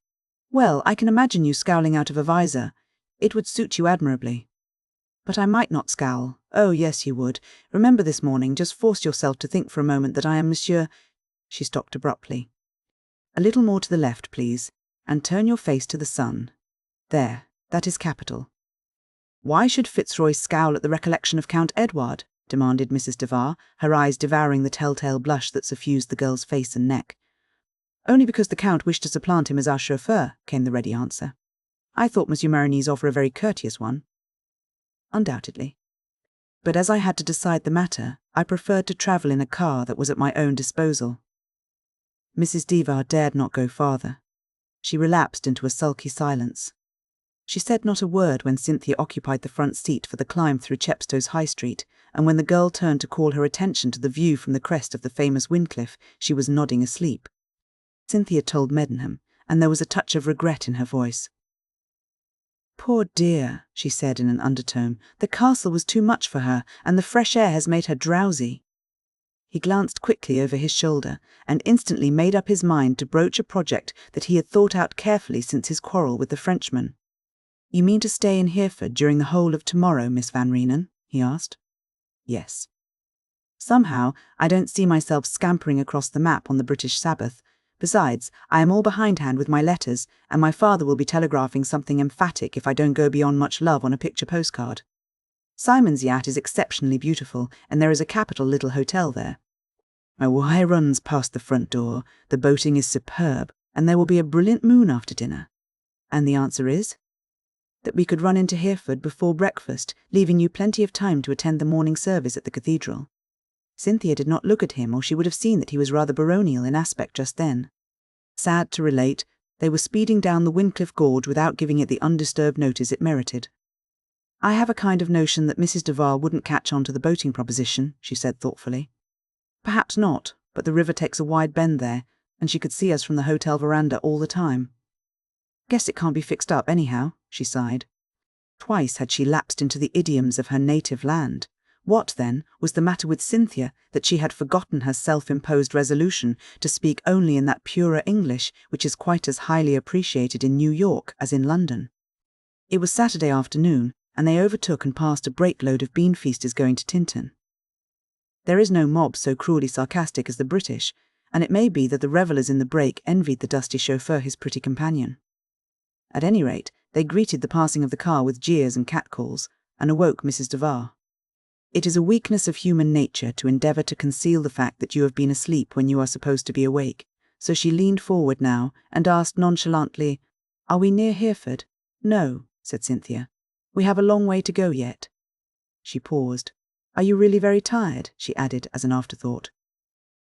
Well, I can imagine you scowling out of a visor. It would suit you admirably." "But I might not scowl." "Oh, yes, you would. Remember this morning, just force yourself to think for a moment that I am Monsieur—" She stopped abruptly. "A little more to the left, please, and turn your face to the sun. There, that is capital." "Why should Fitzroy scowl at the recollection of Count Edward?" demanded Mrs. de Var, her eyes devouring the telltale blush that suffused the girl's face and neck. "Only because the Count wished to supplant him as our chauffeur," came the ready answer. "I thought Monsieur Marigny's offer a very courteous one." "Undoubtedly. But as I had to decide the matter, I preferred to travel in a car that was at my own disposal." Mrs. de Var dared not go farther. She relapsed into a sulky silence. She said not a word when Cynthia occupied the front seat for the climb through Chepstow's High Street, and when the girl turned to call her attention to the view from the crest of the famous Wyncliffe, she was nodding asleep. Cynthia told Medenham, and there was a touch of regret in her voice. "Poor dear," she said in an undertone, "the castle was too much for her, and the fresh air has made her drowsy." He glanced quickly over his shoulder, and instantly made up his mind to broach a project that he had thought out carefully since his quarrel with the Frenchman. "You mean to stay in Hereford during the whole of tomorrow, Miss Vanrenen?" he asked. "Yes." "Somehow, I don't see myself scampering across the map on the British Sabbath. Besides, I am all behindhand with my letters, and my father will be telegraphing something emphatic if I don't go beyond much love on a picture postcard. Simon's yacht is exceptionally beautiful, and there is a capital little hotel there. My wire runs past the front door, the boating is superb, and there will be a brilliant moon after dinner." "And the answer is?" "That we could run into Hereford before breakfast, leaving you plenty of time to attend the morning service at the cathedral." Cynthia did not look at him, or she would have seen that he was rather baronial in aspect just then. Sad to relate, they were speeding down the Wyncliffe Gorge without giving it the undisturbed notice it merited. "I have a kind of notion that Mrs. de Var wouldn't catch on to the boating proposition," she said thoughtfully. "Perhaps not, but the river takes a wide bend there, and she could see us from the hotel veranda all the time. Guess it can't be fixed up anyhow," she sighed. Twice had she lapsed into the idioms of her native land. What, then, was the matter with Cynthia that she had forgotten her self-imposed resolution to speak only in that purer English which is quite as highly appreciated in New York as in London? It was Saturday afternoon, and they overtook and passed a breakload of bean-feasters going to Tinton. There is no mob so cruelly sarcastic as the British, and it may be that the revellers in the break envied the dusty chauffeur his pretty companion. At any rate, they greeted the passing of the car with jeers and catcalls, and awoke Mrs. de Var. It is a weakness of human nature to endeavour to conceal the fact that you have been asleep when you are supposed to be awake, so she leaned forward now and asked nonchalantly, "Are we near Hereford?" "No," said Cynthia. "We have a long way to go yet." She paused. "Are you really very tired?" she added as an afterthought.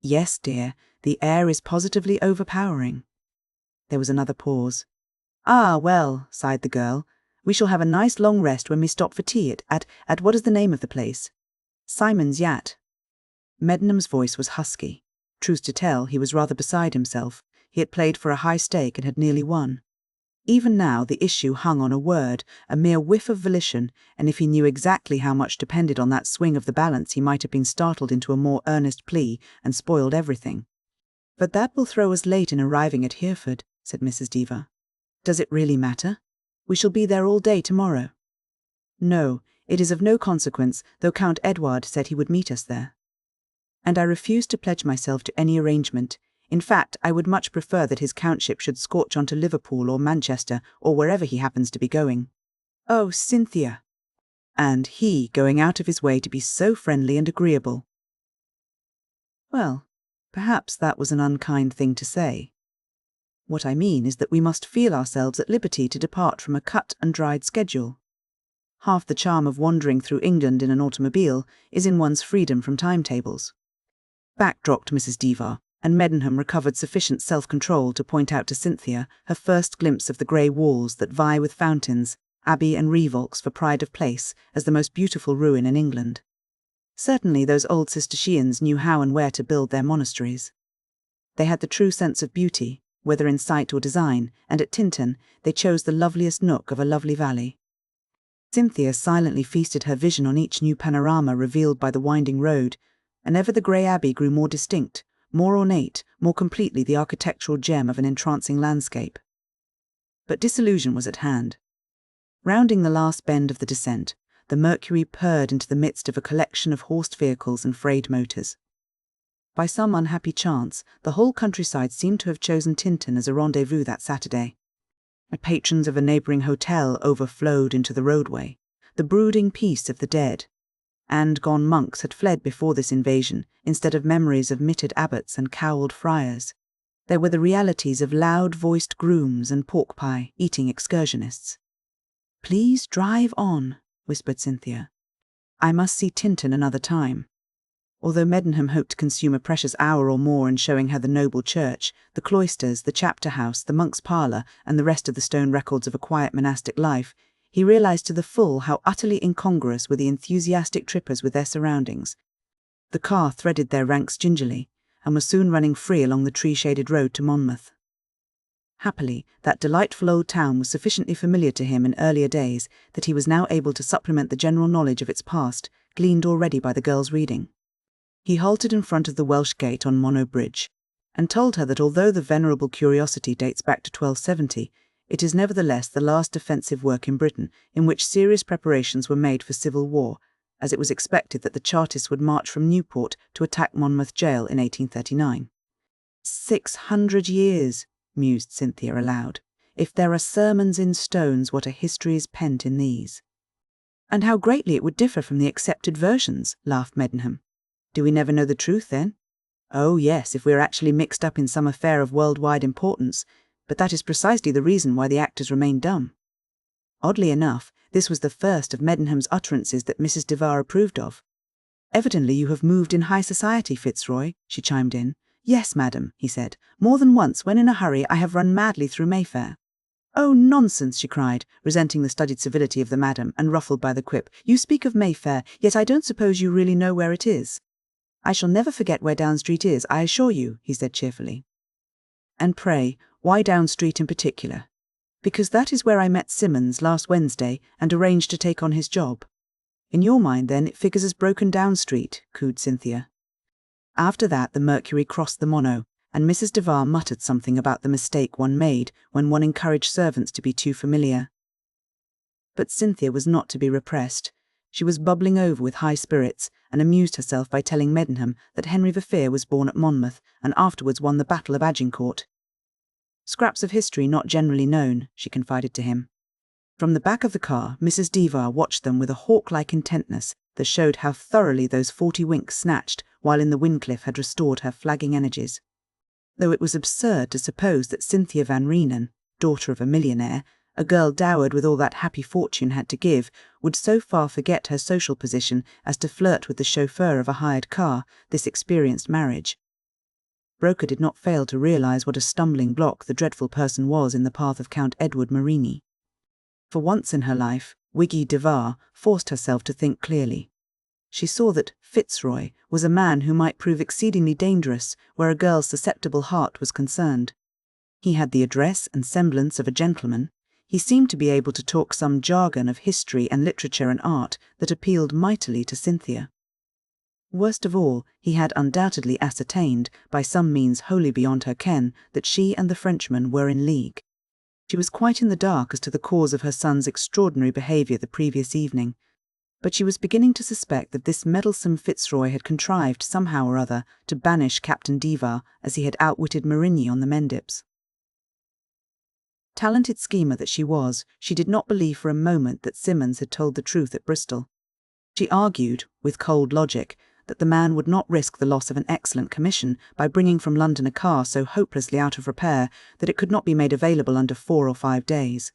"Yes, dear, the air is positively overpowering." There was another pause. "Ah, well," sighed the girl, "we shall have a nice long rest when we stop for tea at what is the name of the place?" "Simon's Yacht." Medenham's voice was husky. Truth to tell, he was rather beside himself. He had played for a high stake and had nearly won. Even now the issue hung on a word, a mere whiff of volition, and if he knew exactly how much depended on that swing of the balance he might have been startled into a more earnest plea and spoiled everything. "But that will throw us late in arriving at Hereford," said Mrs. de Var. "Does it really matter? We shall be there all day tomorrow." "No, it is of no consequence, though Count Edward said he would meet us there." "And I refuse to pledge myself to any arrangement. In fact, I would much prefer that his countship should scorch on to Liverpool or Manchester or wherever he happens to be going." "Oh, Cynthia!" "And he going out of his way to be so friendly and agreeable." "Well, perhaps that was an unkind thing to say. What I mean is that we must feel ourselves at liberty to depart from a cut and dried schedule. Half the charm of wandering through England in an automobile is in one's freedom from timetables." Back dropped Mrs. de Var, and Medenham recovered sufficient self-control to point out to Cynthia her first glimpse of the grey walls that vie with fountains, abbey and revolks for pride of place as the most beautiful ruin in England. Certainly those old Cistercians knew how and where to build their monasteries. They had the true sense of beauty, whether in site or design, and at Tintern they chose the loveliest nook of a lovely valley. Cynthia silently feasted her vision on each new panorama revealed by the winding road, and ever the grey abbey grew more distinct, more ornate, more completely the architectural gem of an entrancing landscape. But disillusion was at hand. Rounding the last bend of the descent, the Mercury purred into the midst of a collection of horsed vehicles and frayed motors. By some unhappy chance, the whole countryside seemed to have chosen Tintern as a rendezvous that Saturday. The patrons of a neighbouring hotel overflowed into the roadway, the brooding peace of the dead. And gone monks had fled before this invasion, instead of memories of mitred abbots and cowled friars. There were the realities of loud-voiced grooms and pork-pie eating excursionists. "Please drive on," whispered Cynthia. "I must see Tintern another time." Although Medenham hoped to consume a precious hour or more in showing her the noble church, the cloisters, the chapter house, the monk's parlour, and the rest of the stone records of a quiet monastic life, he realised to the full how utterly incongruous were the enthusiastic trippers with their surroundings. The car threaded their ranks gingerly, and was soon running free along the tree-shaded road to Monmouth. Happily, that delightful old town was sufficiently familiar to him in earlier days that he was now able to supplement the general knowledge of its past, gleaned already by the girl's reading. He halted in front of the Welsh Gate on Monnow Bridge, and told her that although the venerable curiosity dates back to 1270, it is nevertheless the last defensive work in Britain in which serious preparations were made for civil war, as it was expected that the Chartists would march from Newport to attack Monmouth Gaol in 1839. 600 years, mused Cynthia aloud. If there are sermons in stones, what a history is pent in these. And how greatly it would differ from the accepted versions, laughed Medenham. Do we never know the truth, then? Oh, yes, if we are actually mixed up in some affair of worldwide importance, but that is precisely the reason why the actors remain dumb. Oddly enough, this was the first of Medenham's utterances that Mrs. Devar approved of. "Evidently you have moved in high society, Fitzroy," she chimed in. "Yes, madam," he said. "More than once, when in a hurry, I have run madly through Mayfair." "Oh, nonsense," she cried, resenting the studied civility of the madam, and ruffled by the quip. "You speak of Mayfair, yet I don't suppose you really know where it is." "I shall never forget where Down Street is, I assure you," he said cheerfully. "And pray, why Down Street in particular?" "Because that is where I met Simmons last Wednesday and arranged to take on his job." "In your mind, then, it figures as broken Down Street," cooed Cynthia. After that the Mercury crossed the Monnow, and Mrs. Devar muttered something about the mistake one made when one encouraged servants to be too familiar. But Cynthia was not to be repressed. She was bubbling over with high spirits, and amused herself by telling Medenham that Henry the Fair was born at Monmouth, and afterwards won the Battle of Agincourt. "Scraps of history not generally known," she confided to him. From the back of the car, Mrs. Devar watched them with a hawk-like intentness that showed how thoroughly those 40 winks snatched while in the Wincliffe had restored her flagging energies. Though it was absurd to suppose that Cynthia Vanrenen, daughter of a millionaire, a girl dowered with all that happy fortune had to give, would so far forget her social position as to flirt with the chauffeur of a hired car, this experienced marriage. Broker did not fail to realise what a stumbling block the dreadful person was in the path of Count Edward Marini. For once in her life, Wiggy Devar forced herself to think clearly. She saw that Fitzroy was a man who might prove exceedingly dangerous where a girl's susceptible heart was concerned. He had the address and semblance of a gentleman. He seemed to be able to talk some jargon of history and literature and art that appealed mightily to Cynthia. Worst of all, he had undoubtedly ascertained, by some means wholly beyond her ken, that she and the Frenchman were in league. She was quite in the dark as to the cause of her son's extraordinary behaviour the previous evening, but she was beginning to suspect that this meddlesome Fitzroy had contrived somehow or other to banish Captain Devar as he had outwitted Marigny on the Mendips. Talented schemer that she was, she did not believe for a moment that Simmons had told the truth at Bristol. She argued, with cold logic, that the man would not risk the loss of an excellent commission by bringing from London a car so hopelessly out of repair that it could not be made available under 4 or 5 days.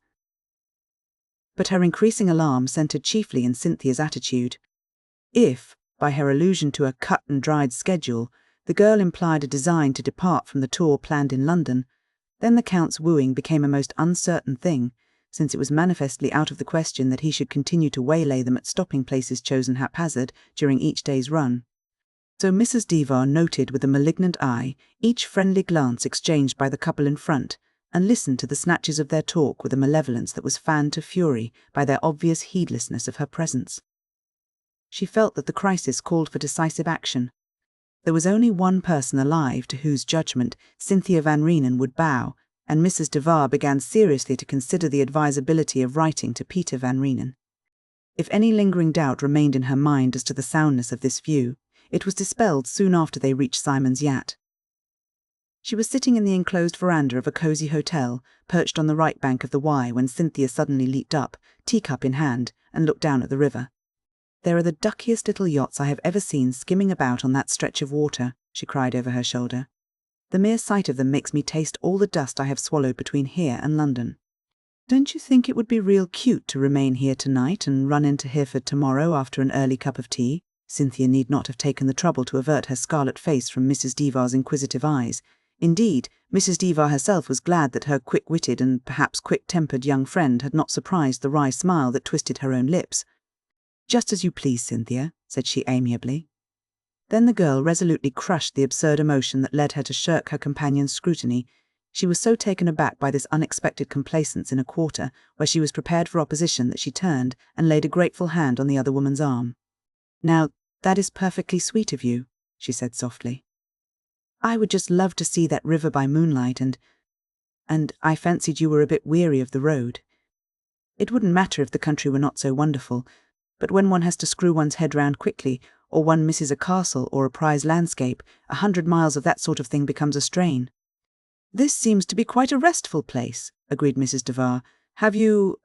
But her increasing alarm centred chiefly in Cynthia's attitude. If, by her allusion to a cut-and-dried schedule, the girl implied a design to depart from the tour planned in London, then the Count's wooing became a most uncertain thing, since it was manifestly out of the question that he should continue to waylay them at stopping places chosen haphazard during each day's run. So Mrs. Devar noted with a malignant eye each friendly glance exchanged by the couple in front, and listened to the snatches of their talk with a malevolence that was fanned to fury by their obvious heedlessness of her presence. She felt that the crisis called for decisive action. There was only one person alive to whose judgment Cynthia Vanrenen would bow, and Mrs. Devar began seriously to consider the advisability of writing to Peter Vanrenen. If any lingering doubt remained in her mind as to the soundness of this view, it was dispelled soon after they reached Simon's yacht. She was sitting in the enclosed veranda of a cosy hotel, perched on the right bank of the Wye, when Cynthia suddenly leaped up, teacup in hand, and looked down at the river. "There are the duckiest little yachts I have ever seen skimming about on that stretch of water," she cried over her shoulder. "The mere sight of them makes me taste all the dust I have swallowed between here and London. Don't you think it would be real cute to remain here tonight and run into Hereford tomorrow after an early cup of tea?" Cynthia need not have taken the trouble to avert her scarlet face from Mrs. Devar's inquisitive eyes. Indeed, Mrs. Devar herself was glad that her quick-witted and perhaps quick-tempered young friend had not surprised the wry smile that twisted her own lips. "Just as you please, Cynthia," said she amiably. Then the girl resolutely crushed the absurd emotion that led her to shirk her companion's scrutiny. She was so taken aback by this unexpected complacence in a quarter where she was prepared for opposition that she turned and laid a grateful hand on the other woman's arm. "Now, that is perfectly sweet of you," she said softly. "I would just love to see that river by moonlight, and I fancied you were a bit weary of the road. It wouldn't matter if the country were not so wonderful, but when one has to screw one's head round quickly, or one misses a castle or a prize landscape, 100 miles of that sort of thing becomes a strain." "This seems to be quite a restful place," agreed Mrs. Devar. "Have you,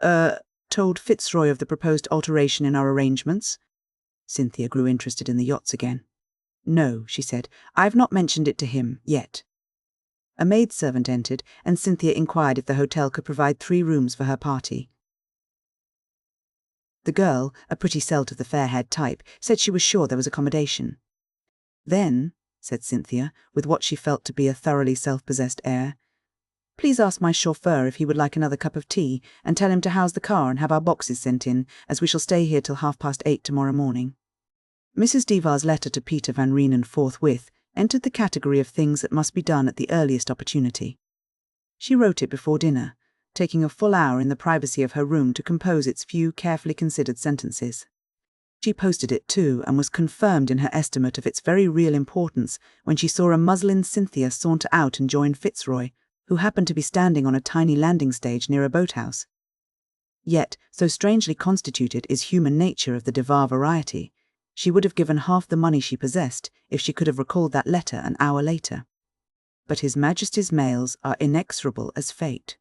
told Fitzroy of the proposed alteration in our arrangements?" Cynthia grew interested in the yachts again. "No," she said, "I've not mentioned it to him, yet." A maidservant entered, and Cynthia inquired if the hotel could provide 3 rooms for her party. The girl, a pretty celt of the fair-haired type, said she was sure there was accommodation. "Then," said Cynthia, with what she felt to be a thoroughly self-possessed air, "please ask my chauffeur if he would like another cup of tea, and tell him to house the car and have our boxes sent in, as we shall stay here till 8:30 tomorrow morning." Mrs. Devar's letter to Peter Vanrenen forthwith entered the category of things that must be done at the earliest opportunity. She wrote it before dinner, taking a full hour in the privacy of her room to compose its few carefully considered sentences. She posted it too, and was confirmed in her estimate of its very real importance when she saw a muslined Cynthia saunter out and join Fitzroy, who happened to be standing on a tiny landing stage near a boathouse. Yet, so strangely constituted is human nature of the Devar variety, she would have given half the money she possessed if she could have recalled that letter an hour later. But His Majesty's mails are inexorable as fate.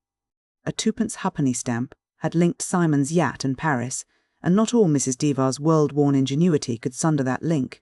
A 2d halfpenny stamp had linked Simon's yacht and Paris, and not all Mrs. Devar's world-worn ingenuity could sunder that link.